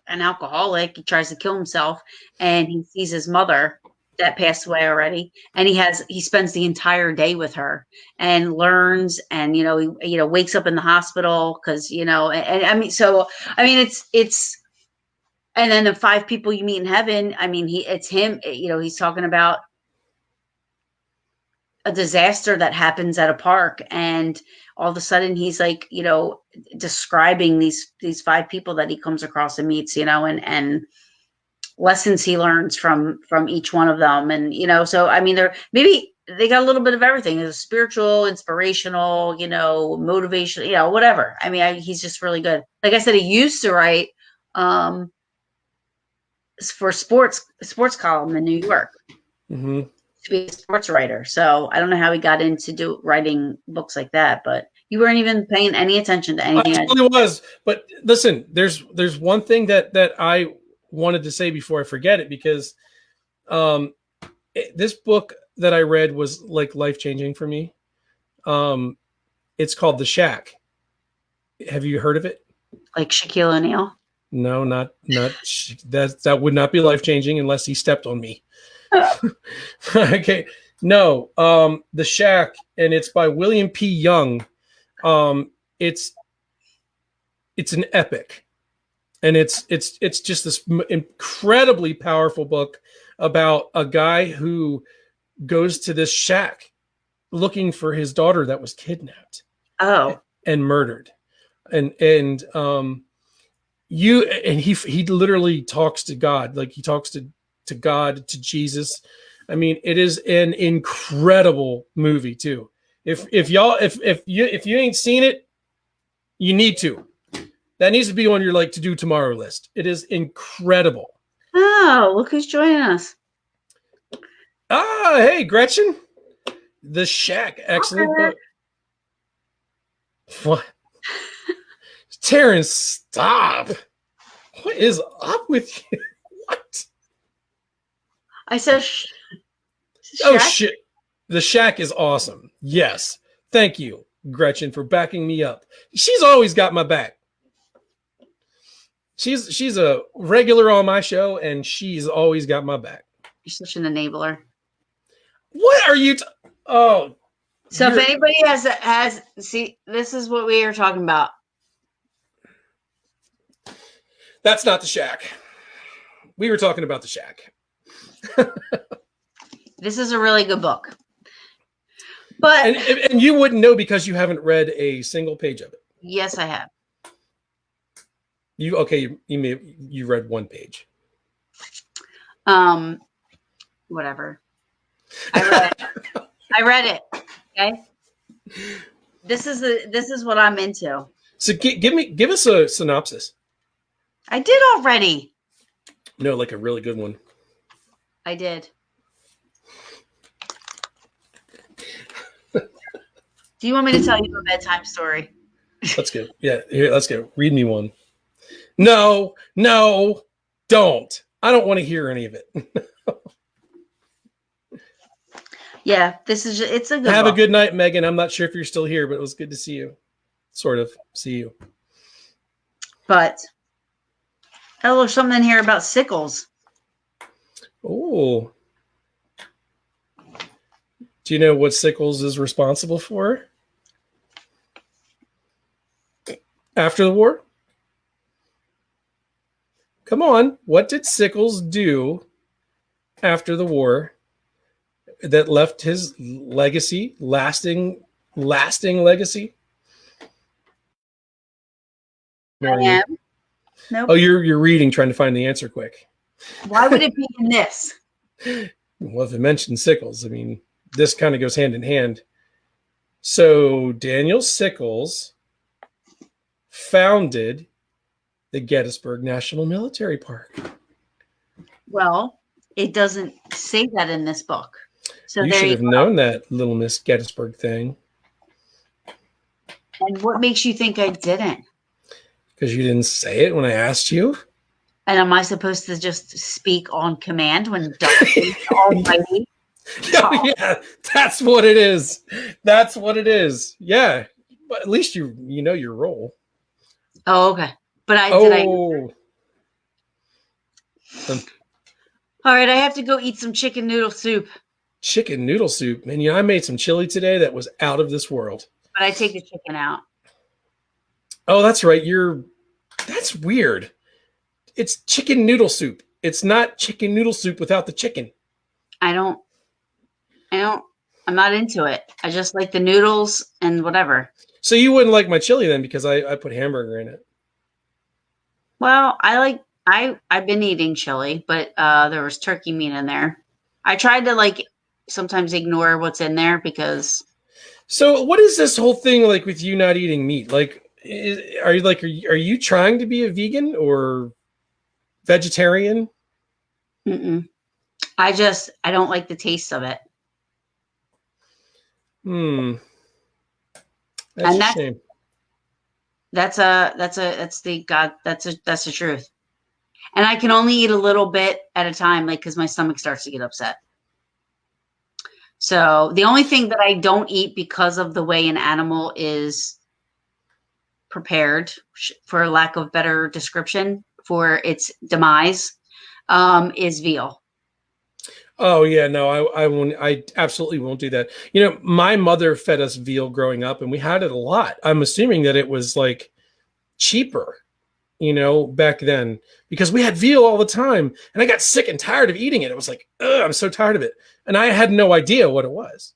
alcoholic. He tries to kill himself, and he sees his mother that passed away already, and he spends the entire day with her and learns, and he wakes up in the hospital because and I mean, so I mean it's and then the 5 people you meet in heaven, I mean it's him, he's talking about a disaster that happens at a park, and all of a sudden he's like describing these 5 people that he comes across and meets, and lessons he learns from each one of them. And so I mean they got a little bit of everything. It's spiritual, inspirational, motivation, whatever. I mean he's just really good. Like I said, he used to write for sports column in New York. Mm-hmm. To be a sports writer. So I don't know how he got into writing books like that, but you weren't even paying any attention to anything. I totally was. But listen, there's one thing that I wanted to say before I forget it, because this book that I read was like life-changing for me. It's called The Shack. Have you heard of it? Like Shaquille O'Neal? No, not that would not be life-changing unless he stepped on me. Okay. No, The Shack, and it's by William P. Young. It's an epic, and it's just this incredibly powerful book about a guy who goes to this shack looking for his daughter that was kidnapped and murdered, and he literally talks to God, like he talks to God, to Jesus. I mean, it is an incredible movie too. If you ain't seen it, you need to. That needs to be on your to do tomorrow list. It is incredible. Oh, look who's joining us. Ah, hey, Gretchen. The Shack, excellent book. What? Terrence, stop. What is up with you? What? I said, oh shit! The Shack is awesome. Yes, thank you, Gretchen, for backing me up. She's always got my back. She's a regular on my show, and she's always got my back. You're such an enabler. What are you? Oh, so if anybody has see, this is what we are talking about. That's not The Shack. We were talking about The Shack. This is a really good book, but and you wouldn't know because you haven't read a single page of it. Yes, I have. You read one page. Whatever. I read it. Okay. This is what I'm into. So give us a synopsis. I did already. No, like a really good one. I did. Do you want me to tell you a bedtime story? Let's go. Yeah, here, let's go. Read me one. No, don't. I don't want to hear any of it. Yeah, it's a good Have book. a good night, Megan. I'm not sure if you're still here, but it was good to see you. Sort of see you. But there's something here about sickles. Oh. Do you know what Sickles is responsible for? After the war? Come on. What did Sickles do after the war that left his legacy, lasting legacy? I am. Nope. Oh, you're reading, trying to find the answer quick. Why would it be in this? Well, if it mentions Sickles, I mean, this kind of goes hand in hand. So Daniel Sickles founded the Gettysburg National Military Park. Well, it doesn't say that in this book. So you should have known that, Little Miss Gettysburg thing. And what makes you think I didn't? Because you didn't say it when I asked you. And am I supposed to just speak on command when Dustin Almighty? Oh, yeah, that's what it is. That's what it is. Yeah, but at least you know your role. Oh, okay. But All right, I have to go eat some chicken noodle soup, Chicken noodle soup. Man, I made some chili today that was out of this world. but I take the chicken out. Oh, that's right. That's weird. It's chicken noodle soup. It's not chicken noodle soup without the chicken. I don't, I'm not into it. I just like the noodles and whatever. So you wouldn't like my chili then because I put hamburger in it. Well, I've been eating chili, but there was turkey meat in there. I tried to sometimes ignore what's in there because. So what is this whole thing like with you not eating meat? Like, are you trying to be a vegan or vegetarian? Mm-mm. I don't like the taste of it. That's a shame. That's the truth. And I can only eat a little bit at a time, because my stomach starts to get upset. So the only thing that I don't eat because of the way an animal is prepared, for lack of better description, for its demise, is veal. Oh yeah, no, I won't. I absolutely won't do that. My mother fed us veal growing up, and we had it a lot. I'm assuming that it was like cheaper, back then because we had veal all the time, and I got sick and tired of eating it. It was like, ugh, I'm so tired of it, and I had no idea what it was.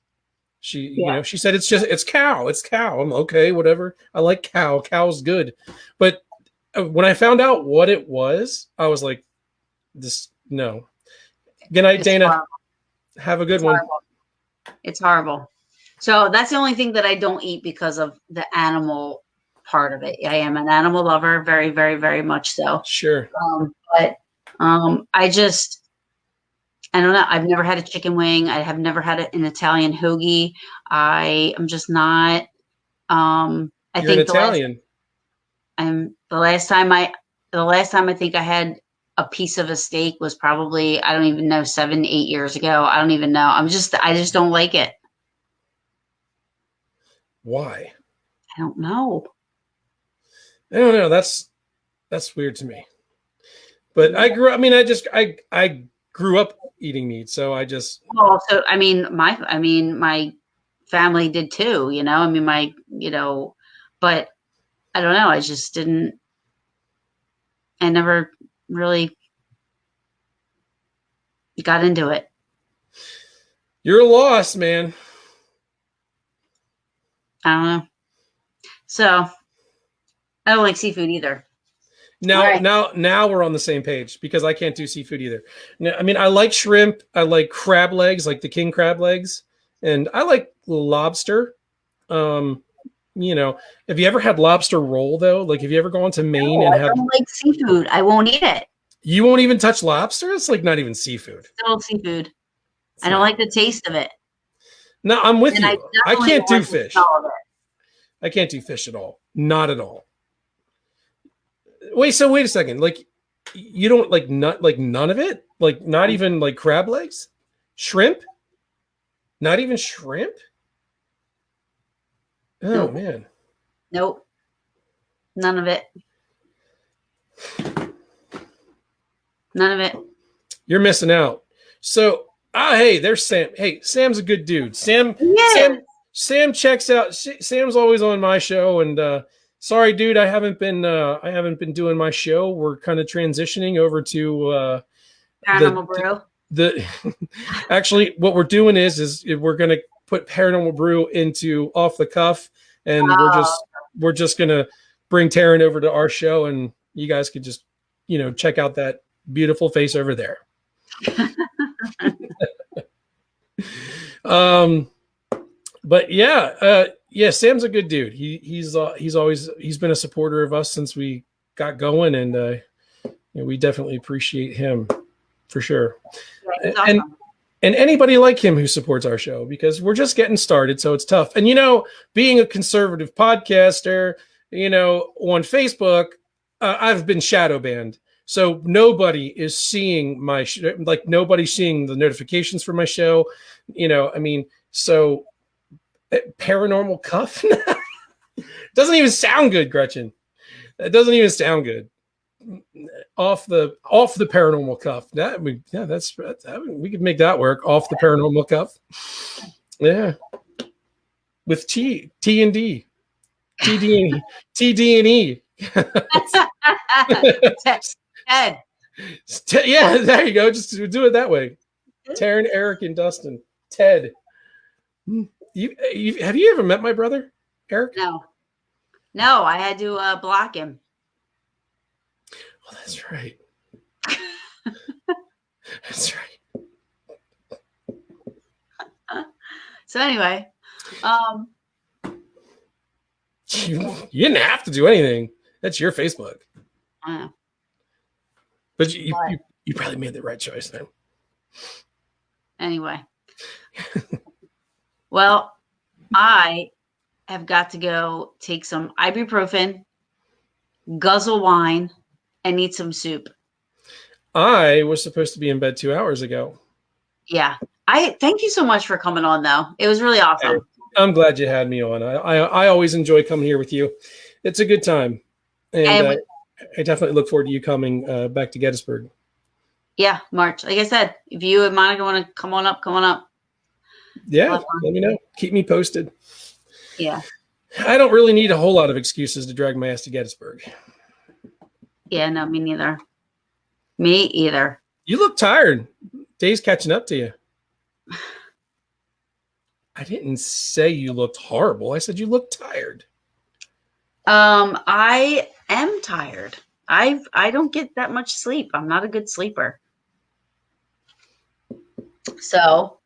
She said it's cow. I'm okay, whatever. I like cow. Cow's good, but when I found out what it was, I was like, this no. Good night, Dana. Horrible. Have a good one. Horrible. It's horrible. So that's the only thing that I don't eat because of the animal part of it. I am an animal lover, very, very, very much so. Sure. But I don't know. I've never had a chicken wing. I have never had an Italian hoagie. I am just not. I You're think an Italian. The last time I think I had a piece of a steak was probably, I don't even know, 7-8 years ago. I don't even know. I just don't like it. Why? I don't know. I don't know. That's weird to me. But I grew up eating meat, so I just. Well, so my family did too. But I don't know. I just didn't. I never really got into it. You're lost, man. I don't know. So I don't like seafood either. Now we're on the same page because I can't do seafood either. Now, I like shrimp. I like crab legs, like the king crab legs, and I like lobster. Have you ever had lobster roll though? Like, have you ever gone to Maine and had? I don't like seafood. I won't eat it. You won't even touch lobster? It's like not even seafood. Still seafood. I don't like the taste of it. No, I'm with you. I can't do fish. I can't do fish at all. Not at all. Wait a second. Like, you don't like none of it? Like, not even like crab legs? Shrimp? Not even shrimp? Oh, nope. Man. Nope. None of it. None of it. You're missing out. So, hey, there's Sam. Hey, Sam's a good dude. Sam checks out. Sam's always on my show, and sorry, dude, I haven't been doing my show. We're kind of transitioning over to Paranormal Brew. Actually, what we're doing is we're gonna put Paranormal Brew into Off the Cuff, and we're just gonna bring Taryn over to our show, and you guys could just check out that beautiful face over there. But yeah, Sam's a good dude. He's been a supporter of us since we got going, and we definitely appreciate him for sure. Yeah, awesome. And anybody like him who supports our show, because we're just getting started, so it's tough. And being a conservative podcaster, on Facebook, I've been shadow banned. So nobody is seeing nobody's seeing the notifications for my show. So Paranormal Cuff doesn't even sound good, Gretchen. It doesn't even sound good. off the paranormal cuff. We could make that work. Off the paranormal cuff. Yeah. With T and D. TD and E. Ted. Yeah, there you go. Just do it that way. Taryn, Eric, and Dustin. Ted. Have you ever met my brother, Eric? No, I had to block him. Oh, that's right. That's right. So anyway, you didn't have to do anything. That's your Facebook. I know. But you probably made the right choice then. Anyway. Well, I have got to go take some ibuprofen, guzzle wine, and eat some soup. I was supposed to be in bed 2 hours ago. Yeah. I thank you so much for coming on, though. It was really awesome. I'm glad you had me on. I always enjoy coming here with you. It's a good time. And I definitely look forward to you coming back to Gettysburg. Yeah, March. Like I said, if you and Monica want to come on up. Yeah, let me know. Keep me posted. Yeah. I don't really need a whole lot of excuses to drag my ass to Gettysburg. Yeah, no, me neither. Me either. You look tired. Day's catching up to you. I didn't say you looked horrible. I said you looked tired. I am tired. I don't get that much sleep. I'm not a good sleeper. So,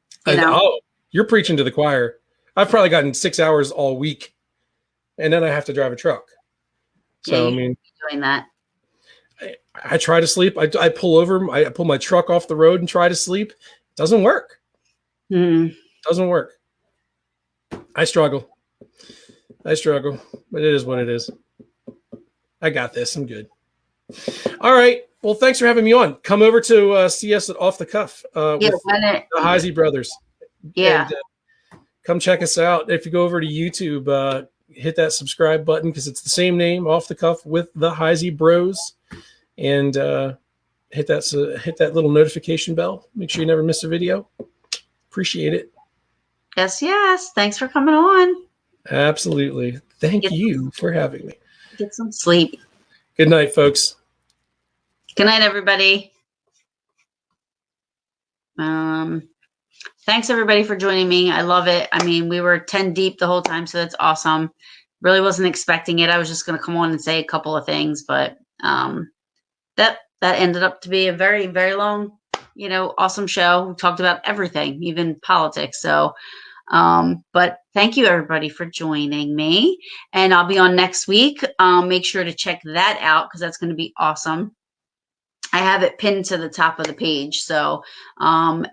you're preaching to the choir. I've probably gotten 6 hours all week, and then I have to drive a truck. So, I mean, doing that. I try to sleep. I pull over. I pull my truck off the road and try to sleep. It doesn't work. Doesn't work. I struggle, but it is what it is. I got this. I'm good. All right. Well, thanks for having me on. Come over to see us at Off the Cuff with the Heisey brothers. Yeah. And, come check us out. If you go over to YouTube, hit that subscribe button because it's the same name, Off the Cuff with the Heisey Bros, and hit that little notification bell. Make sure you never miss a video. Appreciate it. Yes. Thanks for coming on. Absolutely. Thank you for having me. Get some sleep. Good night, folks. Good night, everybody. Thanks, everybody, for joining me. I love it. I mean, we were 10 deep the whole time, so that's awesome. Really wasn't expecting it. I was just going to come on and say a couple of things, but that ended up to be a very, very long, awesome show. We talked about everything, even politics. So, but thank you, everybody, for joining me. And I'll be on next week. Make sure to check that out because that's going to be awesome. I have it pinned to the top of the page. So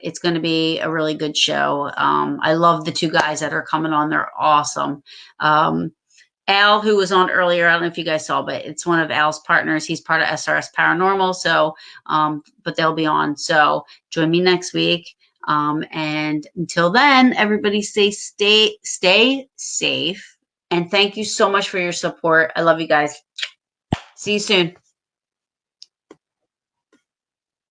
it's going to be a really good show. I love the two guys that are coming on. They're awesome. Al, who was on earlier, I don't know if you guys saw, but it's one of Al's partners. He's part of SRS Paranormal. So, but they'll be on. So join me next week. And until then, everybody stay safe. And thank you so much for your support. I love you guys. See you soon.